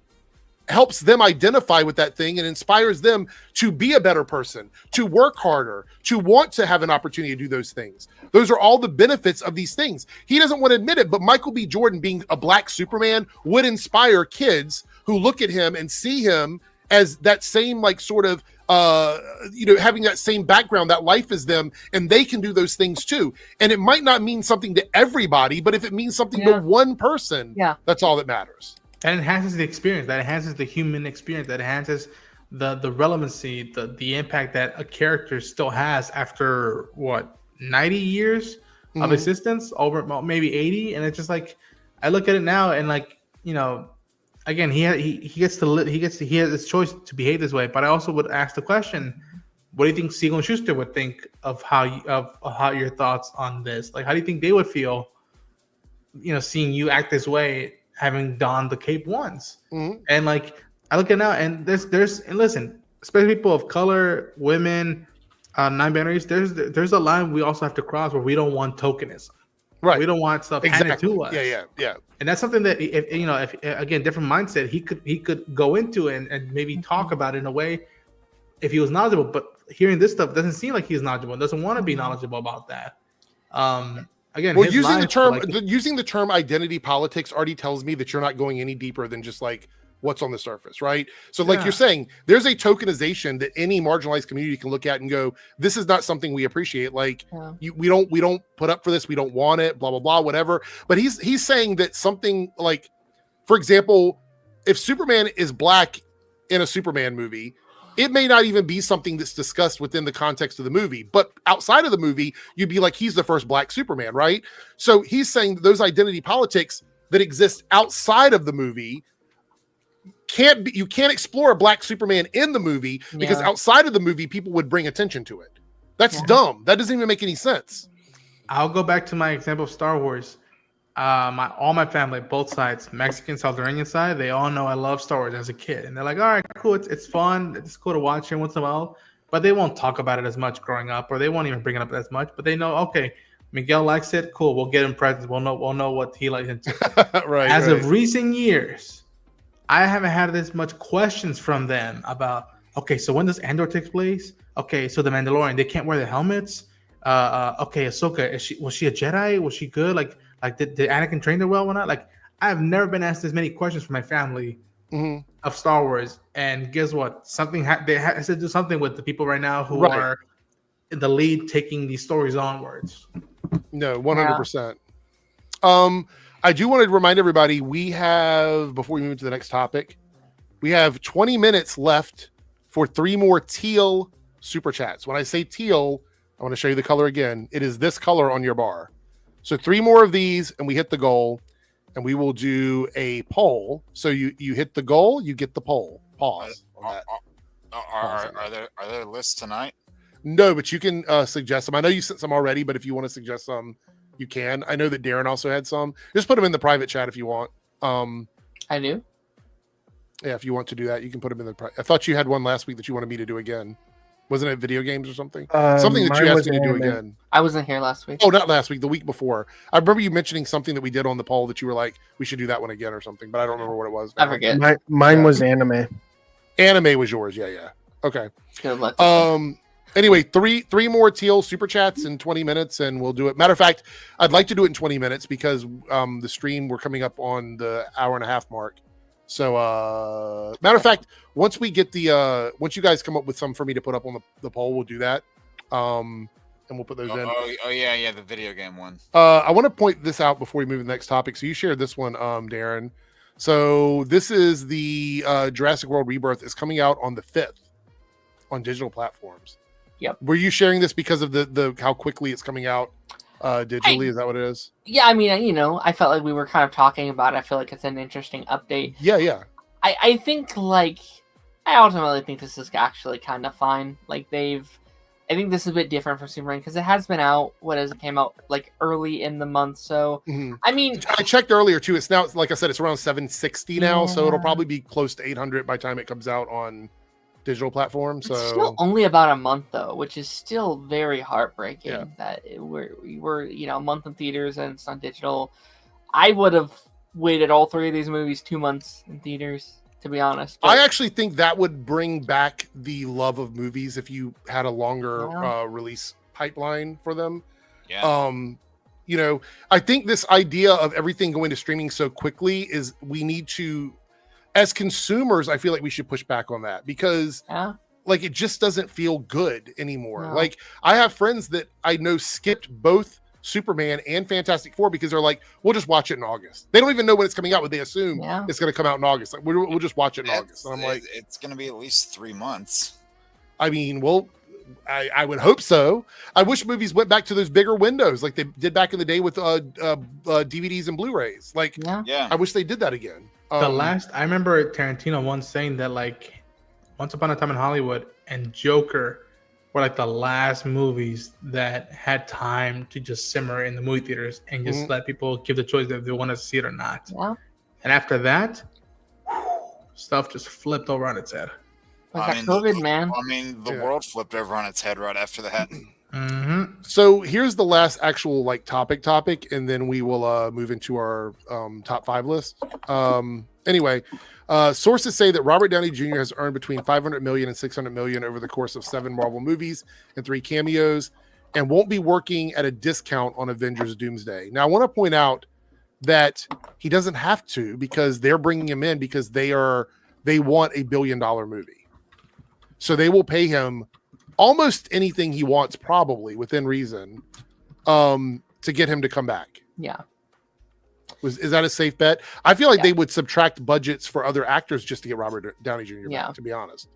helps them identify with that thing and inspires them to be a better person, to work harder, to want to have an opportunity to do those things. Those are all the benefits of these things. He doesn't want to admit it, but Michael B. Jordan being a black Superman would inspire kids who look at him and see him as that same, like, sort of, having that same background, that life as them, and they can do those things too. And it might not mean something to everybody, but if it means something to one person, that's all that matters. That enhances the experience. That enhances the human experience. That enhances the relevancy, the impact that a character still has after 90 years of existence, over maybe 80. And it's just like, I look at it now and like, again, he has his choice to behave this way. But I also would ask the question: what do you think Siegel and Schuster would think of how your thoughts on this? Like, how do you think they would feel? Seeing you act this way, having donned the cape once, and like I look at now, and and listen, especially people of color, women, non-binaries. There's a line we also have to cross where we don't want tokenism. Right. We don't want stuff handed to us. Yeah. And that's something that if again, different mindset, he could go into and maybe talk about it in a way if he was knowledgeable. But hearing this stuff doesn't seem like he's knowledgeable. Doesn't want to be knowledgeable about that. Again, well, using the term identity politics already tells me that you're not going any deeper than just like what's on the surface, right? So like you're saying, there's a tokenization that any marginalized community can look at and go, this is not something we appreciate. Like we don't put up for this. We don't want it, blah, blah, blah, whatever. But he's saying that something like, for example, if Superman is black in a Superman movie, it may not even be something that's discussed within the context of the movie, but outside of the movie, you'd be like, he's the first black Superman, right? So he's saying that those identity politics that exist outside of the movie you can't explore a black Superman in the movie because outside of the movie, people would bring attention to it. That's dumb. That doesn't even make any sense. I'll go back to my example of Star Wars. All my family, both sides, Mexican, Salvadorian side, they all know I love Star Wars as a kid, and they're like, "All right, cool, it's fun, it's cool to watch it once in a while," but they won't talk about it as much growing up, or they won't even bring it up as much. But they know, okay, Miguel likes it, cool, we'll get him presents, we'll know what he likes into. Right. As of recent years, I haven't had this much questions from them about, okay, so when does Andor take place? Okay, so the Mandalorian, they can't wear the helmets. Okay, Ahsoka, was she a Jedi? Was she good? Like did Anakin train her well or not? Like, I have never been asked this many questions from my family of Star Wars. And guess what? They had to do something with the people right now who are in the lead taking these stories onwards. No, 100%. I do want to remind everybody, we have, before we move to the next topic, we have 20 minutes left for 3 more teal super chats. When I say teal, I want to show you the color again. It is this color on your bar. So 3 more of these and we hit the goal, and we will do a poll. So you hit the goal, you get the poll. Pause. Are there lists tonight? No, but you can suggest them. I know you sent some already, but if you want to suggest some, you can. I know that Darren also had some. Just put them in the private chat if you want. I do. Yeah, if you want to do that, you can put them in the I thought you had one last week that you wanted me to do again. Wasn't it video games or something? Something that you asked me to do again. I wasn't here last week. Oh, not last week, the week before. I remember you mentioning something that we did on the poll that you were like, we should do that one again or something, but I don't remember what it was now. I forget. Mine was anime. Anime was yours, yeah. Okay. Good luck. Anyway, three more teal super chats in 20 minutes, and we'll do it. Matter of fact, I'd like to do it in 20 minutes because the stream, we're coming up on the hour and a half mark. So, matter of fact, once we get once you guys come up with some for me to put up on the poll, we'll do that. And we'll put those in. Oh yeah, the video game one. I want to point this out before we move to the next topic. So you shared this one, Darren. So this is the Jurassic World Rebirth. Is coming out on the 5th on digital platforms. Yep. Were you sharing this because of the how quickly it's coming out digitally? Is that what it is? Yeah, I mean, I felt like we were kind of talking about it. I feel like it's an interesting update. Yeah. I think, I ultimately think this is actually kind of fine. I think this is a bit different from Superman because it has been out. It came out early in the month. So, I mean, I checked earlier too. It's now, like I said, it's around 760 now. Yeah. So it'll probably be close to 800 by the time it comes out on digital platform. So it's still only about a month though, which is still very heartbreaking that we're a month in theaters and it's on digital. I would have waited all 3 of these movies 2 months in theaters, to be honest. But I actually think that would bring back the love of movies if you had a longer release pipeline for them. I think this idea of everything going to streaming so quickly is we need to, as consumers, I feel like we should push back on that because it just doesn't feel good anymore. No. I have friends that I know skipped both Superman and Fantastic Four because they're like, we'll just watch it in August. They don't even know when it's coming out, but they assume it's going to come out in August. We'll just watch it in August. And I'm like, it's going to be at least 3 months. I mean, well, I would hope so. I wish movies went back to those bigger windows like they did back in the day with DVDs and Blu-rays. Like, Yeah. I wish they did that again. I remember Tarantino once saying that like Once Upon a Time in Hollywood and Joker were like the last movies that had time to just simmer in the movie theaters and just let people give the choice if they want to see it or not. Yeah. And after that, stuff just flipped over on its head. Was that COVID, man? I mean, the world flipped over on its head right after that. Mm-hmm. So here's the last actual like topic, and then we will move into our top 5 list. Anyway, sources say that Robert Downey Jr. has earned between $500 million and $600 million over the course of 7 Marvel movies and 3 cameos, and won't be working at a discount on Avengers Doomsday. Now, I want to point out that he doesn't have to, because they're bringing him in because they want a $1 billion movie. So they will pay him almost anything he wants, probably within reason, to get him to come back. Yeah. Is that a safe bet? I feel like they would subtract budgets for other actors just to get Robert Downey Jr. back, to be honest.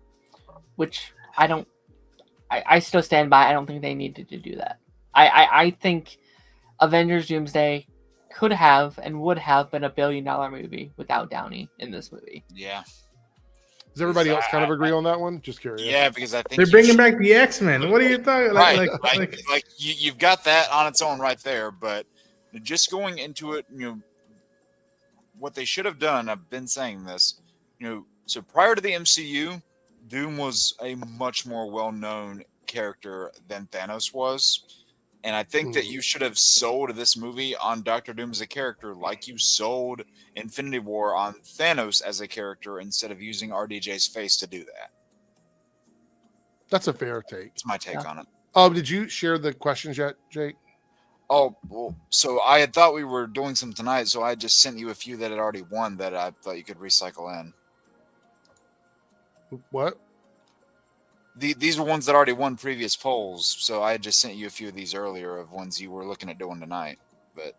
Which I still stand by. I don't think they needed to do that. I think Avengers Doomsday could have and would have been a $1 billion movie without Downey in this movie. Yeah. Does everybody else kind of agree on that one? Just curious. Yeah, because I think they're bringing back the X-Men. What are you talking about? Like you've got that on its own right there, but just going into it, what they should have done, I've been saying this, so prior to the MCU, Doom was a much more well-known character than Thanos was. And I think that you should have sold this movie on Doctor Doom as a character like you sold Infinity War on Thanos as a character instead of using RDJ's face to do that. That's a fair take. That's my take on it. Did you share the questions yet, Jake? Oh, well, so I had thought we were doing some tonight, so I just sent you a few that had already won that I thought you could recycle in. What? These are ones that already won previous polls, so I had just sent you a few of these earlier of ones you were looking at doing tonight. But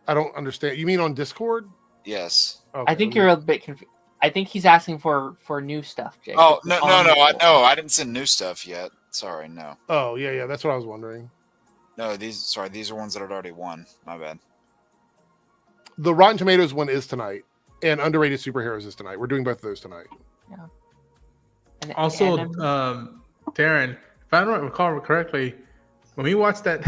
I don't understand. You mean on Discord? Yes. Okay, I think you're a bit confused. I think he's asking for new stuff, Jake. Oh, no, I didn't send new stuff yet. Sorry, no. Oh, yeah, that's what I was wondering. No, these are ones that had already won. My bad. The Rotten Tomatoes one is tonight, and Underrated Superheroes is tonight. We're doing both of those tonight. Yeah. Also, Darren, if I don't recall correctly, when we watched that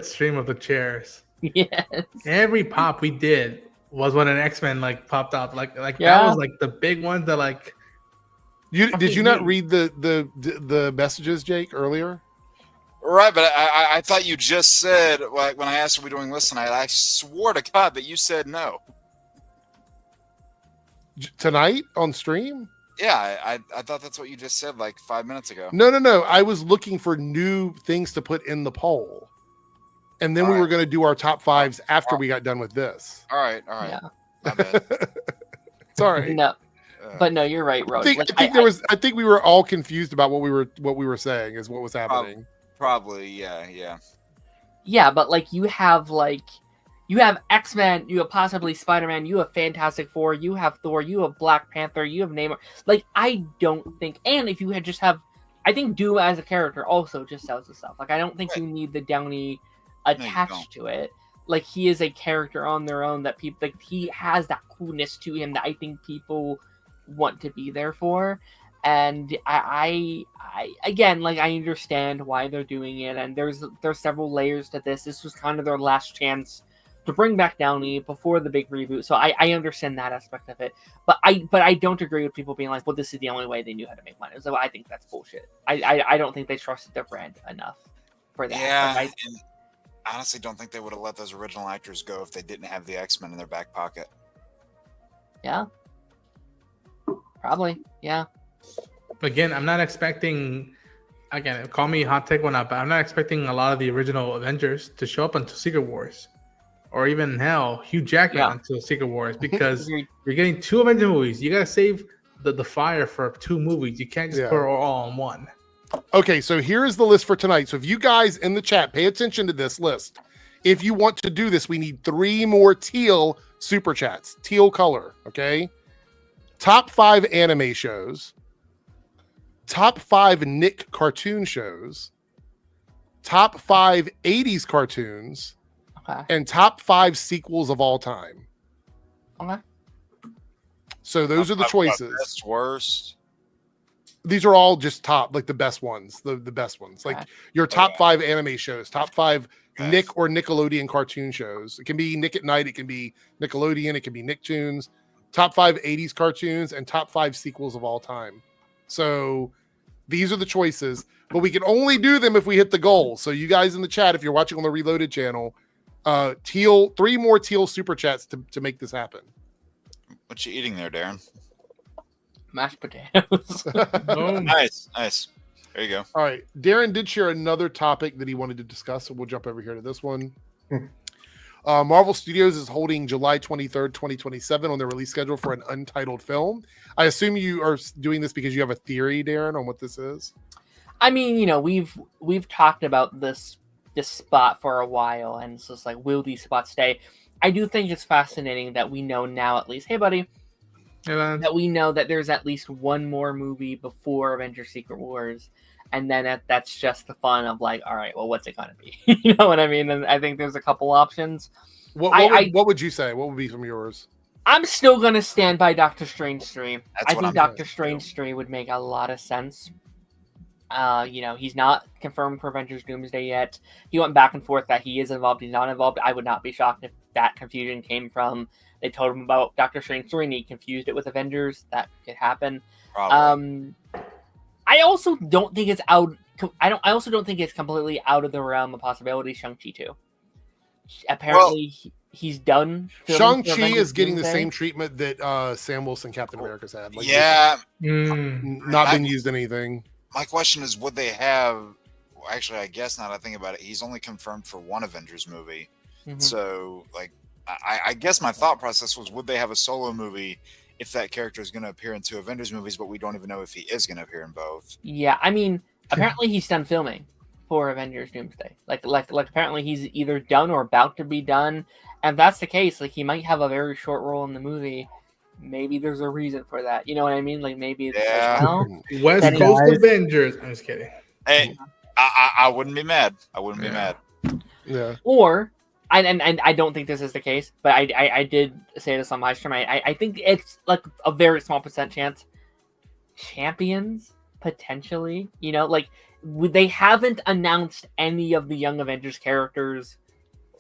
stream of the chairs, yes, every pop we did was when an X-Men like popped up. Like that was like the big one that like. Did you not read the messages, Jake, earlier? Right, but I thought you just said, like, when I asked are we doing this tonight, I swore to God that you said no. Tonight on stream? Yeah, I thought that's what you just said like 5 minutes ago. No. I was looking for new things to put in the poll. And then we were going to do our top 5s after we got done with this. All right. Yeah. My bad. Sorry. No. But no, you're right, Rose. I think we were all confused about what we were saying is what was happening. Probably, yeah. Yeah, but you have X-Men, you have possibly Spider-Man, you have Fantastic Four, you have Thor, you have Black Panther, you have Namor. I don't think, and if you had I think Doom as a character also just sells the stuff. I don't think you need the Downey attached to it. He is a character on their own that people he has that coolness to him that I think people want to be there for. And I again, I understand why they're doing it, and there's several layers to this. This was kind of their last chance to bring back Downey before the big reboot, so I understand that aspect of it. But I don't agree with people being like, well, this is the only way they knew how to make money. So I think that's bullshit. I don't think they trusted their brand enough for that. Yeah, and I honestly don't think they would have let those original actors go if they didn't have the X-Men in their back pocket. Yeah. Probably, yeah. Again, I'm not expecting. Again, call me hot take one up, but I'm not expecting a lot of the original Avengers to show up until Secret Wars, or even Hugh Jackman until Secret Wars, because you're getting 2 Avenger movies. You gotta save the fire for 2 movies. You can't just put it all on one. Okay, so here is the list for tonight. So if you guys in the chat pay attention to this list, if you want to do this, we need 3 more teal super chats, teal color. Okay. Top 5 anime shows. top 5 Nick cartoon shows, top 5 80s cartoons, and top 5 sequels of all time. Okay. So those are the choices. Best, worst. These are all just top, like the best ones, the best ones. Like your top 5 anime shows, top 5 Nick or Nickelodeon cartoon shows. It can be Nick at Night, it can be Nickelodeon, it can be Nicktoons. Top 5 80s cartoons and top 5 sequels of all time. So these are the choices, but we can only do them if we hit the goal. So you guys in the chat, if you're watching on the Reloaded channel, 3 more teal super chats to make this happen. What you eating there, Darren? Mashed potatoes. Nice. There you go. All right. Darren did share another topic that he wanted to discuss, so we'll jump over here to this one. Marvel Studios is holding July 23rd, 2027 on their release schedule for an untitled film. I assume you are doing this because you have a theory, Darren, on what this is. I mean, you know, we've talked about this spot for a while, and it's just like, will these spots stay? I do think it's fascinating that we know now, at least, hey buddy, that we know that there's at least one more movie before Avengers Secret Wars, and then that's just the fun of like, all right, well, what's it gonna be? You know what I mean? And I think there's a couple options. What would you say? What would be from yours? I'm still gonna stand by Doctor Strange 3. I think Doctor saying, Strange 3 would make a lot of sense. You know, he's not confirmed for Avengers Doomsday yet. He went back and forth that he is involved, he's not involved. I would not be shocked if that confusion came from they told him about Doctor Strange 3 and he confused it with Avengers. That could happen. Probably. I also don't think it's out. I also don't think it's completely out of the realm of possibility. Shang-Chi 2. Apparently, he's done. Shang-Chi is getting the same treatment that Sam Wilson Captain America's had. Like, not been used in anything. My question is, would they have? Well, actually, I guess now that I think about it, he's only confirmed for one Avengers movie. Mm-hmm. So, like, I guess my thought process was, would they have a solo movie if that character is going to appear in 2 Avengers movies, but we don't even know if he is going to appear in both? Yeah, I mean, apparently he's done filming for Avengers Doomsday. Like apparently he's either done or about to be done. And if that's the case, like, he might have a very short role in the movie. Maybe there's a reason for that. You know what I mean? Like, maybe it's like, well, West Coast Avengers. I'm just kidding. Hey, I wouldn't be mad. I wouldn't be mad. Yeah. Or, and I don't think this is the case, but I did say this on my stream. I think it's like a very small % chance. Champions, potentially. You know, like, they haven't announced any of the Young Avengers characters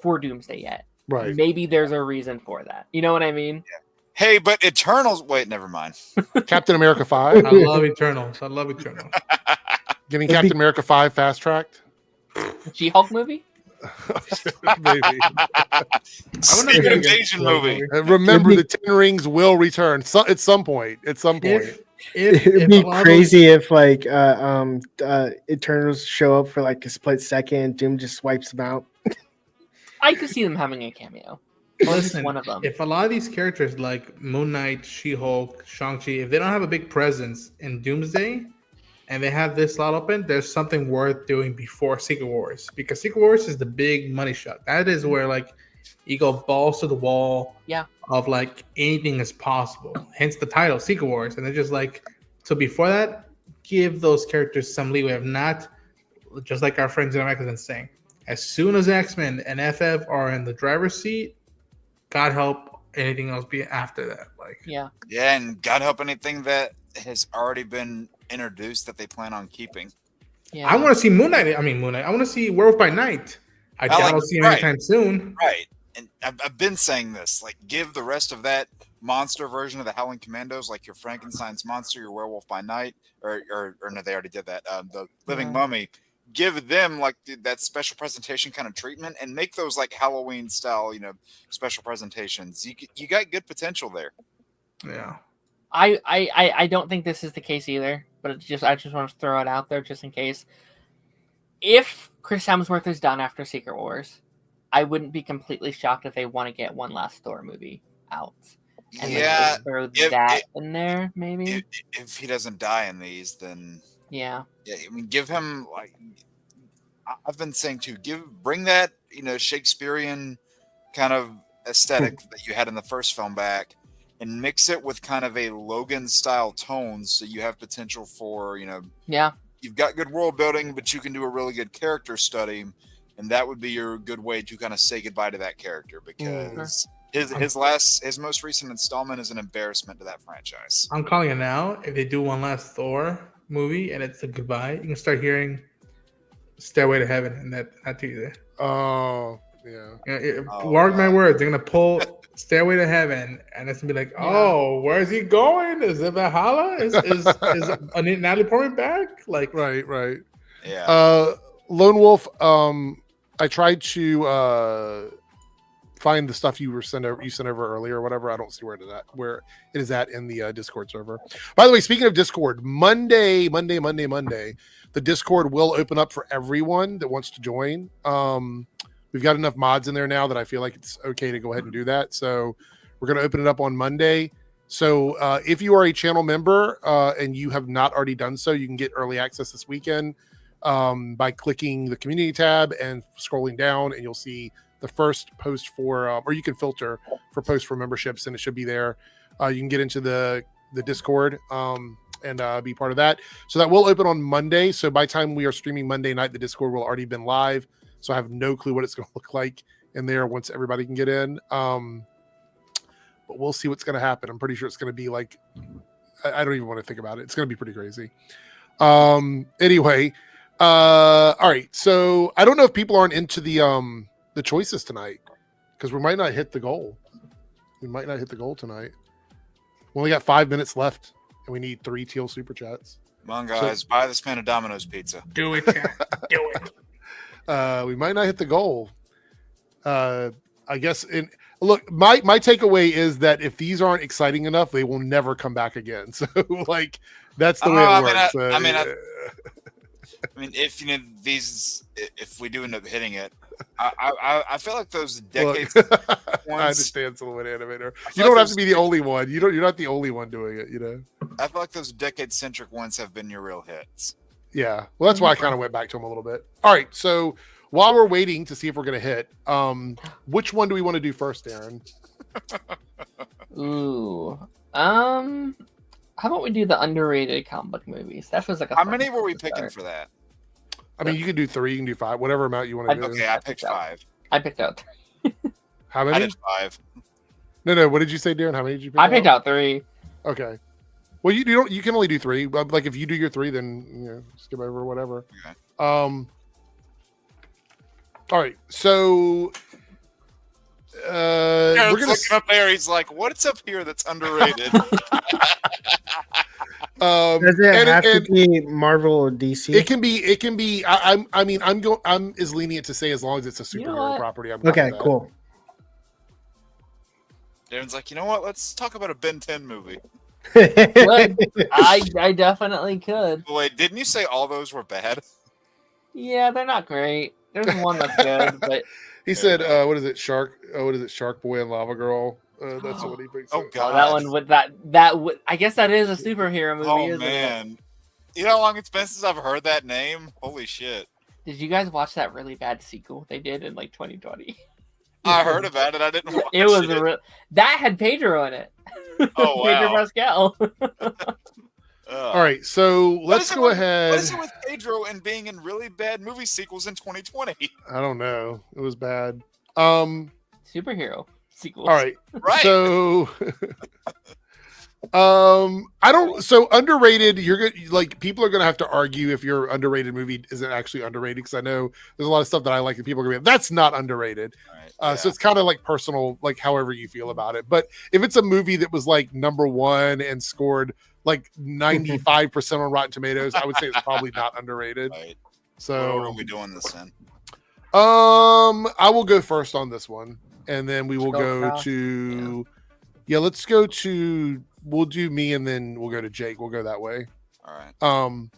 for Doomsday yet. Right. Maybe there's a reason for that. You know what I mean? Yeah. Hey, but Eternals... Wait, never mind. Captain America 5. I love Eternals. Getting Captain America 5 fast-tracked. She-Hulk movie? Maybe. Secret Asian movie. Remember, the 10 Rings will return at some point. It'd be crazy if like Eternals show up for like a split second, Doom just wipes them out. I could see them having a cameo. Listen, one of them. If a lot of these characters like Moon Knight, She-Hulk, Shang-Chi, if they don't have a big presence in Doomsday and they have this slot open, there's something worth doing before Secret Wars, because Secret Wars is the big money shot. That is where like you go balls to the wall of like anything is possible. Hence the title, Secret Wars. And they're just like, so before that, give those characters some leeway. If not, just like our friends in America have been saying, as soon as X-Men and FF are in the driver's seat, God help anything else be after that. Like, yeah, and God help anything that has already been introduced that they plan on keeping. Yeah, I want to see Moon Knight. I want to see Werewolf by Night. I doubt I'll see him anytime soon. Right, and I've been saying this. Like, give the rest of that monster version of the Howling Commandos, like your Frankenstein's monster, your Werewolf by Night, or no, they already did that. The Living Mummy. Give them like that special presentation kind of treatment, and make those like Halloween style, special presentations. You got good potential there. Yeah, I don't think this is the case either, but I just want to throw it out there just in case. If Chris Hemsworth is done after Secret Wars, I wouldn't be completely shocked if they want to get one last Thor movie out. And throw that in there, maybe. If he doesn't die in these, then. Yeah, I mean, give him like I've been saying too. Bring that Shakespearean kind of aesthetic that you had in the first film back, and mix it with kind of a Logan style tone, so you have potential for, you've got good world building, but you can do a really good character study, and that would be your good way to kind of say goodbye to that character, because his most recent installment is an embarrassment to that franchise. I'm calling it now. If they do one last Thor movie and it's a goodbye, you can start hearing Stairway to Heaven and that teaser. Oh, yeah. Mark my words, they're gonna pull Stairway to Heaven, and it's gonna be like, oh, where's he going? Is it Valhalla? Is Natalie Portman back? Like, right. Yeah. Lone Wolf. I tried to find the stuff you sent over earlier or whatever. I don't see where it is at in the Discord server. By the way, speaking of Discord, Monday, the Discord will open up for everyone that wants to join. We've got enough mods in there now that I feel like it's okay to go ahead and do that. So we're going to open it up on Monday. So if you are a channel member and you have not already done so, you can get early access this weekend by clicking the community tab and scrolling down, and you'll see the first post for, or you can filter for posts for memberships, and it should be there. You can get into the Discord and be part of that. So that will open on Monday. So by the time we are streaming Monday night, the Discord will already been live. So I have no clue what it's going to look like in there once everybody can get in. But we'll see what's going to happen. I'm pretty sure it's going to be like, I don't even want to think about it. It's going to be pretty crazy. Anyway, all right. So I don't know if people aren't into the choices tonight, because we might not hit the goal. We might not hit the goal tonight. We only got 5 minutes left, and we need 3 teal super chats. Come on, guys, buy this pan of Domino's pizza. Do it, chat. Do it. We might not hit the goal. I guess. Look, my takeaway is that if these aren't exciting enough, they will never come back again. So, like, that's the way it works. I mean, if we do end up hitting it, I feel like those decades. I understand, Silhouette Animator. You don't have to be the only one. You're not the only one doing it. I feel like those decade-centric ones have been your real hits. Yeah, well, that's why I kind of went back to them a little bit. All right, so while we're waiting to see if we're going to hit, which one do we want to do first, Aaron? Ooh, how about we do the underrated comic book movies? That was like a. How many were we picking for that? I mean, you can do 3, you can do 5, whatever amount you want to do. Okay, I picked 5. I picked out 3. How many? I did 5. No. What did you say, Darren? How many did you pick? I picked out 3. Okay. Well, you don't. You can only do 3. Like if you do your 3, then skip over whatever. Okay. All right. So we're gonna looking up there. He's like, "What's up here that's underrated?" Does it have to be Marvel or DC? It can be. I'm as lenient to say as long as it's a superhero property. Okay, cool. Darren's like, you know what? Let's talk about a Ben 10 movie. Good. I definitely could. Wait, didn't you say all those were bad? Yeah, they're not great. There's one that's good, but he said, "What is it? Shark Boy and Lava Girl." That's what he thinks. Oh god, that one with that I guess that is a superhero movie. Oh isn't man, it? You know how long it's been since I've heard that name? Holy shit! Did you guys watch that really bad sequel they did in like 2020? I heard about it. I didn't watch it. It was that had Pedro in it. Oh wow, Pedro Pascal. All right, so let's go ahead. What is it with Pedro and being in really bad movie sequels in 2020? I don't know. It was bad. Superhero sequels. All right. Right. So I don't. So underrated. You're good. Like people are gonna have to argue if your underrated movie isn't actually underrated, because I know there's a lot of stuff that I like and people are gonna be like, that's not underrated. Right, So it's kind of like personal, like however you feel about it. But if it's a movie that was like #1 and scored like 95% on Rotten Tomatoes, I would say it's probably not underrated. Right. So what are we doing this in? I will go first on this one, and then we will go to let's go to, we'll do me and then we'll go to Jake. We'll go that way. All right. All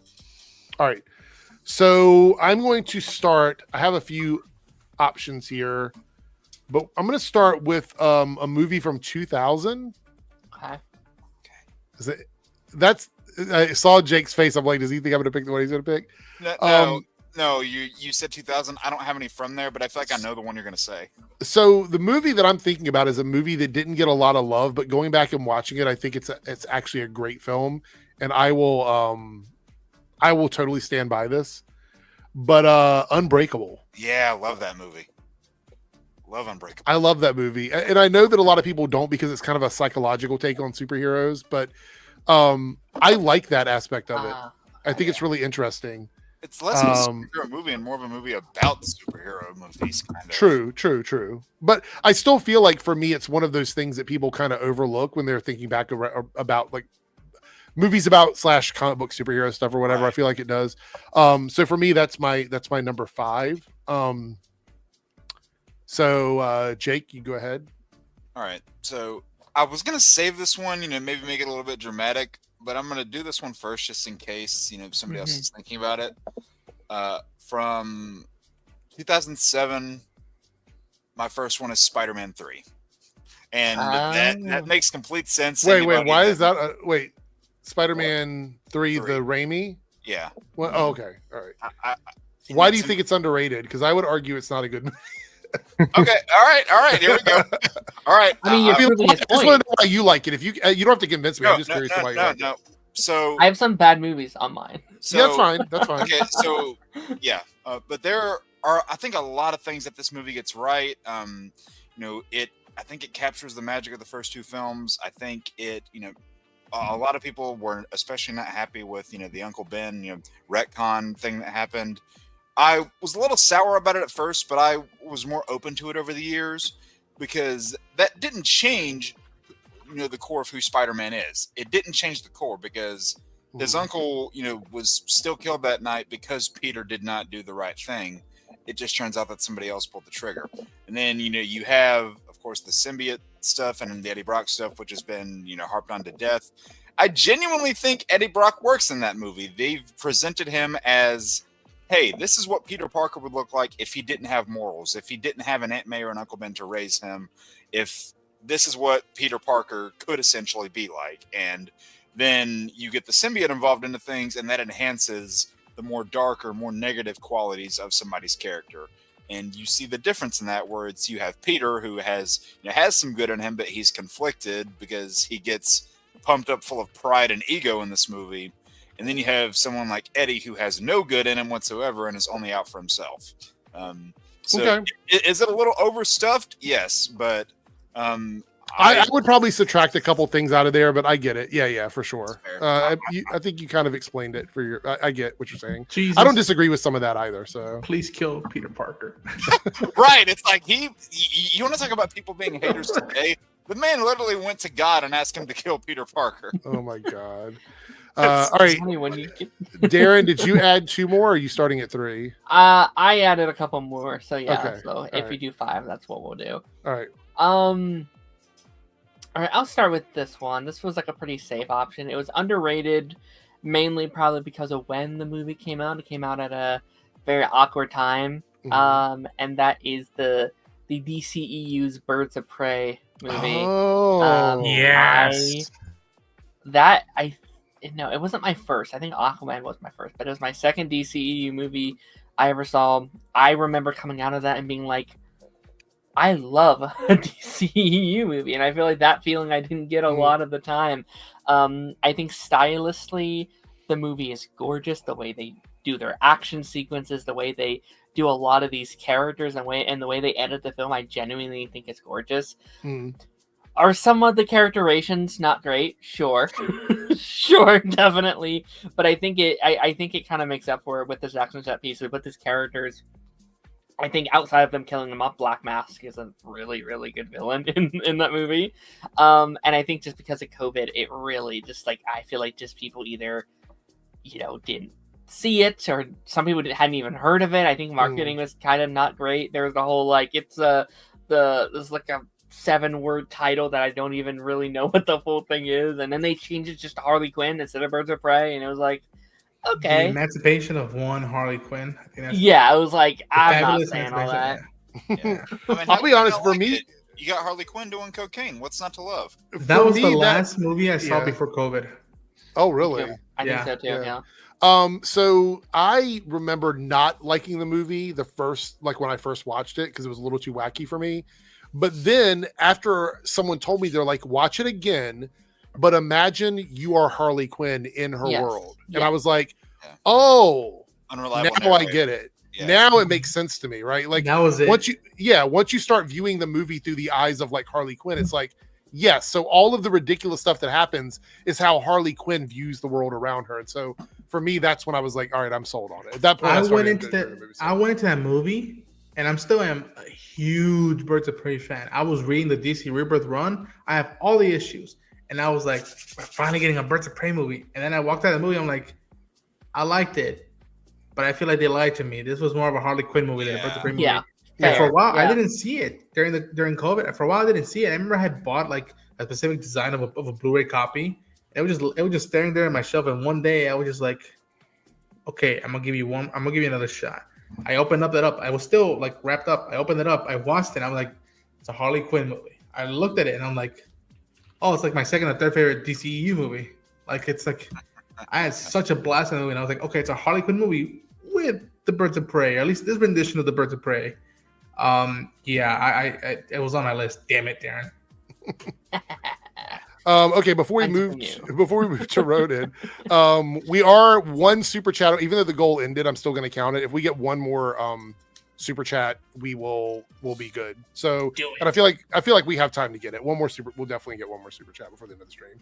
right. So I'm going to start. I have a few options here, but I'm going to start with a movie from 2000. Okay. Is it? I saw Jake's face. I'm like, does he think I'm going to pick the one he's going to pick? No, No, you said 2000. I don't have any from there, but I feel like I know the one you're going to say. So the movie that I'm thinking about is a movie that didn't get a lot of love, but going back and watching it, I think it's actually a great film, and I will totally stand by this. But Unbreakable. Yeah, I love that movie. Love Unbreakable. I love that movie, and I know that a lot of people don't because it's kind of a psychological take on superheroes, but I like that aspect of it. I think it's really interesting. It's less of a superhero movie and more of a movie about superhero movies. Kind of. True. But I still feel like for me, it's one of those things that people kind of overlook when they're thinking back about like movies about / comic book superhero stuff or whatever. Right. I feel like it does. So for me, that's my number 5. So Jake, you go ahead. All right. So I was gonna save this one, maybe make it a little bit dramatic, but I'm gonna do this one first just in case, somebody else is thinking about it. From 2007, my first one is Spider-Man 3, and that makes complete sense. Wait, why is that? Spider-Man 3, the Raimi? Yeah. Well, okay, all right. Why do you think it's underrated? Because I would argue it's not a good movie. Okay, all right, here we go. All right. I mean, I just want to know why you like it. If you don't have to convince me, I'm just curious why you like it. So I have some bad movies on mine. So, yeah, that's fine. Okay, so yeah, but there are, I think, a lot of things that this movie gets right. I think it captures the magic of the first 2 films. I think it, a lot of people were especially not happy with, the Uncle Ben, retcon thing that happened. I was a little sour about it at first, but I was more open to it over the years because that didn't change, the core of who Spider-Man is. It didn't change the core because his uncle, was still killed that night because Peter did not do the right thing. It just turns out that somebody else pulled the trigger. And then, you have, of course, the symbiote stuff and the Eddie Brock stuff, which has been, harped on to death. I genuinely think Eddie Brock works in that movie. They've presented him as, hey, this is what Peter Parker would look like if he didn't have morals, if he didn't have an Aunt May or an Uncle Ben to raise him, if this is what Peter Parker could essentially be like. And then you get the symbiote involved into things, and that enhances the more darker, more negative qualities of somebody's character. And you see the difference in that, where you have Peter, who has some good in him, but he's conflicted because he gets pumped up full of pride and ego in this movie. And then you have someone like Eddie, who has no good in him whatsoever and is only out for himself. Is it a little overstuffed? Yes, but I would probably subtract a couple things out of there, but I get it. Yeah, for sure. I think you kind of explained it for your. I get what you're saying. Jesus. I don't disagree with some of that either. So please kill Peter Parker. Right? It's like you want to talk about people being haters today? The man literally went to God and asked him to kill Peter Parker. Oh my God. All right, Darren, did you add 2 more, or are you starting at 3? I added a couple more, so yeah. Okay. So if you do 5, that's what we'll do. All right. All right, I'll start with this one. This was like a pretty safe option. It was underrated, mainly probably because of when the movie came out. It came out at a very awkward time, and that is the DCEU's Birds of Prey movie. Oh, yes. No, it wasn't my first. I think Aquaman was my first, but it was my second DCEU movie I ever saw. I remember coming out of that and being like, I love a DCEU movie, and I feel like that feeling I didn't get a lot of the time. I think stylistically, the movie is gorgeous. The way they do their action sequences, the way they do a lot of these characters, and the way they edit the film, I genuinely think it's gorgeous. Are some of the characterizations not great? Sure. Sure, definitely. But I think it kind of makes up for it with this action set piece, with his characters. I think outside of them killing him off, Black Mask is a really, really good villain in that movie. And I think just because of COVID, it really just I feel like just people either, didn't see it, or some people hadn't even heard of it. I think marketing was kind of not great. There was the whole it's a 7-word title that I don't even really know what the full thing is, and then they changed it just to Harley Quinn instead of Birds of Prey, and it was like, okay, the emancipation of one Harley Quinn. I think I was like, I'm not saying all that. Yeah. I'll be honest, for me, you got Harley Quinn doing cocaine. What's not to love? That was the last movie I saw before COVID. Oh, really? I think so too. Yeah. So I remember not liking the movie when I first watched it because it was a little too wacky for me. But then after someone told me, they're like, watch it again, but imagine you are Harley Quinn in her world. And I was like, oh, Unreliable now I get it. Yeah. Now it makes sense to me, right? Like that was it. once you start viewing the movie through the eyes of like Harley Quinn, it's like, yes. So all of the ridiculous stuff that happens is how Harley Quinn views the world around her. And so for me, that's when I was like, all right, I'm sold on it. At that point, I went into that movie, and I'm still a huge Birds of Prey fan. I was reading the DC Rebirth run. I have all the issues, and I was like, we're finally getting a Birds of Prey movie. And then I walked out of the movie. I'm like, I liked it, but I feel like they lied to me. This was more of a Harley Quinn movie than a Birds of Prey movie. Yeah. And for a while, I didn't see it during COVID. For a while, I didn't see it. I remember I had bought like a specific design of a Blu-ray copy. It was just staring there on my shelf. And one day, I was just like, okay, I'm gonna give you another shot. I opened up. I was still like wrapped up. I opened it up. I watched it. I was like, it's a Harley Quinn movie. I looked at it and I'm like, oh, it's like my second or third favorite DCEU movie. Like it's like I had such a blast in the movie. And I was like, okay, it's a Harley Quinn movie with the Birds of Prey, or at least this rendition of the Birds of Prey. It was on my list. Damn it, Darren. Okay, before we move to Ronan, we are one super chat. Even though the goal ended, I'm still going to count it. If we get one more super chat, we'll be good. So, and I feel like we have time to get it. We'll definitely get one more super chat before the end of the stream.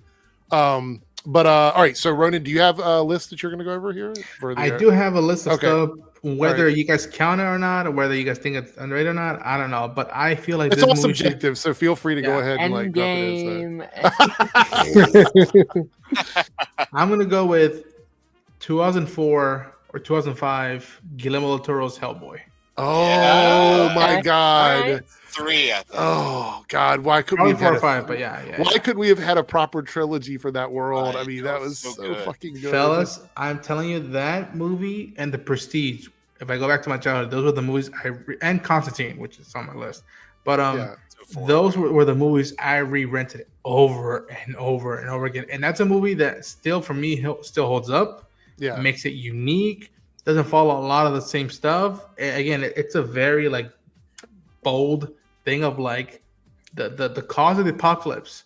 But all right. So, Ronan, do you have a list that you're going to go over here? I do have a list of stuff. Whether you guys count it or not, or whether you guys think it's underrated or not, I don't know. But I feel like it's all subjective. So feel free to go ahead and like Endgame. I'm gonna go with 2004 or 2005 Guillermo del Toro's Hellboy. Oh my God! Right. 3. I think. Oh God! Why couldn't we have 4 or 5? But why couldn't we have had a proper trilogy for that world? I mean, that was so fucking good, fellas. I'm telling you, that movie and The Prestige. If I go back to my childhood, those were the movies and Constantine, which is on my list. But those were the movies I re-rented over and over and over again. And that's a movie that still, for me, still holds up. Yeah, makes it unique. Doesn't follow a lot of the same stuff. Again, it's a very like bold thing of like the cause of the apocalypse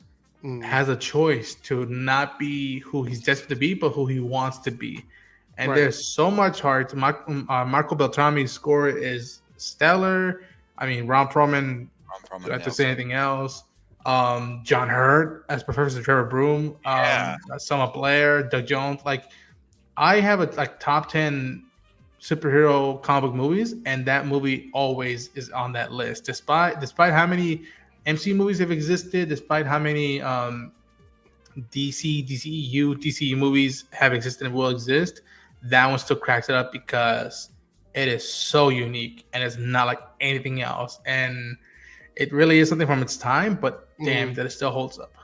has a choice to not be who he's destined to be, but who he wants to be. And there's so much heart. Marco Beltrami's score is stellar. I mean, Ron Perlman, don't have to say anything else. John Hurt as Professor Trevor Broom. Selma Blair, Doug Jones. Like, I have a top 10 superhero comic book movies, and that movie always is on that list. Despite how many MC movies have existed, despite how many DCEU movies have existed and will exist, that one still cracks it up because it is so unique and it's not like anything else. And it really is something from its time, but damn, that it still holds up.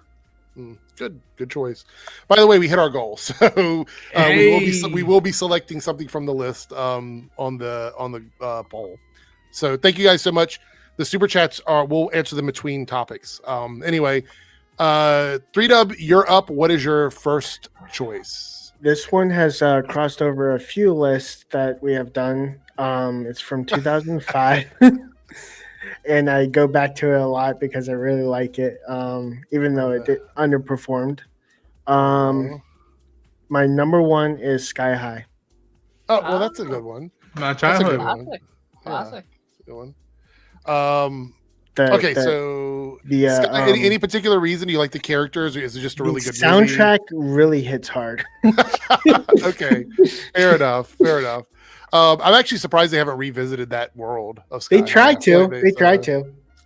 Good choice. By the way, we hit our goal, so we will be selecting something from the list on the poll. So thank you guys so much. The super chats we'll answer them between topics. Anyway, 3Dub, you're up. What is your first choice? This one has crossed over a few lists that we have done. It's from 2005. And I go back to it a lot because I really like it, even though it underperformed. My number one is Sky High. Oh, well, that's a good one. My childhood. Classic. Good one. Any particular reason you like the characters, or is it just a really good soundtrack? Really hits hard. Okay, fair enough. I'm actually surprised they haven't revisited that world of Sky. They tried to.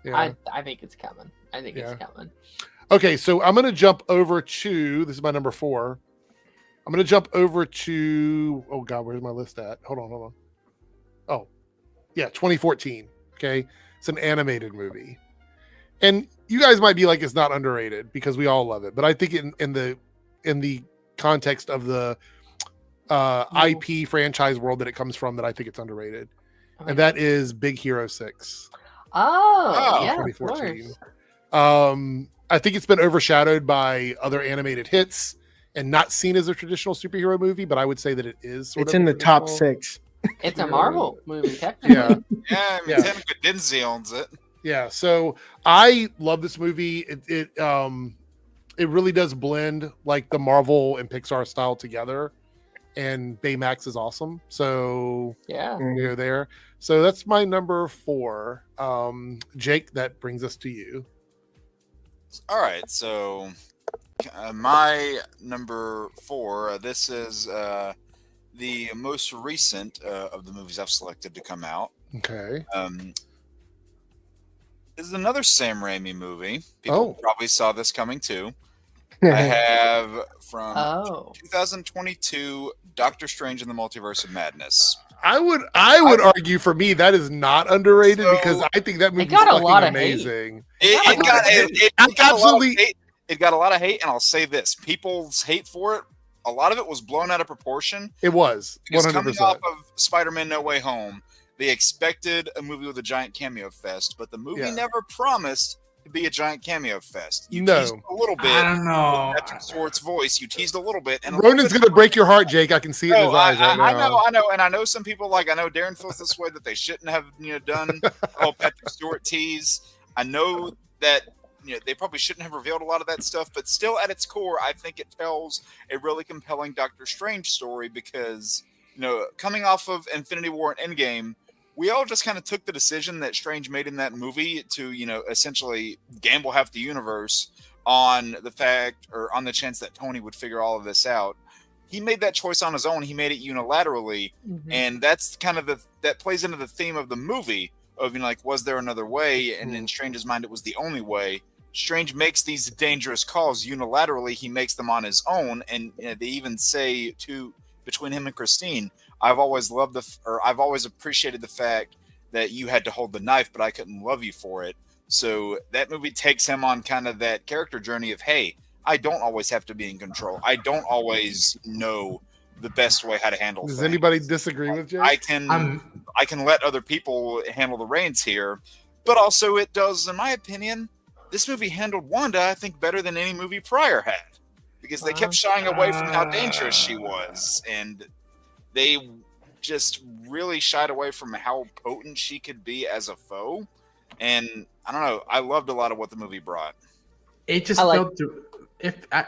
Yeah. I think it's coming. It's coming. Okay, so I'm going to jump over to, this is my number 4. I'm going to jump over to, oh God, where's my list at? Hold on. Oh, yeah, 2014. Okay, it's an animated movie. And you guys might be like, it's not underrated because we all love it. But I think in the context of the IP franchise world that it comes from, that I think it's underrated. And that is Big Hero 6. Oh, yeah, 2014. I think it's been overshadowed by other animated hits and not seen as a traditional superhero movie, but I would say that it is. It's in the top 6. It's a Marvel movie, technically. Yeah. Yeah, I mean, technically Denzi owns it. Yeah, so I love this movie. It really does blend like the Marvel and Pixar style together, and Baymax is awesome. So Yeah. you're there. So that's my number 4. Jake, that brings us to you. All right, so my number 4. This is the most recent of the movies I've selected to come out. Okay. This is another Sam Raimi movie. People probably saw this coming too. I have from 2022 Doctor Strange in the Multiverse of Madness. I would argue for me that is not underrated because I think that movie got a lot of amazing. It got a lot of hate, and I'll say this: people's hate for it, a lot of it was blown out of proportion. It was 100%. Coming off of Spider-Man: No Way Home, they expected a movie with a giant cameo fest, but the movie never promised to be a giant cameo fest. You teased a little bit. I don't know. Patrick Stewart's voice. You teased a little bit. And Ronan's going to break your heart, Jake. I can see it in his eyes right now. I know. And I know some people, I know Darren feels this way, that they shouldn't have, done Patrick Stewart tease. I know that, they probably shouldn't have revealed a lot of that stuff, but still at its core, I think it tells a really compelling Doctor Strange story because, coming off of Infinity War and Endgame, we all just kind of took the decision that Strange made in that movie to, essentially gamble half the universe on the fact or on the chance that Tony would figure all of this out. He made that choice on his own. He made it unilaterally. Mm-hmm. And that's kind of that plays into the theme of the movie of, was there another way? And in Strange's mind, it was the only way. Strange makes these dangerous calls unilaterally. He makes them on his own. And they even say between him and Christine, I've always appreciated the fact that you had to hold the knife, but I couldn't love you for it. So that movie takes him on kind of that character journey of, hey, I don't always have to be in control. I don't always know the best way how to handle things. Does anybody disagree with Jay? I can let other people handle the reins here, but also it does, in my opinion, this movie handled Wanda, I think, better than any movie prior had. Because they kept shying away from how dangerous she was. And they just really shied away from how potent she could be as a foe. And I don't know. I loved a lot of what the movie brought. It just felt...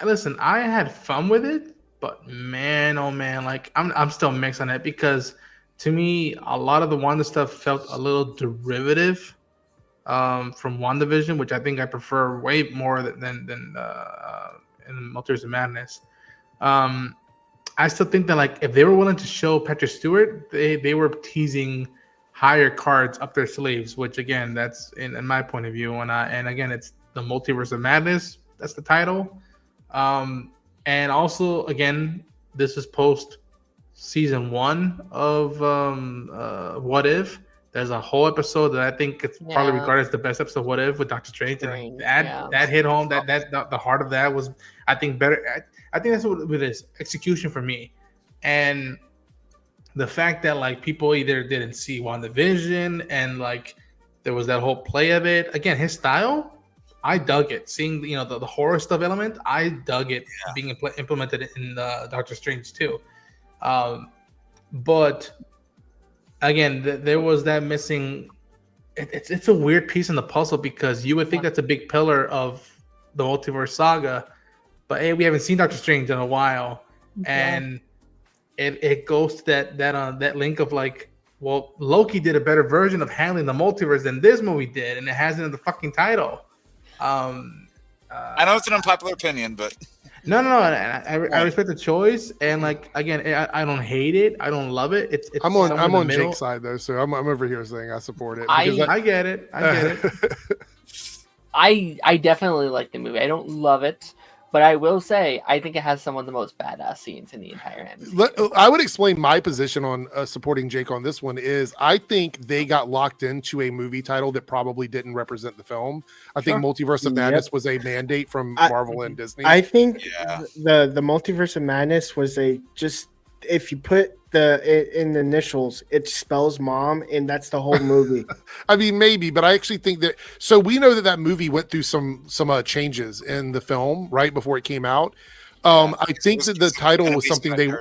Listen, I had fun with it. But man, oh man, I'm still mixed on it. Because to me, a lot of the Wanda stuff felt a little derivative from WandaVision, which I think I prefer way more than in Multiverse of Madness. I still think that if they were willing to show Patrick Stewart, they were teasing higher cards up their sleeves, which again, that's in my point of view. And again, it's the Multiverse of Madness. That's the title. And also, again, this is post season 1 of What If. There's a whole episode that I think it's probably regarded as the best episode of What If with Doctor Strange. And that hit home. That the heart of that was, I think, better. I think that's what it is. Execution for me. And the fact that people either didn't see WandaVision and there was that whole play of it. Again, his style, I dug it. Seeing the horror stuff element, I dug it being implemented in Doctor Strange too. But again, there was that missing. It's a weird piece in the puzzle because you would think that's a big pillar of the multiverse saga, but hey, we haven't seen Doctor Strange in a while, and it goes to that link of Loki did a better version of handling the multiverse than this movie did, and it has it in the fucking title. I know it's an unpopular opinion, but no. I respect the choice, and again, I don't hate it. I don't love it. It's I'm on Jake's side though, so I'm over here saying I support it. I get it. I definitely like the movie. I don't love it, but I will say I think it has some of the most badass scenes in the entire MCU. I would explain my position on supporting Jake on this one is I think they got locked into a movie title that probably didn't represent the film. I think Multiverse of Madness was a mandate from Marvel and Disney. I think the Multiverse of Madness was if you put in the initials, it spells mom, and that's the whole movie. I mean, maybe, but I actually think that. So we know that movie went through some changes in the film right before it came out. I think that the title was something they.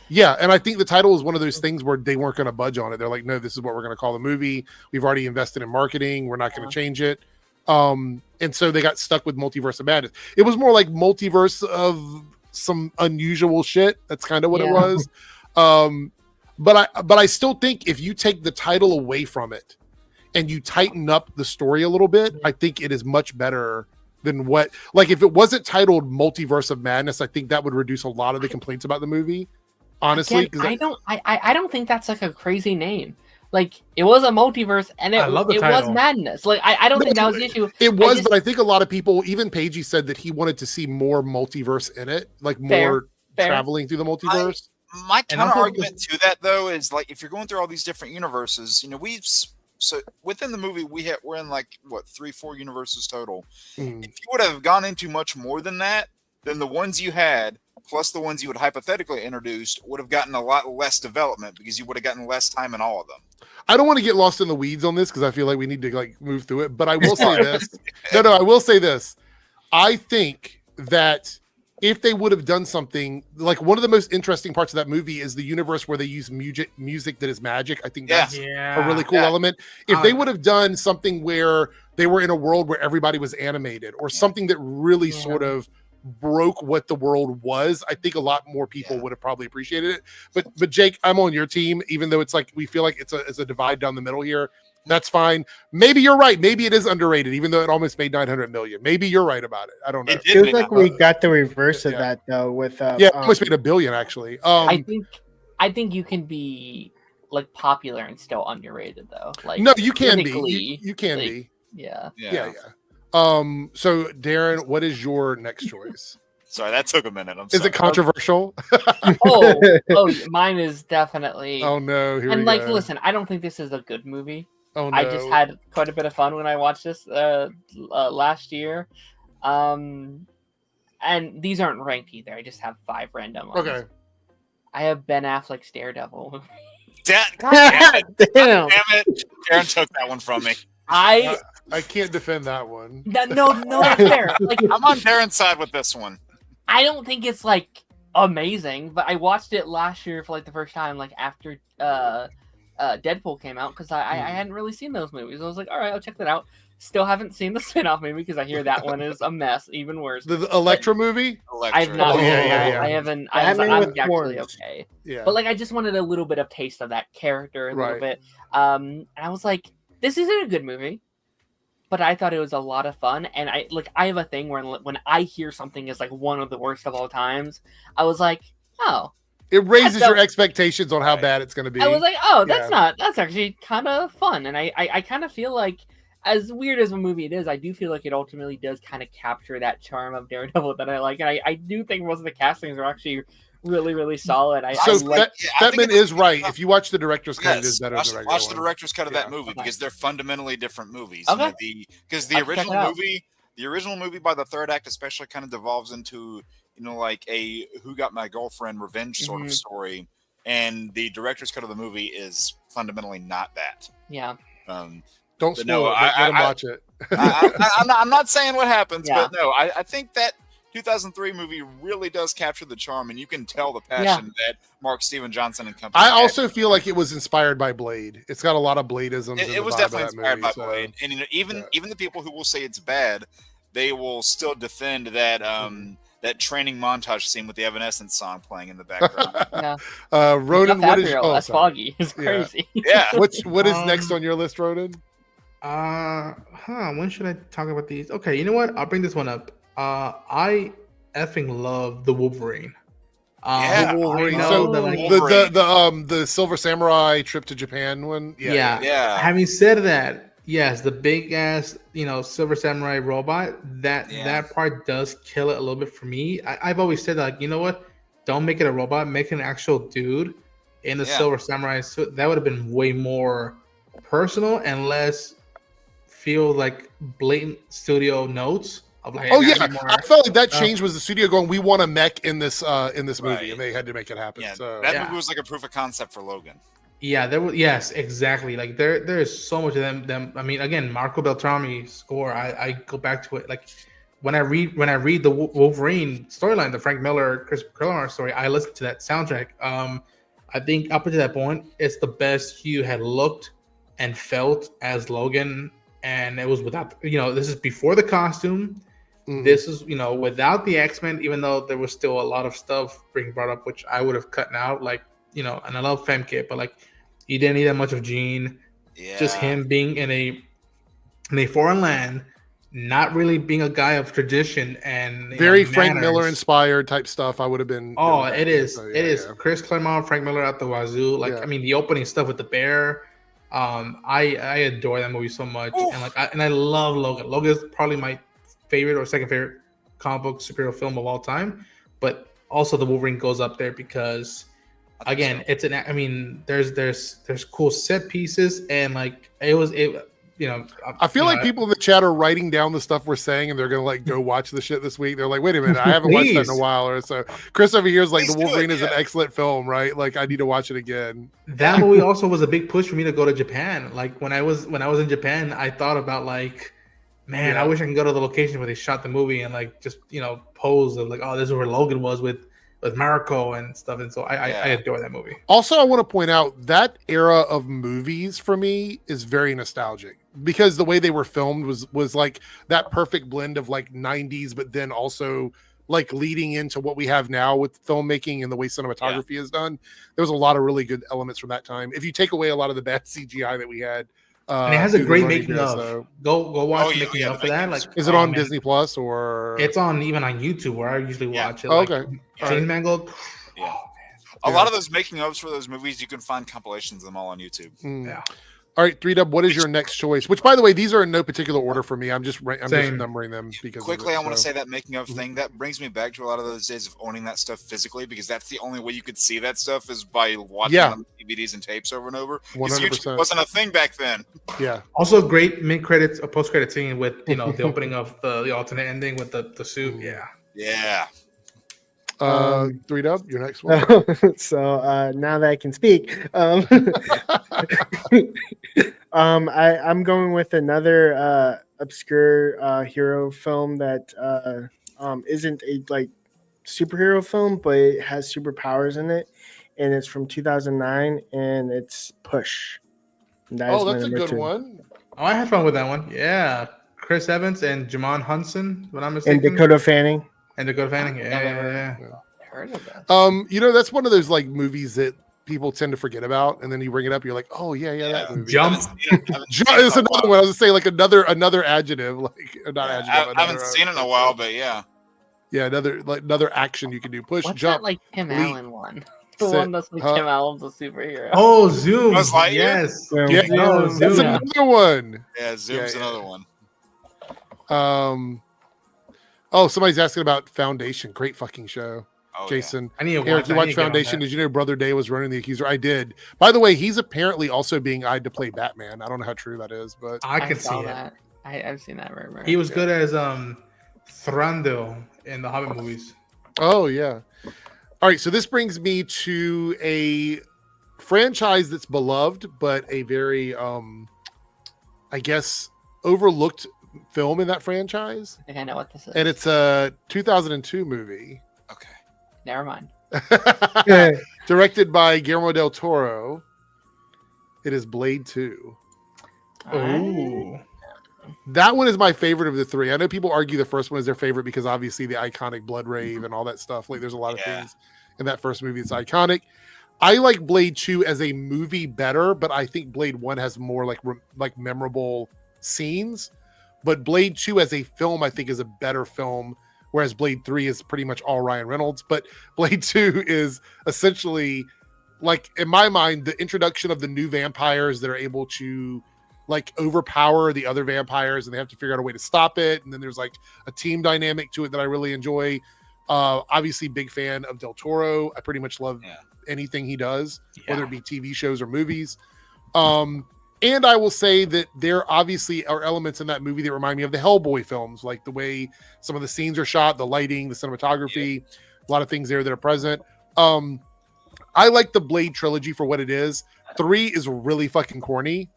Yeah, and I think the title is one of those things where they weren't going to budge on it. They're like, no, this is what we're going to call the movie. We've already invested in marketing. We're not going to change it. And so they got stuck with Multiverse of Madness. It was more like multiverse of some unusual shit. That's kind of what it was. But I still think if you take the title away from it and you tighten up the story a little bit, I think it is much better than what, like if it wasn't titled Multiverse of Madness, I think that would reduce a lot of the complaints about the movie. Honestly, again, I don't think that's like a crazy name. Like it was a multiverse, and it was madness. Like I don't think that was the issue. It was, but I think a lot of people, even Feige said that he wanted to see more multiverse in it, like more traveling through the multiverse. My counter argument to that though is like if you're going through all these different universes, you know, so within the movie we're in like what 3-4 universes total. If you would have gone into much more than that, then the ones you had plus the ones you would hypothetically introduced would have gotten a lot less development because you would have gotten less time in all of them. I don't want to get lost in the weeds on this because I feel like we need to like move through it. But I will say this. No, I will say this. I think that if they would have done something like one of the most interesting parts of that movie is the universe where they use music that is magic. I think that's a really cool element. If they would have done something where they were in a world where everybody was animated or something that really sort of broke what the world was, I think a lot more people would have probably appreciated it. But Jake, I'm on your team, even though it's like we feel like it's a divide down the middle here. That's fine. Maybe you're right. Maybe it is underrated, even though it almost made 900 million. Maybe you're right about it. I don't know. It feels like we got the reverse of that though. With it almost made $1 billion actually. I think you can be like popular and still underrated though. Like no, you can be. You can be. Yeah. So Darren, what is your next choice? Sorry, that took a minute. Is it controversial? oh, mine is definitely. Oh no! Here and like, listen, I don't think this is a good movie. Oh no! I just had quite a bit of fun when I watched this last year. And these aren't ranked either. I just have 5 random ones. Okay. I have Ben Affleck's Daredevil. Damn it! Darren took that one from me. I can't defend that one. No, that's fair. Like I'm on Darren's side with this one. I don't think it's like amazing, but I watched it last year for like the first time, like after Deadpool came out, because I hadn't really seen those movies. I was like, all right, I'll check that out. Still haven't seen the spin-off movie because I hear that one is a mess, even worse. The Electra movie? I've not. Yeah. I haven't. I'm actually okay. Yeah. But like, I just wanted a little bit of taste of that character, a little bit. And I was like, this isn't a good movie, but I thought it was a lot of fun. And I have a thing where when I hear something is like one of the worst of all times, I was like, oh. It raises your expectations on how bad it's going to be. I was like, oh, that's actually kind of fun. And I kind of feel like, as weird as a movie it is, I do feel like it ultimately does kind of capture that charm of Daredevil that I like. And I do think most of the castings are actually really, really solid. Stedman is right. If you watch the director's cut, it is better than the regular watch the director's cut of that movie because they're fundamentally different movies. Okay. Because the original movie by the third act especially kind of devolves into, you know, like a who got my girlfriend revenge sort of story. And the director's cut of the movie is fundamentally not that. Yeah. Don't spoil it. Let him watch it. I'm not saying what happens, but no, I think that 2003 movie really does capture the charm, and you can tell the passion that Mark Steven Johnson and company. I also feel like it was inspired by Blade. It's got a lot of Bladeisms. It was definitely inspired by Blade, and you know, even the people who will say it's bad, they will still defend that that training montage scene with the Evanescence song playing in the background. Ronan, what is that's foggy? It's crazy. Yeah. What is next on your list, Ronan? When should I talk about these? Okay, you know what? I'll bring this one up. I effing love the Wolverine. The Wolverine. So the Silver Samurai trip to Japan one. Yeah. Having said that, yes, the big ass, Silver Samurai robot. That part does kill it a little bit for me. I've always said like, you know what? Don't make it a robot. Make it an actual dude in the Silver Samurai suit. That would have been way more personal and less feel like blatant studio notes. Like, I felt like that change was the studio going, we want a mech in this movie, and they had to make it happen. That movie was like a proof of concept for Logan. Yes, exactly. Like there is so much of them. I mean, again, Marco Beltrami's score. I go back to it. Like when I read the Wolverine storyline, the Frank Miller, Chris Claremont story, I listen to that soundtrack. I think up until that point, it's the best Hugh had looked and felt as Logan, and it was without, this is before the costume. Mm-hmm. This is, without the X-Men, even though there was still a lot of stuff being brought up, which I would have cut out, like, and I love Femkit, but like, you didn't need that much of Jean. Yeah. Just him being in a foreign land, not really being a guy of tradition and very Frank Miller inspired type stuff. I would have been. Oh, it is. So, it is. Chris Claremont, Frank Miller at the wazoo. Like, I mean, the opening stuff with the bear. I adore that movie so much, and I love Logan. Logan is probably my favorite or second favorite comic book superhero film of all time, but also the Wolverine goes up there because again, there's cool set pieces, and like I feel like people in the chat are writing down the stuff we're saying, and they're gonna like go watch the shit this week. They're like, wait a minute, I haven't watched that in a while. Or so Chris over here is like, the Wolverine is an excellent film, right? Like, I need to watch it again. That movie also was a big push for me to go to Japan. Like when I was in Japan, I thought about like, man, I wish I could go to the location where they shot the movie and like just pose of like, oh, this is where Logan was with Mariko and stuff. And so I adore that movie. Also, I want to point out that era of movies for me is very nostalgic because the way they were filmed was like that perfect blend of like 90s, but then also like leading into what we have now with filmmaking and the way cinematography is done. There was a lot of really good elements from that time. If you take away a lot of the bad CGI that we had, and it has a great making of. So. Go watch the making of for that. Like, is it on Disney Plus or? It's on even on YouTube where I usually watch it. Like, okay, James Mangold. Yeah, a lot of those making ofs for those movies, you can find compilations of them all on YouTube. Yeah. All right, 3Dub, what is your next choice? Which, by the way, these are in no particular order for me. I'm just numbering them because quickly. I want to say that making of thing that brings me back to a lot of those days of owning that stuff physically, because that's the only way you could see that stuff is by watching them DVDs and tapes over and over. 100% wasn't a thing back then. Yeah. Also, great mid credits, a post credit scene with the opening of the alternate ending with the suit. Yeah. Yeah. 3Dub, your next one. So now that I can speak, I'm going with another obscure hero film that isn't a like superhero film, but it has superpowers in it, and it's from 2009, and it's Push. That's a good one. Oh, I had fun with that one. Yeah, Chris Evans and Jamon Hudson, when I'm mistaken. And Dakota Fanning. Yeah. Heard of that. That's one of those like movies that people tend to forget about, and then you bring it up, you're like, oh yeah, that movie. Jump. It's another one. I was gonna say like another adjective, like not adjective. I haven't seen it in a while, but yeah, another action you can do. Push, What's jump. That, like Tim Allen one? The one that's like Tim Allen's a superhero. Oh, Zoom. Yes. That's another one. Yeah, Zoom's another one. Oh, somebody's asking about Foundation. Great fucking show. Oh, Jason. I need to Eric, you watch Foundation? Did you know Brother Day was running the Accuser? I did. By the way, he's apparently also being eyed to play Batman. I don't know how true that is, but I can see that. I've seen that rumor. He was good as Thranduil in the Hobbit movies. Oh yeah. All right, so this brings me to a franchise that's beloved, but a very I guess overlooked film in that franchise. I think I know what this is. And it's a 2002 movie. Okay. Never mind. Directed by Guillermo del Toro. It is Blade 2. Oh. That one is my favorite of the three. I know people argue the first one is their favorite because obviously the iconic blood rave and all that stuff. Like there's a lot of things in that first movie that's iconic. I like Blade 2 as a movie better, but I think Blade 1 has more like memorable scenes. But Blade 2 as a film, I think, is a better film, whereas Blade 3 is pretty much all Ryan Reynolds. But Blade 2 is essentially, like, in my mind, the introduction of the new vampires that are able to, like, overpower the other vampires, and they have to figure out a way to stop it. And then there's, like, a team dynamic to it that I really enjoy. Obviously, big fan of Del Toro. I pretty much love anything he does, whether it be TV shows or movies. And I will say that there obviously are elements in that movie that remind me of the Hellboy films, like the way some of the scenes are shot, the lighting, the cinematography, a lot of things there that are present. I like the Blade trilogy for what it is. 3 is really fucking corny.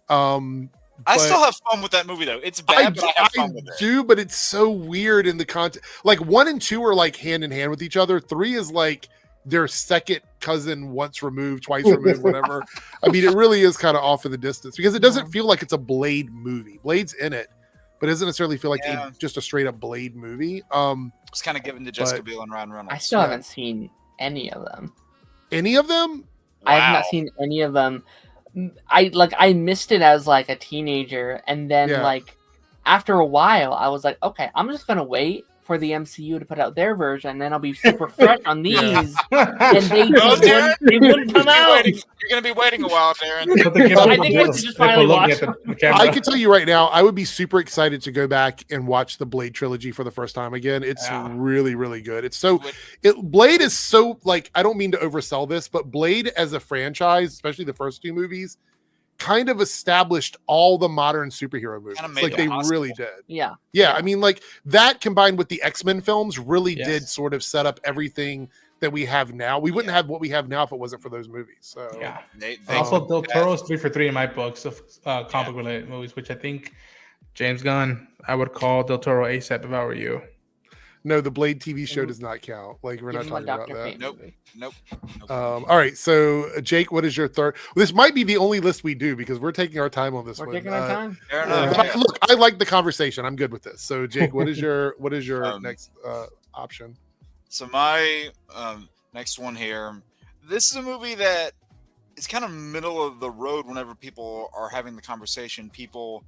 I but- still have fun with that movie though. It's bad, but I have fun with it. do, but it's so weird in the content. Like 1 and 2 are like hand in hand with each other. 3 is like their second cousin, once removed, twice removed, whatever. I mean, it really is kind of off in the distance because it doesn't feel like it's a Blade movie. Blade's in it, but it doesn't necessarily feel like just a straight up Blade movie. It's kind of given to Jessica Biel and Ryan Reynolds. I still haven't seen any of them. Any of them? I have not seen any of them. I missed it as like a teenager, and then like after a while, I was like, okay, I'm just gonna wait for the MCU to put out their version, and then I'll be super fresh on these. And they wouldn't come out. You're gonna be waiting a while, Darren. I think we should just finally watch. I can tell you right now, I would be super excited to go back and watch the Blade trilogy for the first time again. It's really, really good. It's so Blade is so like, I don't mean to oversell this, but Blade as a franchise, especially the first 2 movies, kind of established all the modern superhero movies. Like they really did. Yeah. I mean, like that combined with the X-Men films really did sort of set up everything that we have now. We wouldn't have what we have now if it wasn't for those movies. So they also Del Toro's 3 for 3 in my books of comic related movies, which I think James Gunn, I would call Del Toro ASAP if I were you. No, the Blade TV show does not count. Like we're not talking about that. Nope. All right, so Jake, what is your third? This might be the only list we do because we're taking our time on this one. We're taking our time. Look, I like the conversation. I'm good with this. So, Jake, what is your next option? So my next one here. This is a movie that is kind of middle of the road. Whenever people are having the conversation, people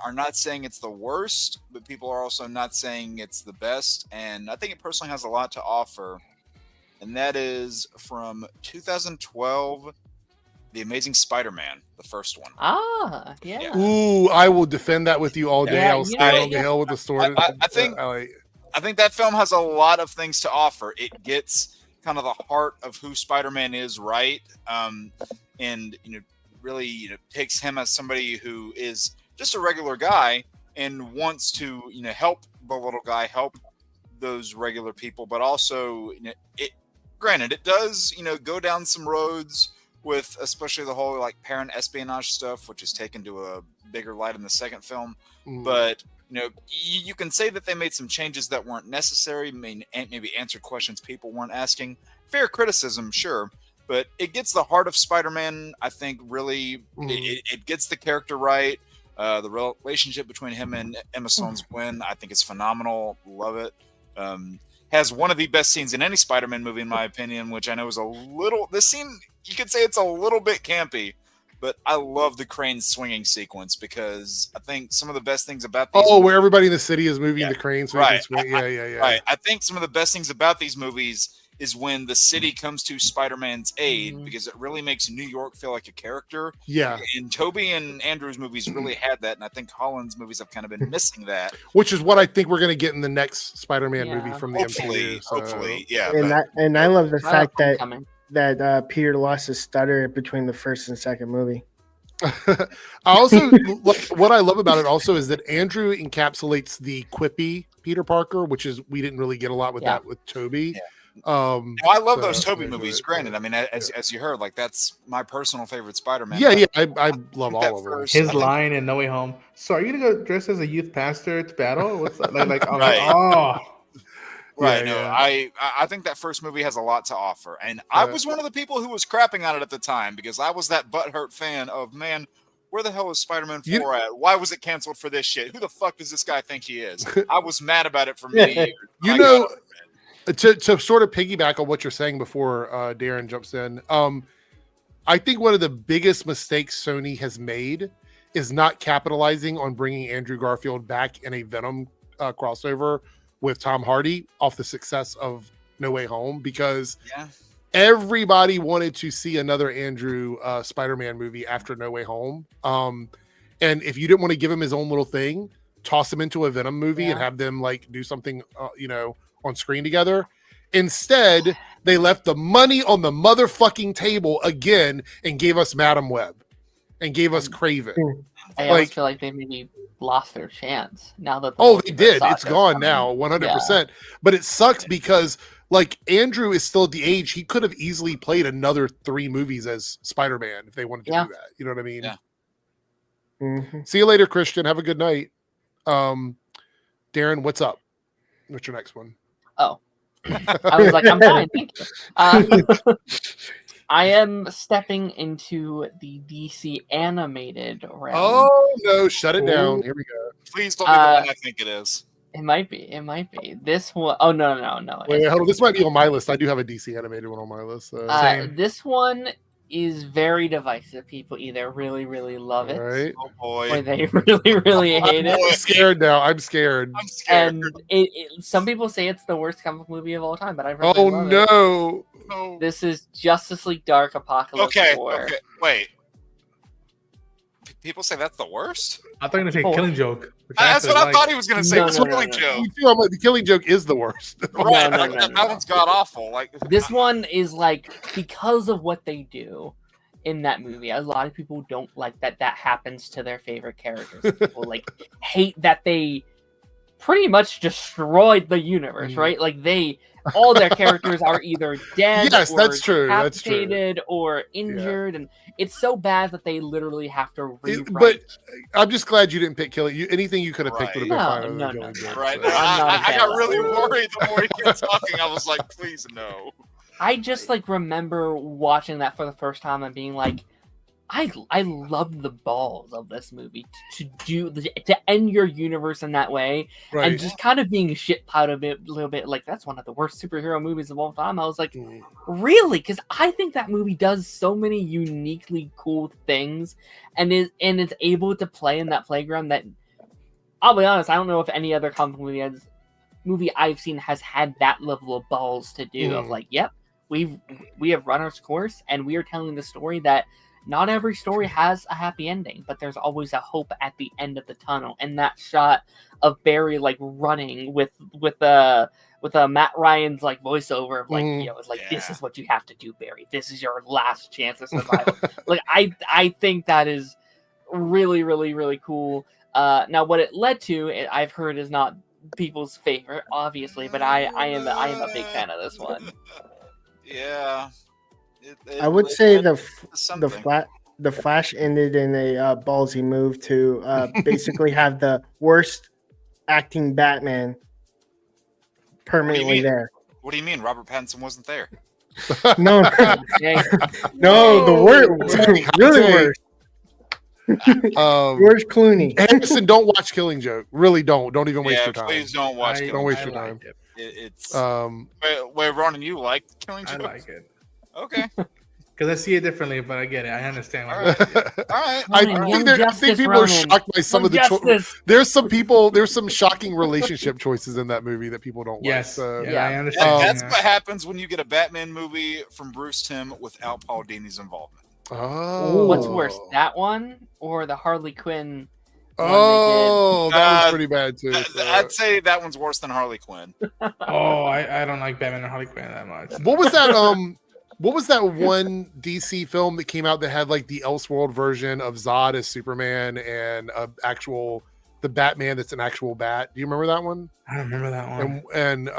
are not saying it's the worst, but people are also not saying it's the best. And I think it personally has a lot to offer. And that is from 2012, The Amazing Spider-Man, the first one. Yeah. Ooh, I will defend that with you all day. I'll stand on the hill with the sword. I think that film has a lot of things to offer. It gets kind of the heart of who Spider-Man is, right? And really takes him as somebody who is just a regular guy and wants to help the little guy, help those regular people, but also granted it does go down some roads with especially the whole like parent espionage stuff, which is taken to a bigger light in the second film. But you can say that they made some changes that weren't necessary, maybe answered questions people weren't asking. Fair criticism, sure, but it gets the heart of Spider-Man. I think really it gets the character right. The relationship between him and Emma Stone's Gwen, I think, is phenomenal. Love it. Has one of the best scenes in any Spider-Man movie, in my opinion, which I know is a little. This scene, you could say it's a little bit campy, but I love the crane swinging sequence because I think some of the best things about these movies, where everybody in the city is moving the crane, so right? Right. I think some of the best things about these movies is when the city comes to Spider-Man's aid because it really makes New York feel like a character. Yeah. And Tobey and Andrew's movies really had that, and I think Holland's movies have kind of been missing that. Which is what I think we're going to get in the next Spider-Man movie from the MCU. So. Hopefully, yeah. And I love the fact that Peter lost his stutter between the first and second movie. I also what I love about it also is that Andrew encapsulates the quippy Peter Parker, which is we didn't really get a lot with that with Tobey. Yeah. I love those Tobey movies. Granted, I mean, as you heard, like that's my personal favorite Spider-Man. I love all of them. His line in No Way Home. So, are you gonna go dress as a youth pastor to battle? What's that like? Right. I think that first movie has a lot to offer, and I was one of the people who was crapping on it at the time because I was that butthurt fan of where the hell is Spider-Man 4 at? Why was it canceled for this shit? Who the fuck does this guy think he is? I was mad about it for many years. To sort of piggyback on what you're saying before Darren jumps in, I think one of the biggest mistakes Sony has made is not capitalizing on bringing Andrew Garfield back in a Venom crossover with Tom Hardy off the success of No Way Home, because everybody wanted to see another Andrew Spider-Man movie after No Way Home. And if you didn't want to give him his own little thing, toss him into a Venom movie and have them like do something, on screen together. Instead, they left the money on the motherfucking table again and gave us Madam Web and gave us Kraven. I almost feel like they maybe lost their chance now that they did. It's gone now, 100%. But it sucks because like Andrew is still at the age he could have easily played another 3 movies as Spider-Man if they wanted to do that. You know what I mean? See you later, Christian. Have a good night. Darren, what's up? What's your next one? Oh, I was like, I'm fine, thank you. I am stepping into the DC animated realm. Oh no! Shut it down. Here we go. Please don't be the one I think it is. It might be. It might be. This one oh no. Wait, hold on. This might be on my list. I do have a DC animated one on my list. So. This one is very divisive. People either really, really love it, right. Oh boy, or they really, really hate it. I'm scared now. I'm scared. And some people say it's the worst comic movie of all time, but I really oh love no! No. This is Justice League Dark Apocalypse War. Okay, wait. People say that's the worst? I thought you were going to say Killing Joke. That's what I thought he was going to say. No, no, Killing no. Joke. I'm like, the Killing Joke is the worst. Right, No, that one's god awful. Like This one is like, because of what they do in that movie, a lot of people don't like that happens to their favorite characters. People like hate that they pretty much destroyed the universe, right? Like all their characters are either dead, Yes, or that's true. That's true. decapitated, or injured, and it's so bad that they literally have to rewrite. But I'm just glad you didn't pick Killing. Anything you could have picked would have been No, fine. Other no, than no, Killing Joke, right. so. I got really worried the more you were talking. I was like, please no. I just like remember watching that for the first time and being like, I love the balls of this movie to end your universe in that way, Right. and just kind of being shit piled a little bit like that's one of the worst superhero movies of all time. I was like, really? Because I think that movie does so many uniquely cool things, and it's able to play in that playground that I'll be honest, I don't know if any other comic movie I've seen has had that level of balls to do. Of like, yep, we have run our course, and we are telling the story that. Not every story has a happy ending, but there's always a hope at the end of the tunnel. And that shot of Barry like running with Matt Ryan's like voiceover of like it's like this is what you have to do, Barry. This is your last chance of survival. Like I think that is really, really, really cool. Now what it led to, I've heard, is not people's favorite, obviously, but I am a big fan of this one. Yeah. I would say the Flash ended in a ballsy move to basically have the worst acting Batman permanently there. What do you mean? Robert Pattinson wasn't there? No, the worst, really worst. Where's Clooney? Harrison, don't watch Killing Joke. Really don't. Don't even waste your time. Please don't watch. Don't waste your time. It's wait, Ron, you like Killing Joke? I like it. Okay. Because I see it differently, but I get it. I understand. All right. I think people are shocked by some of the choices. There's some shocking relationship choices in that movie that people don't like. So. Yeah, I understand. That's what happens when you get a Batman movie from Bruce Timm without Paul Dini's involvement. Oh. What's worse, that one or the Harley Quinn? Oh, that was pretty bad too. I'd say that one's worse than Harley Quinn. I don't like Batman and Harley Quinn that much. What was that? What was that one DC film that came out that had like the Elseworld version of Zod as Superman and the Batman that's an actual bat? Do you remember that one? I don't remember that one. And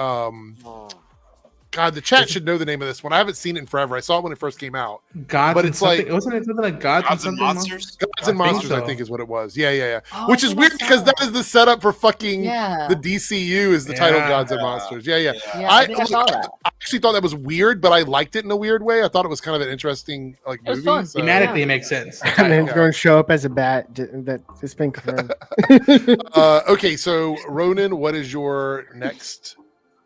God, the chat should know the name of this one. I haven't seen it in forever. I saw it when it first came out. Wasn't it something like Gods and Monsters? Gods and Monsters, I think is what it was. Yeah. Which is weird because that is the setup for fucking the DCU is the title Gods and Monsters. Yeah. I saw that. I actually thought that was weird, but I liked it in a weird way. I thought it was kind of an interesting movie. Fun. So. Thematically, it makes sense. And then it's going to show up as a bat. That's been confirmed. Okay, so Ronan, what is your next?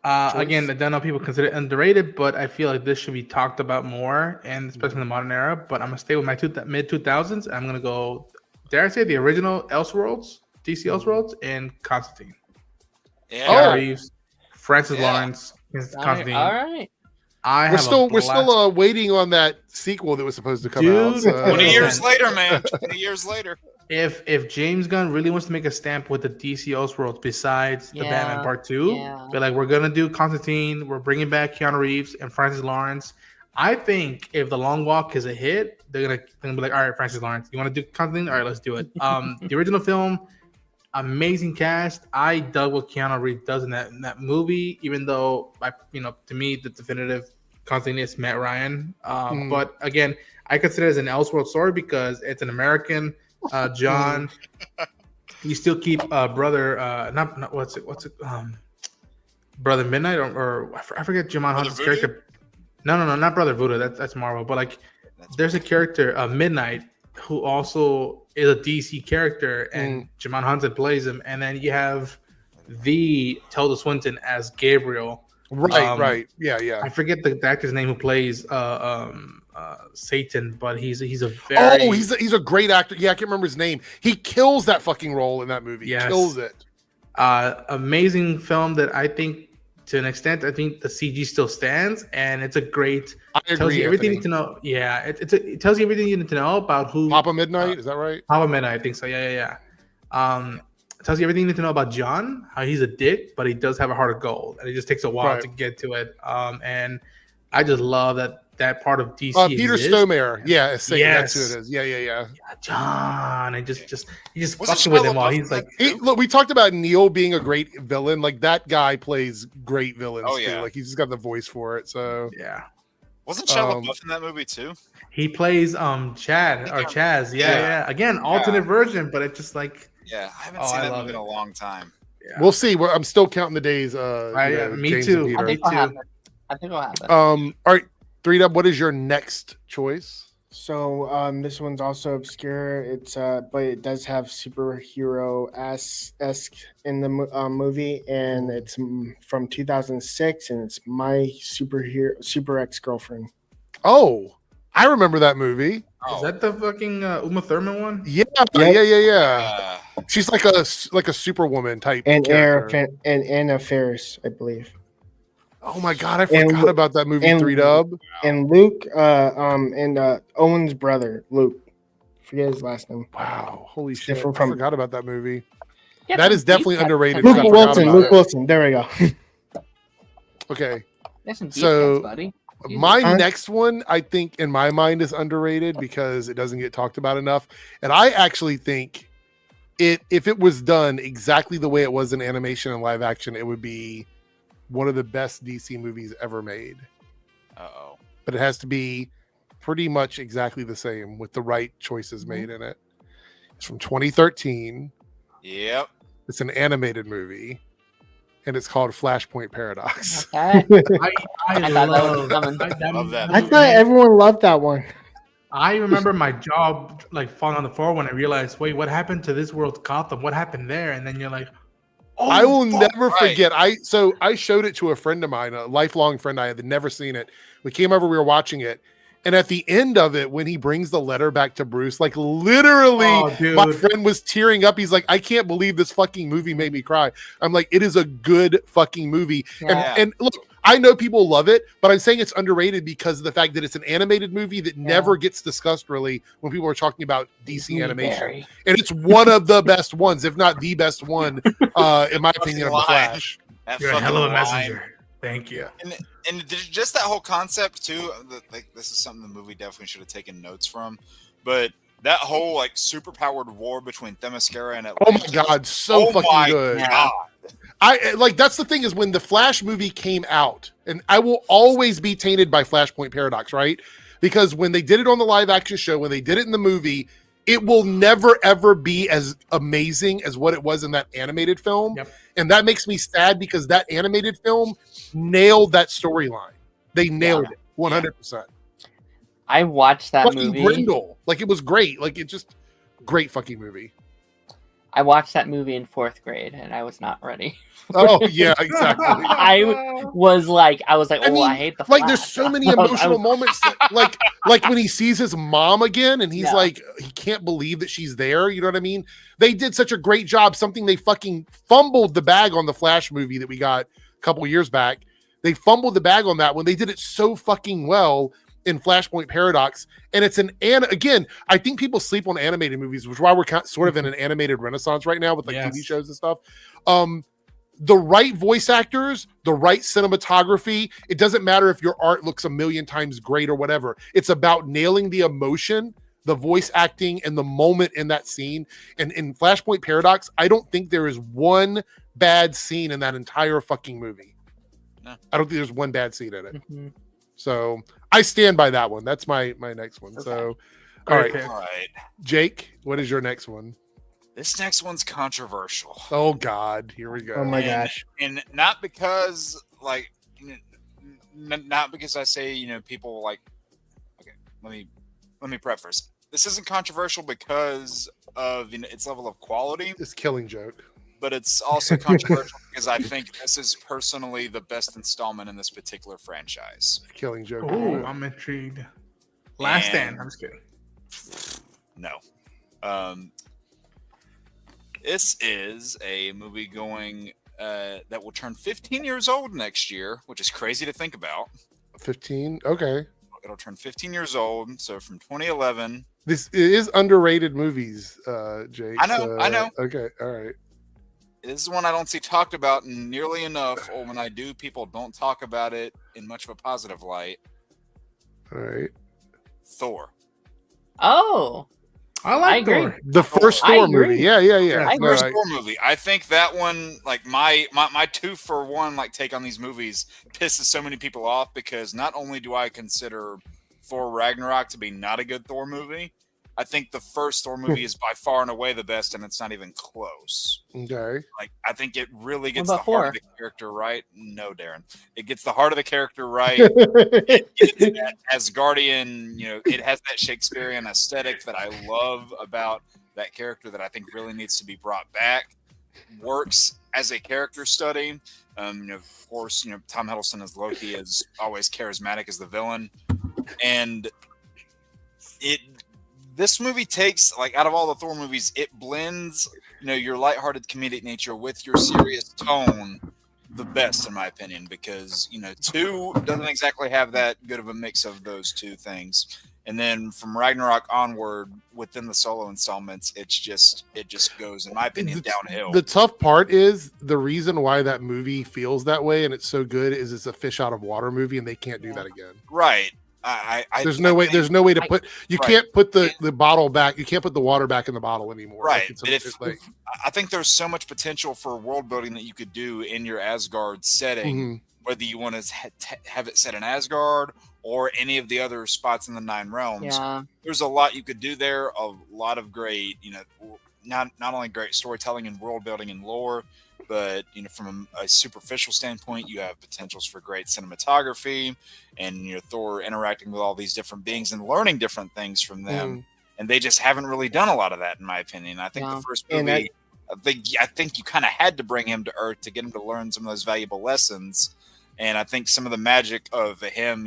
Again, I don't know if people consider it underrated, but I feel like this should be talked about more, and especially in the modern era. But I'm gonna stay with my mid 2000s. I'm gonna go, dare I say, the original Elseworlds, DC Elseworlds, and Constantine. Yeah. Reeves, Francis Lawrence, Constantine. All right. We're still waiting on that sequel that was supposed to come out. So. 20 years later, man. 20 years later. If James Gunn really wants to make a stamp with the DC Elseworlds besides the Batman Part 2, be like, we're gonna do Constantine, we're bringing back Keanu Reeves and Francis Lawrence. I think if The Long Walk is a hit, they're gonna be like, all right, Francis Lawrence, you want to do Constantine? All right, let's do it. The original film, amazing cast. I dug what Keanu Reeves does in that movie, even though to me the definitive Constantine is Matt Ryan. But again, I consider it as an Elseworld story because it's an American John. You still keep brother not what's it Brother Midnight or I forget Jimon Hunter's character. No, not Brother Voodoo. That's Marvel. But like, there's a character Midnight who also is a DC character, and Jimon Hunter plays him. And then you have the Tilda Swinton as Gabriel. Right. Yeah. I forget the actor's name who plays Satan, but he's a very he's a great actor. Yeah, I can't remember his name. He kills that fucking role in that movie. Yes. Kills it. Amazing film that I think, to an extent, I think the CG still stands, and it's a great. I agree, tells you everything Anthony. you need to know. Yeah, it tells you everything you need to know about who Papa Midnight. Is that right? Papa Midnight, I think so. Yeah. It tells you everything you need to know about John, how he's a dick, but he does have a heart of gold, and it just takes a while to get to it. And I just love that part of DC. Peter Stormare. Yeah, that's who it is. Yeah. John, and just fucking with him while he's like. Look, we talked about Neil being a great villain. Like, that guy plays great villains too. Like, he's just got the voice for it. So yeah. Wasn't Shia LaBeouf in that movie too? He plays Chaz. Yeah. Again, alternate version, but it's just like. Yeah, I haven't seen that movie in a long time. Yeah. We'll see. I'm still counting the days. Me James too. I think it'll happen. All right, 3Dub, what is your next choice? So this one's also obscure. It's but it does have superhero-esque in the movie, and it's from 2006, and it's My Super Ex-Girlfriend. Oh, I remember that movie. Is that the fucking Uma Thurman one? Yeah. She's like a superwoman type. And Anna Faris, I believe. Oh my god, I forgot about that movie. 3Dub. And Luke, and Owen's brother, Luke. Forget his last name. Wow, holy shit! I forgot about that movie. Yeah, that is definitely underrated. Luke Wilson. There we go. Okay, so buddy. My next one, I think, in my mind, is underrated because it doesn't get talked about enough. And I actually think if it was done exactly the way it was in animation and live action, it would be one of the best DC movies ever made. But it has to be pretty much exactly the same with the right choices made in it. It's from 2013. Yep. It's an animated movie. And it's called Flashpoint Paradox. Okay. I love that. I thought everyone loved that one. I remember my jaw like falling on the floor when I realized, wait, what happened to this world Gotham? What happened there? And then you're like, oh, I will never forget. I showed it to a friend of mine, a lifelong friend. I had never seen it. We came over, we were watching it. And at the end of it, when he brings the letter back to Bruce, like literally, my friend was tearing up. He's like, I can't believe this fucking movie made me cry. I'm like, it is a good fucking movie. Yeah. And look, I know people love it, but I'm saying it's underrated because of the fact that it's an animated movie that never gets discussed really when people are talking about DC animation. And it's one of the best ones, if not the best one, in my opinion, of The Flash. You're a hell of a messenger. Thank you. And just that whole concept too. Like, this is something the movie definitely should have taken notes from. But that whole like super-powered war between Themyscira and Atlantis. Oh my god, so fucking good. God. I like, that's the thing, is when the Flash movie came out, and I will always be tainted by Flashpoint Paradox, right? Because when they did it on the live action show, when they did it in the movie, it will never ever be as amazing as what it was in that animated film. Yep. And that makes me sad because that animated film nailed that storyline. They nailed it 100%. I watched that fucking movie. Grindel. Like, it was great. Like, it just great fucking movie. I watched that movie in 4th grade and I was not ready. Oh yeah, exactly. I was like, oh, I hate the Flash. Like, there's so many emotional moments that, like when he sees his mom again and he's like, he can't believe that she's there. You know what I mean? They did such a great job. Something they fucking fumbled the bag on the Flash movie that we got a couple years back. They fumbled the bag on that one. They did it so fucking well in Flashpoint Paradox. And it's again, I think people sleep on animated movies, which is why we're sort of in an animated renaissance right now with like TV shows and stuff. The right voice actors, the right cinematography. It doesn't matter if your art looks a million times great or whatever. It's about nailing the emotion, the voice acting, and the moment in that scene. And in Flashpoint Paradox, I don't think there is one bad scene in that entire fucking movie. No. I don't think there's one bad scene in it. Mm-hmm. So I stand by that one. That's my next one. Okay. So All right, Okay. All right. Jake, what is your next one? This next one's controversial. Oh God, here we go. Oh my gosh. And not because like not because I say, people like, okay, let me preface. This isn't controversial because of its level of quality, It's Killing Joke. but it's also controversial because I think this is personally the best installment in this particular franchise. Killing Joke. Oh, I'm intrigued. Last Stand. I'm just kidding. No. This is a movie going that will turn 15 years old next year, which is crazy to think about. 15. Okay. It'll turn 15 years old, so from 2011. This is underrated movies, Jake. I know. Okay, all right. This is one I don't see talked about nearly enough, or when I do, people don't talk about it in much of a positive light. All right. Thor. Oh, I like I agree. Thor. The first I Thor agree. movie. Yeah. I No, First Thor movie. I think that one, like my 2-for-1 like take on these movies pisses so many people off because not only do I consider Thor Ragnarok to be not a good Thor movie, I think the first Thor movie is by far and away the best, and it's not even close. Okay. Like, I think it really gets What the about heart of four? the character right. No, Darren. It gets the heart of the character right. It gets that Asgardian, it has that Shakespearean aesthetic that I love about that character that I think really needs to be brought back. Works as a character study. Of course, Tom Hiddleston as Loki is always charismatic as the villain. And this movie takes, like, out of all the Thor movies, it blends, your lighthearted comedic nature with your serious tone the best, in my opinion, because, 2 doesn't exactly have that good of a mix of those two things. And then from Ragnarok onward, within the solo installments, it just goes, in my opinion, downhill. The tough part is the reason why that movie feels that way and it's so good is it's a fish out of water movie and they can't do that again. Right. There's no way to put you Right. can't put the bottle back. You can't put the water back in the bottle anymore. Right. Like, But I think there's so much potential for world building that you could do in your Asgard setting, Mhm. whether you want to have it set in Asgard or any of the other spots in the 9 realms. Yeah. There's a lot you could do there. A lot of great, not only great storytelling and world building and lore, but from a superficial standpoint, you have potentials for great cinematography and Thor interacting with all these different beings and learning different things from them. And they just haven't really done a lot of that, in my opinion. I think the first movie, I think you kind of had to bring him to Earth to get him to learn some of those valuable lessons. And I think some of the magic of him,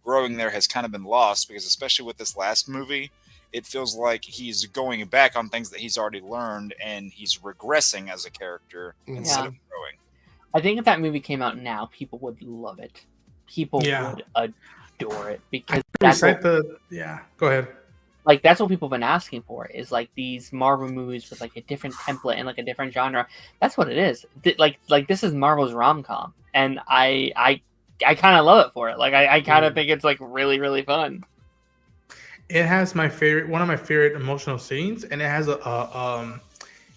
growing there has kind of been lost because, especially with this last movie, it feels like he's going back on things that he's already learned and he's regressing as a character instead of growing. I think if that movie came out now, people would love it. People would adore it because that's what, Go ahead. like that's what people have been asking for is like these Marvel movies with like a different template and like a different genre. That's what it is. Like this is Marvel's rom-com, and I kind of love it for it. Like I kind of think it's like really really fun. It has one of my favorite emotional scenes, and it has a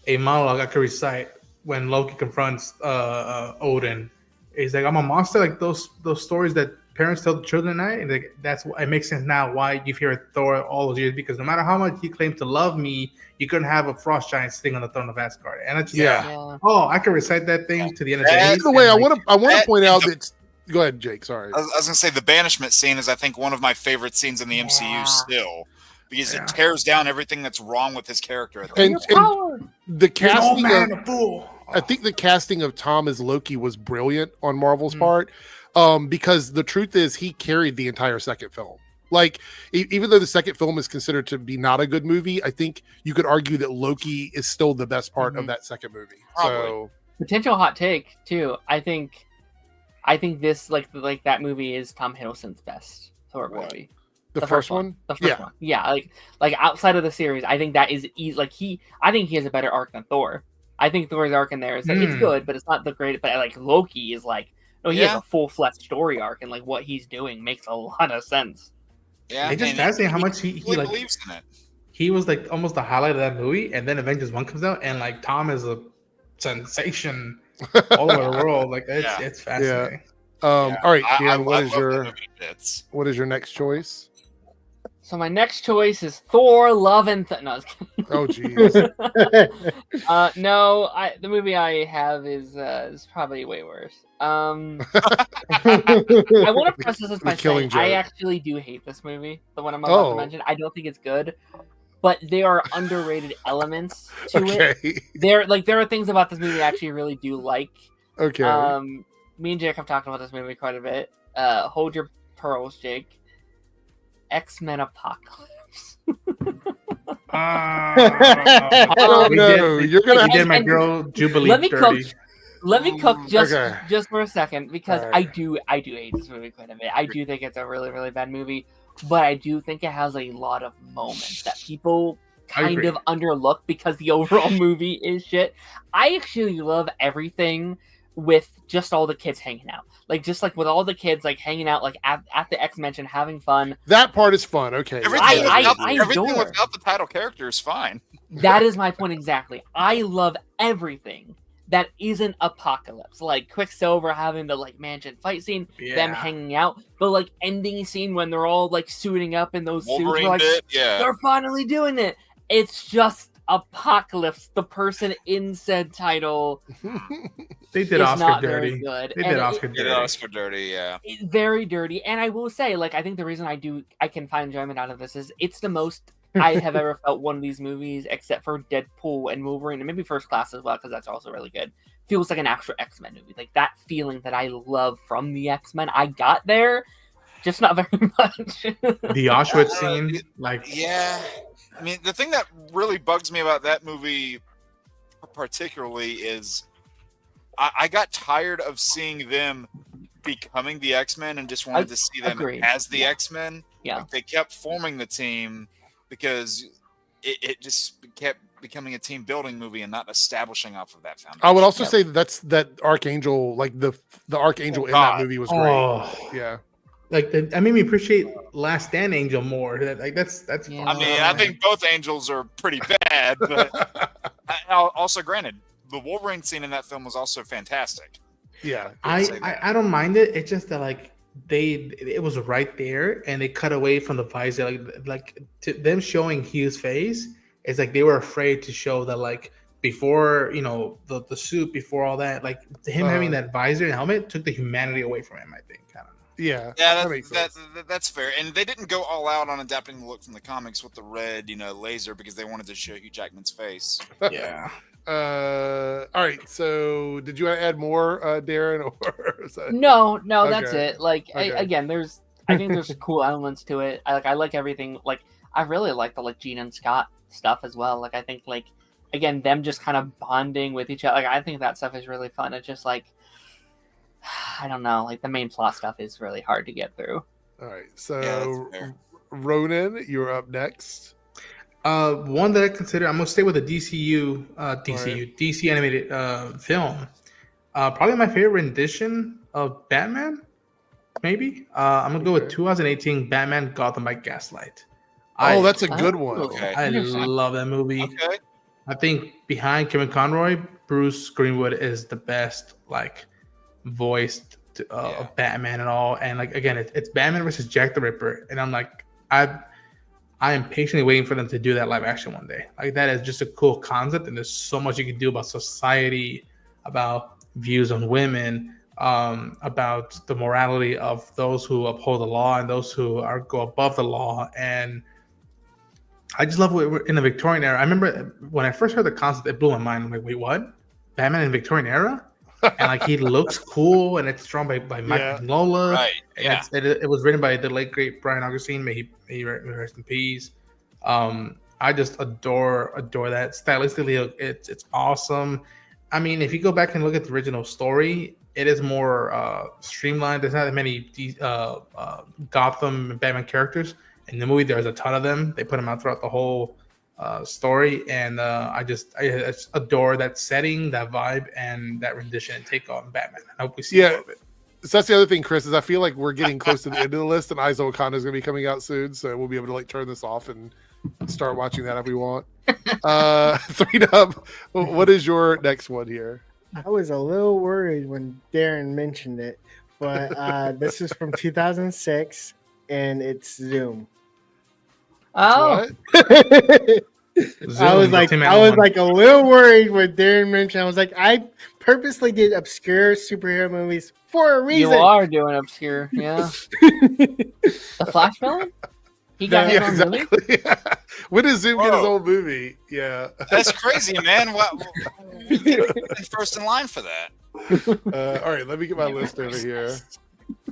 monologue I could recite when Loki confronts Odin. He's like, "I'm a monster," like those stories that parents tell the children at night, and that's why it makes sense now why you've heard Thor all those years, because no matter how much he claimed to love me, you couldn't have a frost giant sitting on the throne of Asgard. And I just I can recite that thing to the end of the day. By the way, I want to point out that. Go ahead, Jake. Sorry. I was gonna say the banishment scene is, I think, one of my favorite scenes in the MCU still, because it tears down everything that's wrong with his character. And the casting a fool. I think the casting of Tom as Loki was brilliant on Marvel's part, because the truth is he carried the entire second film. Like, even though the second film is considered to be not a good movie, I think you could argue that Loki is still the best part of that second movie. Probably. So, Potential hot take too. I think this like that movie is Tom Hiddleston's best Thor movie. the first one? The first one. Yeah, like outside of the series, I think that is I think he has a better arc than Thor. I think Thor's arc in there is like, it's good, but it's not the greatest. But like Loki is like, he has a full-fledged story arc, and like what he's doing makes a lot of sense. Yeah, it's just fascinating how much he like believes in it. He was like almost the highlight of that movie, and then Avengers 1 comes out, and like Tom is a sensation all over the world. Like it's fascinating. All right, Dan, I what love is your next choice? So my next choice is Thor: Love and no, I was kidding. Oh jeez. No, the movie I have is probably way worse. I want to preface this by saying I actually do hate this movie. The one I'm about to mention, I don't think it's good, but there are underrated elements to it. There are things about this movie I actually really do like. Okay. Me and Jake have talked about this movie quite a bit. Hold your pearls, Jake. X-Men Apocalypse. I don't know. You're gonna get my girl Jubilee dirty. Let me cook just for a second, because I do hate this movie quite a bit. I do think it's a really, really bad movie, but I do think it has a lot of moments that people kind of underlook because the overall movie is shit. I actually love everything with just all the kids hanging out, like with all the kids like hanging out, like at the X-Mansion having fun. That part is fun. Okay, everything without the title character is fine. That is my point exactly. I love everything that isn't Apocalypse, like Quicksilver having the like mansion fight scene, them hanging out, the like ending scene when they're all like suiting up in those suits. Like, they're finally doing it. It's just Apocalypse, the person in said title. They did Oscar dirty. Very good. They did Oscar dirty. Yeah. It's very dirty. And I will say, like, I think the reason I can find enjoyment out of this is it's the most I have ever felt one of these movies, except for Deadpool and Wolverine, and maybe First Class as well, because that's also really good. Feels like an actual X-Men movie. Like that feeling that I love from the X-Men, I got there, just not very much. The Auschwitz scene, I mean, the thing that really bugs me about that movie particularly is I got tired of seeing them becoming the X-Men and just wanted to see them as the X-Men. Yeah. Like, they kept forming the team because it just kept becoming a team building movie and not establishing off of that foundation. I would also say that Archangel, like the Archangel in that movie was great. Yeah. Like that made me appreciate Last Stand Angel more. Like that's. Yeah. I mean, I think both Angels are pretty bad, but also granted, the Wolverine scene in that film was also fantastic. Yeah, I don't mind it. It's just that like it was right there, and they cut away from the visor. Like to them showing Hugh's face, it's like they were afraid to show that like before the suit, before all that, like him having that visor and helmet took the humanity away from him. I think. I don't know. Yeah, that's fair. And they didn't go all out on adapting the look from the comics with the red, laser, because they wanted to show Hugh Jackman's face. Yeah. All right. So, did you want to add more, Darren? Or No, that's it. Like again, I think there's cool elements to it. I like everything. Like I really like the like Gene and Scott stuff as well. Like I think like again them just kind of bonding with each other. Like I think that stuff is really fun. It's just like. I don't know, like the main plot stuff is really hard to get through. All right, so Ronan, you're up next. One that I consider, I'm gonna stay with the DC animated film. Probably my favorite rendition of Batman. Maybe I'm gonna go with 2018 Batman Gotham by Gaslight. That's a good one. Okay. I love that movie. Okay. I think behind Kevin Conroy, Bruce Greenwood is the best voiced of Batman and all, and like again it's Batman versus Jack the Ripper, and I'm like I am patiently waiting for them to do that live action one day. Like that is just a cool concept, and there's so much you can do about society, about views on women, about the morality of those who uphold the law and those who go above the law. And I just love we're in the Victorian era. I remember when I first heard the concept, it blew my mind. I'm like, wait, what? Batman in the Victorian era? And like he looks cool, and it's drawn by Mike Mignola. Right. Yeah. It was written by the late great Brian Augustine. May he rest in peace. I just adore that. Stylistically, it's awesome. I mean, if you go back and look at the original story, it is more streamlined. There's not that many Gotham and Batman characters. In the movie, there's a ton of them. They put them out throughout the whole story, and I just adore that setting, that vibe, and that rendition and take on Batman. I hope we see more of it. So that's the other thing, Chris, is I feel like we're getting close to the end of the list, and Aizo Okada is going to be coming out soon, so we'll be able to like turn this off and start watching that if we want. 3Dub, what is your next one here? I was a little worried when Darren mentioned it, but this is from 2006, and it's Zoom. Oh, What? I was like a little worried when Darren mentioned. I was like, I purposely did obscure superhero movies for a reason. you are doing obscure, yeah. The Flash villain? He got his own movie? exactly. When does Zoom get his Whoa. own movie? Yeah. That's crazy, man. What? First in line for that. All right, let me get my list over here.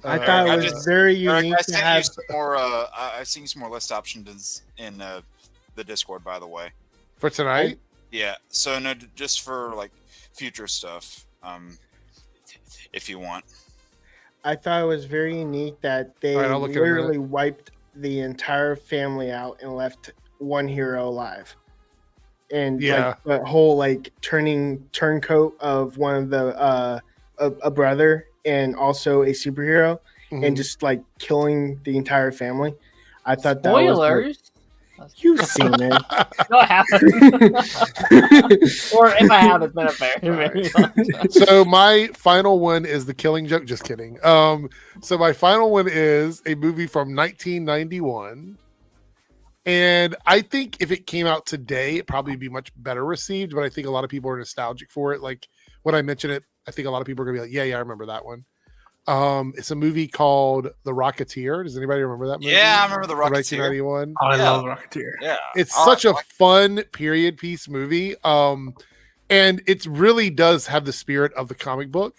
I thought it was very Eric, unique I to sent have. you some more. I seen you some more list options in the Discord, by the way. For tonight? Yeah. So no, just for like future stuff. If you want. I thought it was very unique that they All right, I'll look in a minute. literally wiped the entire family out and left one hero alive. And Yeah. like the whole like turncoat of one of the a brother and also a superhero Mhm. and just like killing the entire family. I thought that was Spoilers? you've seen it. No, I haven't. Or if I have, it's been a very long time. So my final one is The Killing Joke. Just kidding. So my final one is a movie from 1991. And I think if it came out today, it'd probably be much better received. But I think a lot of people are nostalgic for it. Like when I mention it, I think a lot of people are gonna be like, yeah, I remember that one. It's a movie called The Rocketeer. Does anybody remember that movie? Yeah, I remember The From Rocketeer. 1991. Oh, I Yeah. love Rocketeer. Yeah. It's such a fun period piece movie. And it really does have the spirit of the comic book.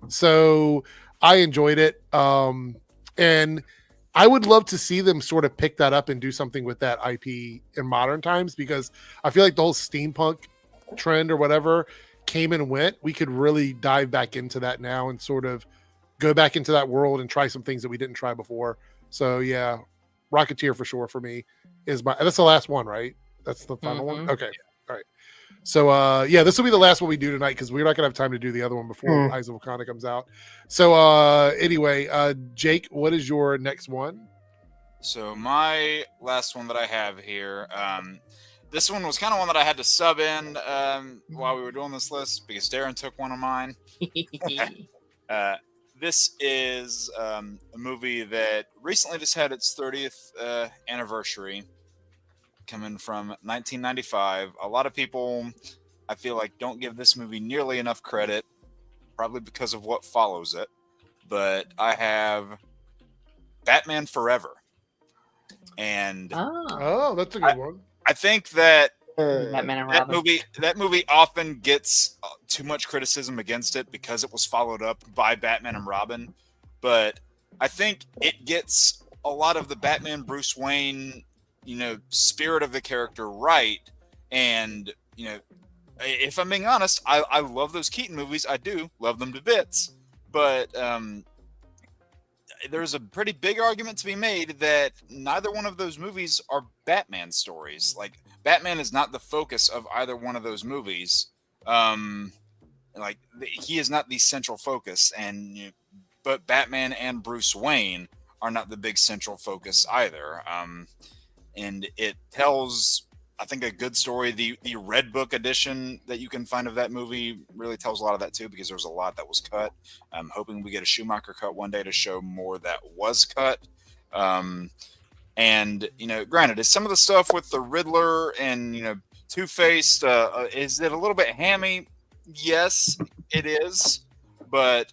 So I enjoyed it. And I would love to see them sort of pick that up and do something with that IP in modern times, because I feel like the whole steampunk trend or whatever came and went. We could really dive back into that now and sort of go back into that world and try some things that we didn't try before. So yeah, Rocketeer for sure for me is that's the last one, right? That's the final one. Okay. All right. So yeah, this will be the last one we do tonight because we're not gonna have time to do the other one before Eyes of Wakanda comes out. So anyway, Jake, what is your next one? So my last one that I have here, this one was kind of one that I had to sub in while we were doing this list because Darren took one of mine. This is a movie that recently just had its 30th anniversary, coming from 1995. A lot of people, I feel like, don't give this movie nearly enough credit, probably because of what follows it. But I have Batman Forever. And oh, that's a good one. I think that Batman and Robin. that movie often gets too much criticism against it because it was followed up by Batman and Robin. But I think it gets a lot of the Batman Bruce Wayne, spirit of the character right. And, if I'm being honest, I love those Keaton movies. I do love them to bits. But there's a pretty big argument to be made that neither one of those movies are Batman stories. Like, Batman is not the focus of either one of those movies. He is not the central focus, but Batman and Bruce Wayne are not the big central focus either. And it tells, I think, a good story. The Red Book edition that you can find of that movie really tells a lot of that too, because there's a lot that was cut. I'm hoping we get a Schumacher cut one day to show more that was cut. And, granted, is some of the stuff with the Riddler and, Two-Faced, is it a little bit hammy? Yes, it is. But,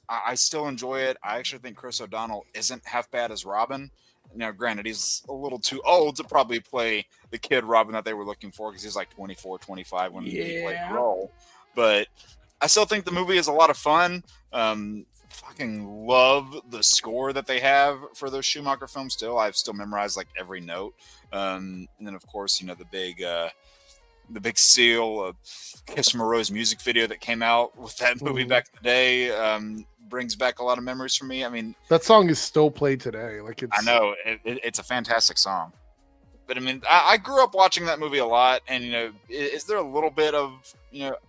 I still enjoy it. I actually think Chris O'Donnell isn't half bad as Robin. Now, granted, he's a little too old to probably play the kid Robin that they were looking for, because he's like 24, 25 when he played the role. But I still think the movie is a lot of fun. Fucking love the score that they have for those Schumacher films still. I've still memorized like every note. And then, of course, the big seal of Kiss from a Rose music video that came out with that movie back in the day brings back a lot of memories for me. I mean, that song is still played today. I know it's a fantastic song. But I mean, I grew up watching that movie a lot, and is there a little bit of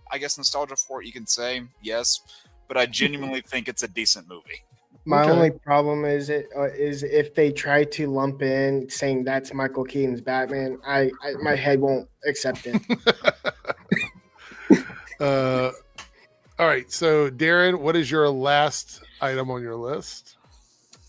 I guess nostalgia for it? You can say yes, but I genuinely think it's a decent movie. My only problem is if they try to lump in saying that's Michael Keaton's Batman, my head won't accept it. All right, so Darren, what is your last item on your list?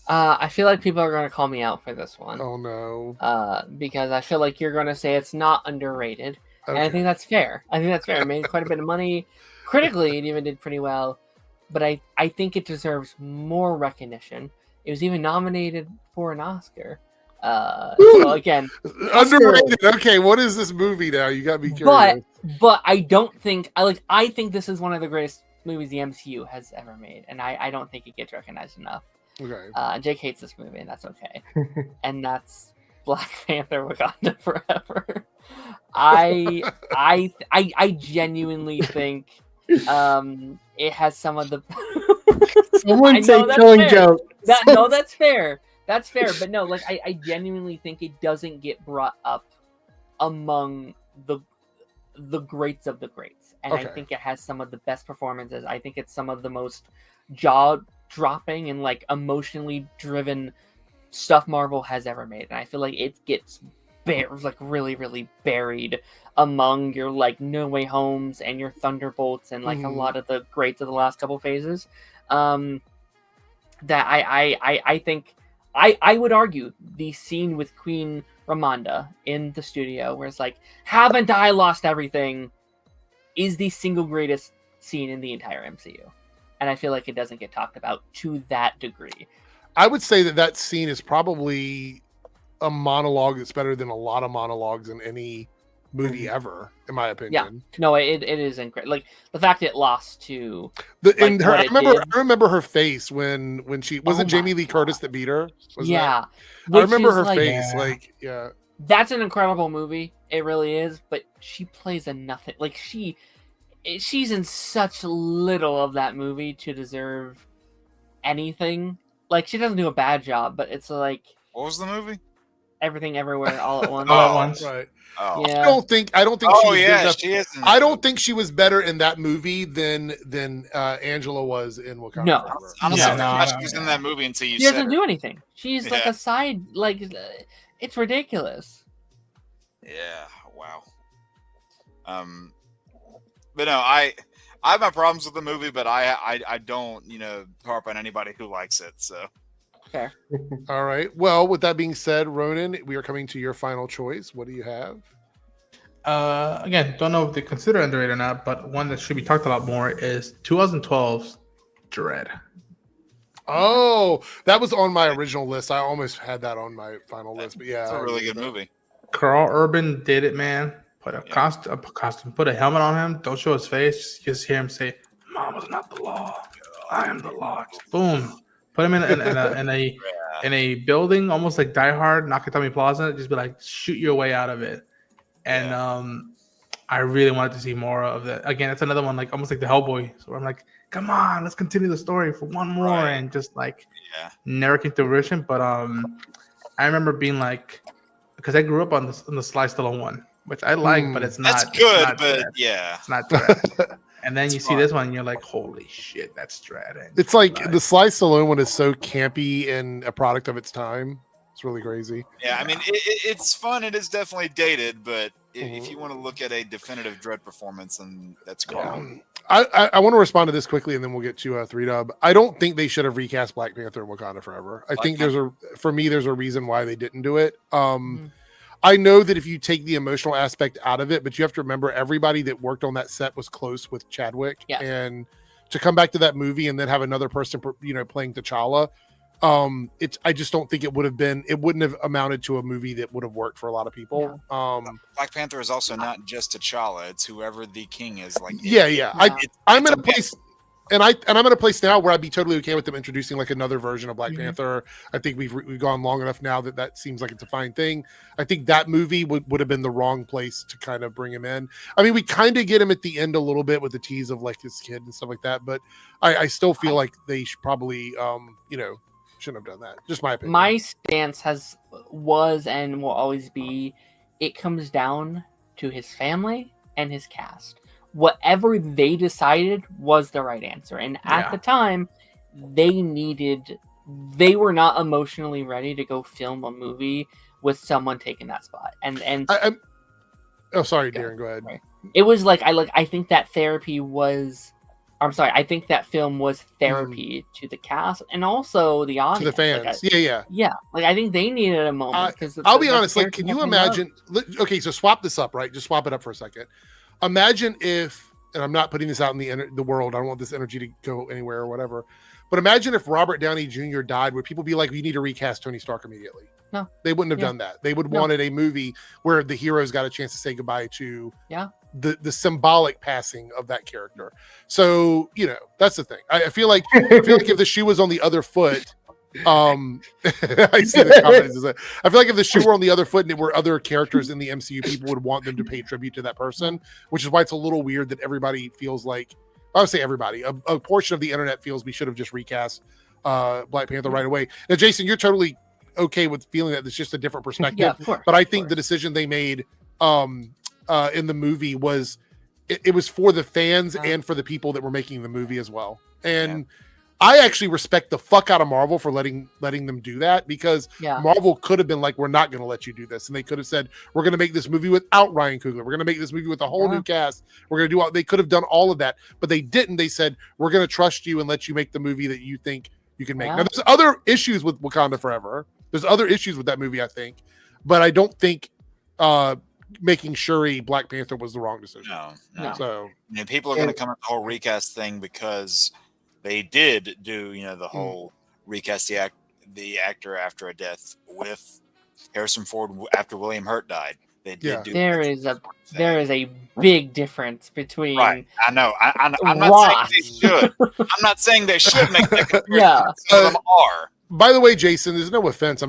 I feel like people are going to call me out for this one. Oh no. Because I feel like you're going to say it's not underrated. Okay. And I think that's fair. It made quite a bit of money. Critically, it even did pretty well. But I think it deserves more recognition. It was even nominated for an Oscar. So again, underrated. Okay, what is this movie now? You got me curious. But I don't think I think this is one of the greatest movies the MCU has ever made, and I don't think it gets recognized enough. Okay. Jake hates this movie, and that's okay. And that's Black Panther: Wakanda Forever. I genuinely think it has some of the. Someone say Killing Joke. No, that's fair. That's fair, but no, like I genuinely think it doesn't get brought up among the greats of the greats, and I think it has some of the best performances. I think it's some of the most jaw-dropping and like emotionally driven stuff Marvel has ever made, and I feel like it gets really, really buried among your like No Way Homes and your Thunderbolts and like a lot of the greats of the last couple phases. That I think. I would argue the scene with Queen Ramonda in the studio where it's like, haven't I lost everything, is the single greatest scene in the entire MCU. And I feel like it doesn't get talked about to that degree. I would say that scene is probably a monologue that's better than a lot of monologues in any movie ever, in my opinion. Yeah, no, it is incredible. Like the fact it lost to I remember her face when she wasn't Jamie Lee Curtis that beat her. I remember her face. That's an incredible movie. It really is. But she plays a nothing. Like she's in such little of that movie to deserve anything. Like she doesn't do a bad job, but it's like, what was the movie? Everything Everywhere All at Once. All at Once. Right. Oh. Yeah. I don't think Oh yeah, she is. I don't think she was better in that movie than Angela was in Wakanda. No, Forever. Honestly, she was in that movie until you said she doesn't do anything. She's like a side. Like it's ridiculous. Yeah. Wow. But no, I have my problems with the movie, but I don't harp on anybody who likes it. So. Fair. All right. Well, with that being said, Ronan, we are coming to your final choice. What do you have? Again, don't know if they consider underrated or not, but one that should be talked a lot more is 2012's Dread. Oh, that was on my original list. I almost had that on my final list, but yeah, it's a really good movie. Carl Urban did it, man. Put a costume, put a helmet on him. Don't show his face. Just hear him say, "Mama's not the law. I am the law." Boom. Put him in a building, almost like Die Hard, Nakatomi Plaza. Just be like, shoot your way out of it. And I really wanted to see more of that. Again, it's another one like almost like the Hellboy. So I'm like, come on, let's continue the story for one more, and just like never came to fruition. But I remember being like, because I grew up on the Sly Stallone one, which I like, but it's not. That's good, not but Dread. Yeah, it's not Dread. And then you see this one, and you're like, "Holy shit, that's Dread!" It's like the Sly Stallone one is so campy and a product of its time. It's really crazy. Yeah, I mean, it's fun. It is definitely dated, but if you want to look at a definitive Dread performance, then that's cool. I want to respond to this quickly, and then we'll get to 3-Dub. I don't think they should have recast Black Panther and Wakanda Forever. I think there's a reason why they didn't do it. I know that if you take the emotional aspect out of it, but you have to remember everybody that worked on that set was close with Chadwick, and to come back to that movie and then have another person, playing T'Challa, I just don't think it wouldn't have amounted to a movie that would have worked for a lot of people. Black Panther is also not just T'Challa; it's whoever the king is. Like, I'm in a place. And I'm at a place now where I'd be totally okay with them introducing like another version of Black Panther. I think we've gone long enough now that seems like it's a fine thing. I think that movie would have been the wrong place to kind of bring him in. I mean, we kind of get him at the end a little bit with the tease of like his kid and stuff like that, but I still feel like they should probably shouldn't have done that. Just my opinion. My stance was and will always be, it comes down to his family and his cast. Whatever they decided was the right answer. And at the time, they were not emotionally ready to go film a movie with someone taking that spot. Oh, sorry, Darren, go ahead. It was like, I think that therapy was I'm sorry. I think that film was therapy to the cast and also the audience, to the fans. Yeah. Like I think they needed a moment because I'll be honest. Like, can you imagine? Okay, so swap this up, right? Just swap it up for a second. Imagine if, and I'm not putting this out in the world. I don't want this energy to go anywhere or whatever. But imagine if Robert Downey Jr. died, would people be like, "We need to recast Tony Stark immediately"? No, they wouldn't have done that. They would wanted a movie where the heroes got a chance to say goodbye to the symbolic passing of that character. So that's the thing. I feel like if the shoe was on the other foot, I see the comments. I feel like if the shoe were on the other foot and it were other characters in the MCU, people would want them to pay tribute to that person, which is why it's a little weird that everybody feels like, I would say everybody, a portion of the internet feels we should have just recast Black Panther right away. Now, Jason, you're totally okay with feeling that it's just a different perspective. Yeah, of course, but I think the decision they made in the movie was it was for the fans and for the people that were making the movie as well. And I actually respect the fuck out of Marvel for letting them do that, because Marvel could have been like, we're not going to let you do this. And they could have said, we're going to make this movie without Ryan Coogler. We're going to make this movie with a whole new cast. We're going to do all, they could have done all of that, but they didn't. They said, we're going to trust you and let you make the movie that you think you can make. Now, there's other issues with Wakanda Forever. There's other issues with that movie, I think, but I don't think making Shuri Black Panther was the wrong decision. No. So people are going to come at the whole recast thing because they did do, the whole recast the actor after a death with Harrison Ford after William Hurt died. They did do there is a big difference between. Right, I know. I'm not saying they should. I'm not saying they should make that comparison. Some of them are. By the way, Jason, there's no offense.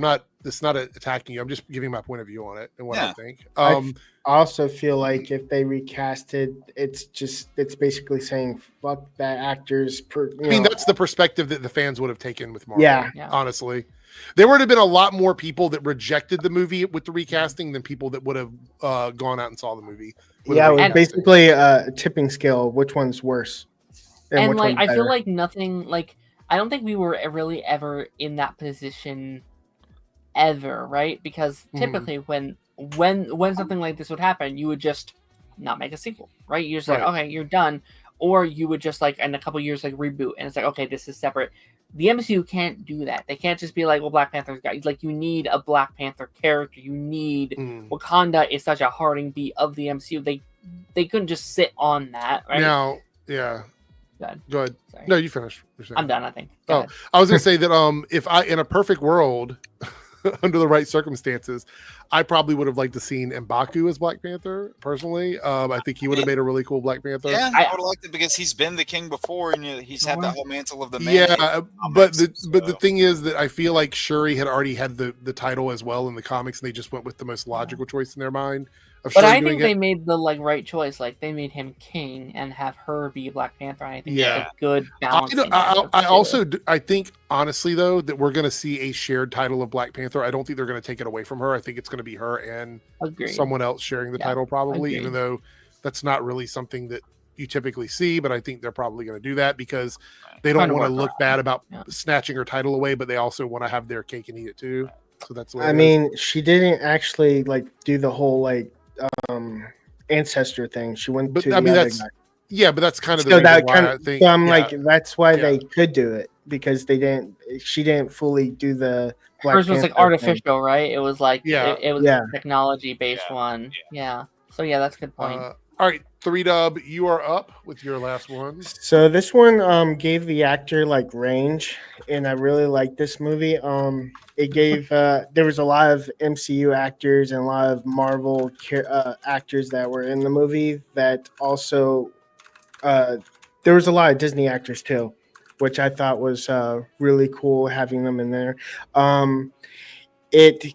It's not attacking you. I'm just giving my point of view on it and what I think. I also feel like if they recasted, it's basically saying fuck that actor's. That's the perspective that the fans would have taken with Marvel. Yeah. Honestly, there would have been a lot more people that rejected the movie with the recasting than people that would have gone out and saw the movie. Yeah, it was basically a tipping scale of which one's worse. And like, I feel like nothing like. I don't think we were really ever in that position ever, right? Because typically when something like this would happen, you would just not make a sequel, right? You're just like, okay, you're done. Or you would just like in a couple years like reboot and it's like, okay, this is separate. The MCU can't do that. They can't just be like, well, Black Panther's got like, you need a Black Panther character. You need Wakanda is such a hearting beat of the MCU. They couldn't just sit on that, right? Now, yeah. Go ahead. Sorry. No, you finish. I'm done, I think. I was going to say that if I, in a perfect world, under the right circumstances, I probably would have liked to seen M'Baku as Black Panther, personally. I think he would have made a really cool Black Panther. Yeah, I would have liked it because he's been the king before and he's had that whole mantle of the man. Yeah, but the thing is that I feel like Shuri had already had the title as well in the comics, and they just went with the most logical choice in their mind. But I think they made the right choice. Like they made him king and have her be Black Panther. And I think that's a good balance. I think honestly though that we're going to see a shared title of Black Panther. I don't think they're going to take it away from her. I think it's going to be her and someone else sharing the title probably. Even though that's not really something that you typically see, but I think they're probably going to do that because they don't want to look bad about snatching her title away, but they also want to have their cake and eat it too. So that's what she didn't actually do the whole ancestor thing. She went to the other guy. Yeah, but that's kind of the reason why I think. So I'm that's why they could do it because she didn't fully do the Black Hers was Panther artificial, thing. right? It was it was a technology based one. Yeah. So that's a good point. All right, 3Dub, you are up with your last one. So this one gave the actor range, and I really liked this movie. It gave there was a lot of MCU actors and a lot of Marvel actors that were in the movie. That also there was a lot of Disney actors too, which I thought was really cool having them in there. It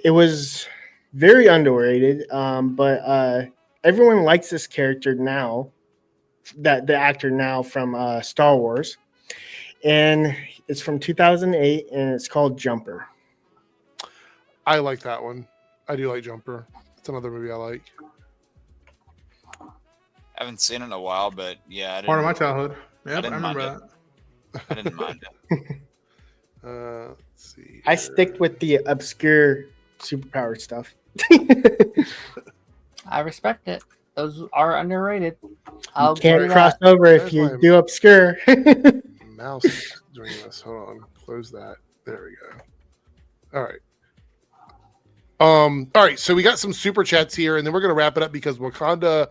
was very underrated, but everyone likes this character now, that the actor now from Star Wars, and it's from 2008, and it's called Jumper. I like that one. I do like Jumper. It's another movie I like. I haven't seen it in a while, but part of my childhood. Yep, I remember that. I didn't mind it. Let's see here. I stick with the obscure superpower stuff. I respect it. Those are underrated. You I'll can't give cross that. over if Where's you my- do obscure. Mouse is doing this. Hold on. Close that. There we go. All right. All right. So we got some super chats here, and then we're gonna wrap it up because Wakanda,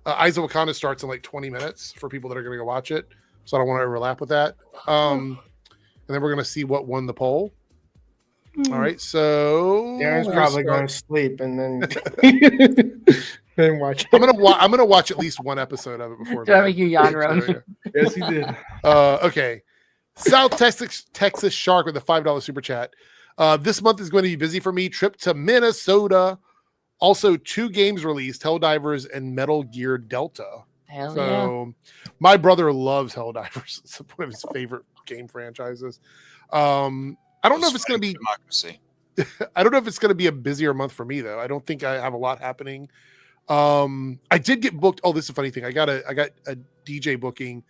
Eyes of Wakanda starts in like 20 minutes for people that are gonna go watch it. So I don't want to overlap with that. And then we're gonna see what won the poll. All right. So Darren's we're probably start- going to sleep and then then watch. I'm gonna watch at least one episode of it before. Did I bed. make you yawn, So, Ron? yeah. Yes, he did. Okay. South Texas Shark with a $5 super chat. This month is going to be busy for me. Trip to Minnesota. Also, 2 games released: Helldivers and Metal Gear Delta. Hell yeah. So, my brother loves Helldivers. It's one of his favorite game franchises. I don't know if it's going to be. democracy. I don't know if it's going to be a busier month for me though. I don't think I have a lot happening. I did get booked. Oh, this is a funny thing. I got a DJ booking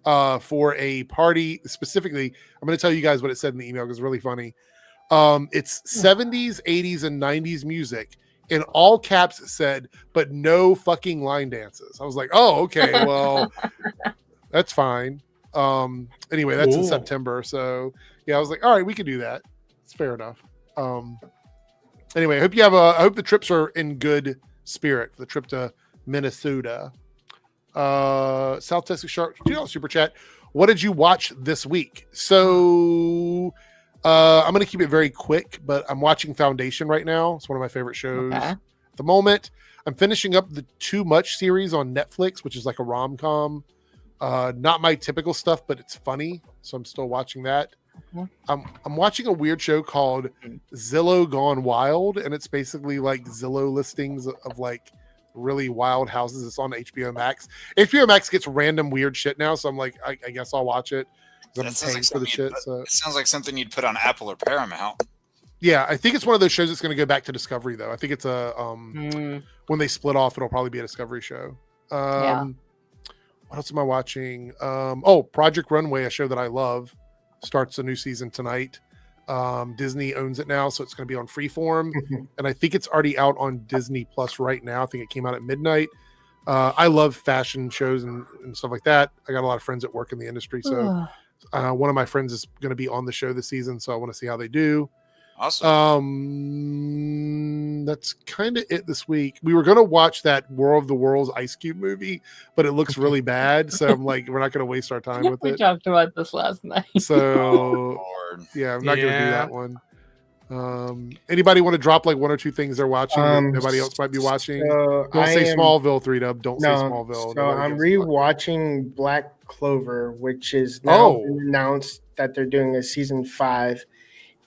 for a party. Specifically, I'm going to tell you guys what it said in the email because it's really funny. It's 70s, 80s, and 90s music. In all caps, it said, but no fucking line dances. I was like, oh, okay, well, that's fine. Anyway, that's in Cool. September. So yeah, I was like, all right, we can do that. It's fair enough. Anyway, I hope the trips are in good spirit for the trip to Minnesota. South Texas Shark, $2 super chat. What did you watch this week? So I'm going to keep it very quick, but I'm watching Foundation right now. It's one of my favorite shows Okay. at the moment. I'm finishing up the Too Much series on Netflix, which is like a rom-com. Not my typical stuff, but it's funny, so I'm still watching that. Mhm. I'm watching a weird show called Zillow Gone Wild, and it's basically like Zillow listings of like really wild houses. It's on HBO Max. HBO Max gets random weird shit now, so I'm like, I guess I'll watch it. 'Cause I'm That sounds paying like for the something shit. you'd So It sounds like something you'd put on Apple or Paramount. yeah, I think it's one of those shows that's going to go back to Discovery though. I think it's a when they split off, it'll probably be a Discovery show. Yeah. What else am I watching? Oh, Project Runway, a show that I love, starts a new season tonight. Disney owns it now, so it's going to be on Freeform, and I think it's already out on Disney Plus right now. I think it came out at midnight. I love fashion shows and stuff like that. I got a lot of friends that work in the industry, so one of my friends is going to be on the show this season, so I want to see how they do. Awesome. That's kind of it this week. We were going to watch that War of the Worlds Ice Cube movie, but it looks really bad, so I'm like, we're not going to waste our time with We it. talked about this last night. So Lord. yeah, I'm not going to do Yeah. that one. Anybody want to drop like 1 or 2 things they're watching that nobody else might be watching? So Don't say am- Smallville, 3Dub. Don't say No, Smallville. so Nobody I'm gives a fuck. rewatching Black Clover, which is now Oh. been announced that they're doing a season 5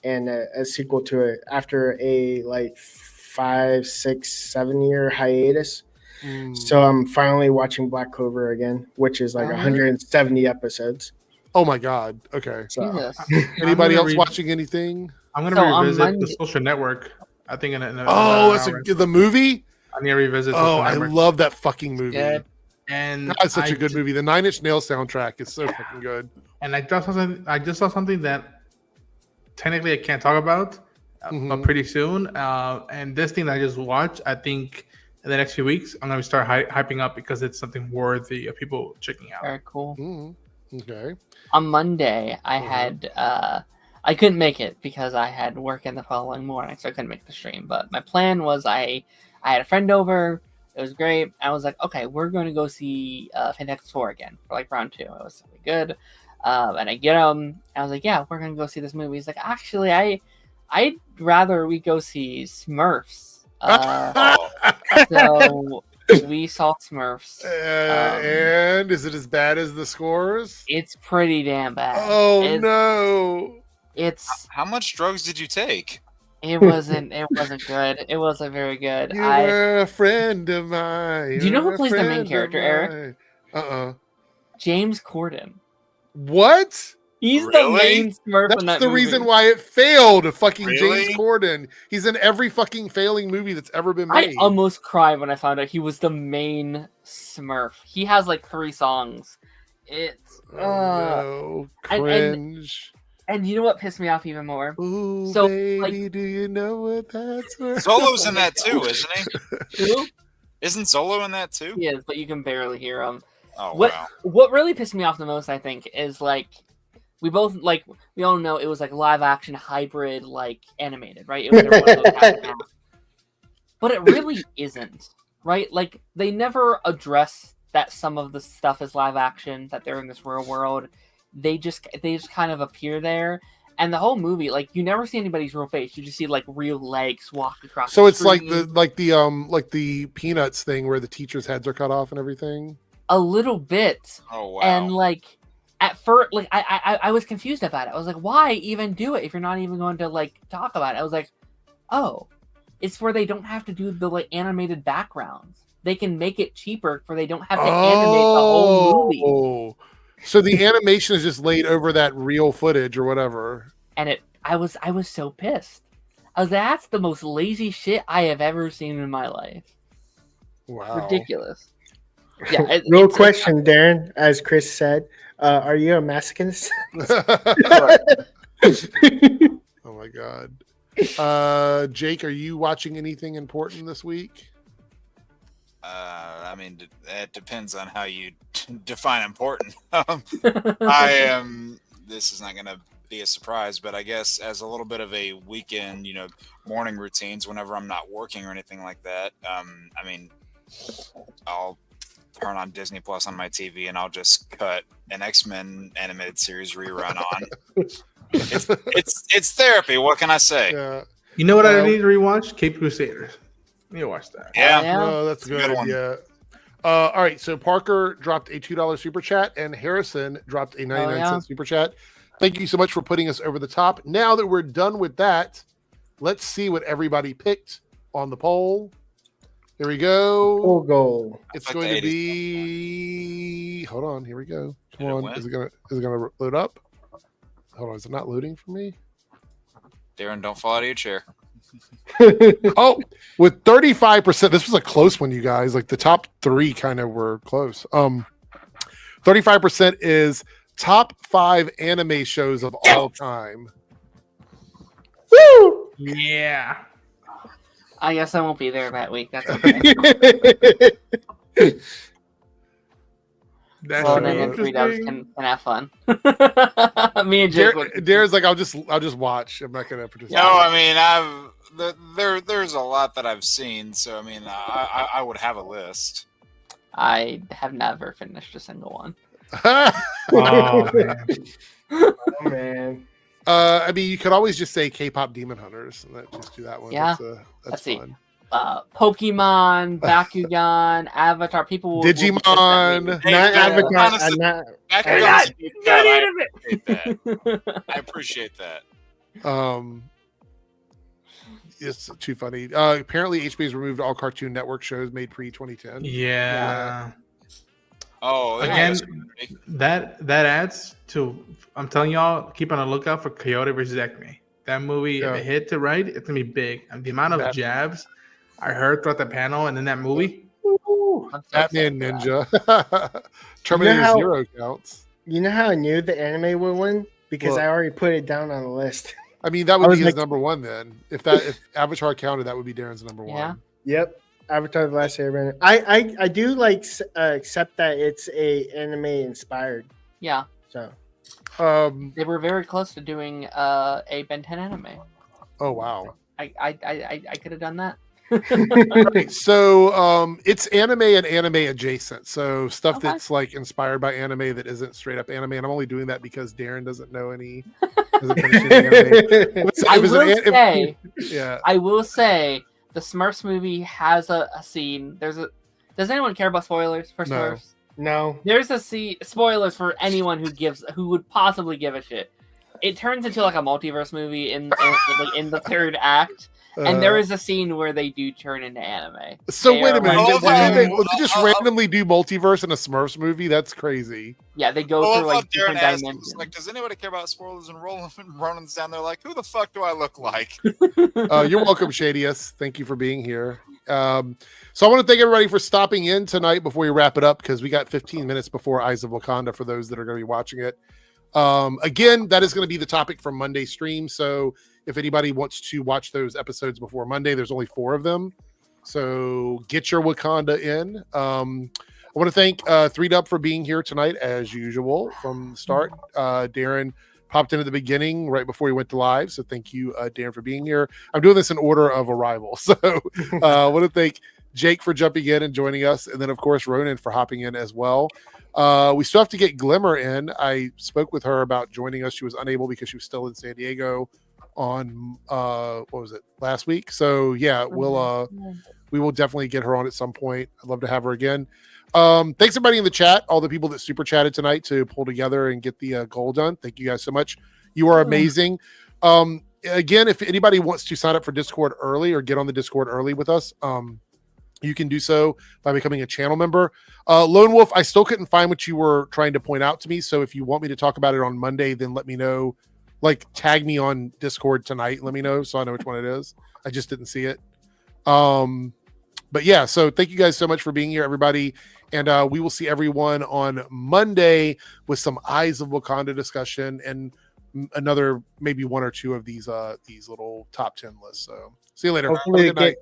and a sequel to it after a like 5, 6, 7 year hiatus. Mm. So I'm finally watching Black Clover again, which is like Alright. 170 episodes. Oh my god. Okay. So Jesus. Anybody gonna else read- watching anything? I'm gonna So on revisit Monday- the Social Network. I think in a Oh, that's hour. the movie. I need to revisit. Oh, Social I Network. love that fucking movie. Good. And That's such I a good movie. The 9 Inch Nails soundtrack is so fucking good. And I just saw something that technically I can't talk about, Mhm. but pretty soon. And this thing that I just watched, I think in the next few weeks, I'm gonna start hyping up because it's something worthy of people checking out. Very cool. Mhm. Okay. On Monday, I Mhm. had I couldn't make it because I had work in the following morning, so I couldn't make the stream. But my plan was I had a friend over. It was great. I was like, okay, we're going to go see Fantastic Four again for like round 2. It was really good. And I get him. I was like, yeah, we're going to go see this movie. He's like, actually, I'd rather we go see Smurfs. So we saw Smurfs. And is it as bad as the scores? It's pretty damn bad. Oh It's- no! It's How much drugs did you take? it wasn't good. It wasn't very good. You were a friend of mine. Do you know who were a plays the main friend of character, Eric? mine. James Corden. What? He's the Really? main Smurf in That's that the movie. reason why it failed. Fucking Really? James Corden. He's in every fucking failing movie that's ever been I made. almost cried when I found out he was the main Smurf. He has like 3 songs. It's Oh, no. and- Cringe. and you know what pissed me off even more? Ooh, so, baby, like- do you know what that's worth? Solo's in that too, isn't he? Who? Isn't Zolo in that too? He is, but you can barely hear him. Oh What wow. what really pissed me off the most, I think, is like we all know it was like live action hybrid, like animated, right? It was one of those half and half. But it really isn't, right? Like they never address that some of the stuff is live action, that they're in this real world. They just kind of appear there. And the whole movie, like you never see anybody's real face. You just see like real legs walk across. So the it's like screen. the Peanuts thing where the teachers' heads are cut off and everything. A little bit. Oh wow. And like at first, like I was confused about it. I was like, why even do it if you're not even going to like talk about it? I was like, oh, it's where they don't have to do the like animated backgrounds. They can make it cheaper for they don't have to animate the whole movie. So the animation is just laid over that real footage or whatever. And I was so pissed. I was like, that's the most lazy shit I have ever seen in my life. Wow. Ridiculous. Yeah. Real question, Darren. As Chris said, are you a masochist? Oh my god. Jake, are you watching anything important this week? I mean, it depends on how you define important. I am. This is not going to be a surprise, but I guess as a little bit of a weekend, morning routines, whenever I'm not working or anything like that. I mean, I'll turn on Disney Plus on my TV and I'll just cut an X-Men animated series rerun on. It's therapy. What can I say? Yeah. You know what I need to rewatch? Cape Crusaders. You need to watch that. Yeah. Oh, that's a good one. Yeah. All right. So Parker dropped a $2 super chat and Harrison dropped a 99-cent super chat. Thank you so much for putting us over the top. Now that we're done with that, let's see what everybody picked on the poll. Here we go. Full goal. It's going to be. Hold on. Here we go. Come on. Is it gonna load up? Hold on. Is it not loading for me? Darren, don't fall out of your chair. Oh, with 35%, this was a close one, you guys. Like the top three kind of were close. 35% is top 5 anime shows of all time. Woo! Yeah. I guess I won't be there that week. That's okay. That's Well, really then the 3 dubs interesting. can have fun. Me and Jake would. Darren's like, I'll just watch. I'm not gonna participate. No, I mean, there's a lot that I've seen, so I mean, I would have a list. I have never finished a single one. Oh, man. Oh, man. I mean, you could always just say K-pop Demon Hunters and just do that one. Yeah. That's Let's see. fun. Pokemon, Bakugan, Avatar. People will Digimon. Not Avatar. I appreciate that. It's too funny. Apparently, HBO has removed all Cartoon Network shows made pre-2010. Yeah. Oh, Again, that adds to. I'm telling y'all, keep on the lookout for Coyote versus Acme. That movie, if it hit to right, it's gonna be big. And the amount of jabs I heard throughout the panel and in that movie. Batman Ninja. Terminator Zero counts. You know how I knew the anime would win? Because I already put it down on the list. I mean, that would be his number one then. If Avatar counted, that would be Darren's number one. Yep. Avatar: The Last Airbender. I do like accept that it's a anime inspired. Yeah. So they were very close to doing a Ben 10 anime. Oh wow. I could have done that. Right, so it's anime and anime adjacent. So stuff that's like inspired by anime that isn't straight up anime. And I'm only doing that because Darren doesn't know any. I will say the Smurfs movie has a scene. Does anyone care about spoilers for Smurfs? No. There's a scene. Spoilers for anyone who would possibly give a shit. It turns into like a multiverse movie in the third act. And there is a scene where they do turn into anime. So wait a minute. Would they just randomly do multiverse in a Smurfs movie? That's crazy. Yeah, they go through like different dimensions. Like, does anybody care about spoilers? And Ronan's down there like, who the fuck do I look like? You're welcome, Shadius. Thank you for being here. So I want to thank everybody for stopping in tonight before we wrap it up, because we got 15 minutes before Eyes of Wakanda for those that are going to be watching it. Again, that is going to be the topic for Monday's stream. So if anybody wants to watch those episodes before Monday, there's only 4 of them. So get your Wakanda in. I want to thank 3Dub for being here tonight, as usual, from the start. Darren popped in at the beginning right before he went to live. So thank you, Darren, for being here. I'm doing this in order of arrival. So I want to thank Jake for jumping in and joining us. And then, of course, Ronan for hopping in as well. We still have to get Glimmer in. I spoke with her about joining us. She was unable because she was still in San Diego on, what was it, last week? So, yeah, we will definitely get her on at some point. I'd love to have her again. Thanks everybody in the chat, all the people that super chatted tonight to pull together and get the goal done. Thank you guys so much. You are amazing. Again, if anybody wants to sign up for Discord early or get on the Discord early with us, you can do so by becoming a channel member. Lone Wolf, I still couldn't find what you were trying to point out to me. So if you want me to talk about it on Monday, then let me know. Like, tag me on Discord tonight. Let me know so I know which one it is. I just didn't see it. But yeah, so thank you guys so much for being here, everybody. And we will see everyone on Monday with some Eyes of Wakanda discussion and another maybe one or two of these little top 10 lists. So see you later. Have a good night.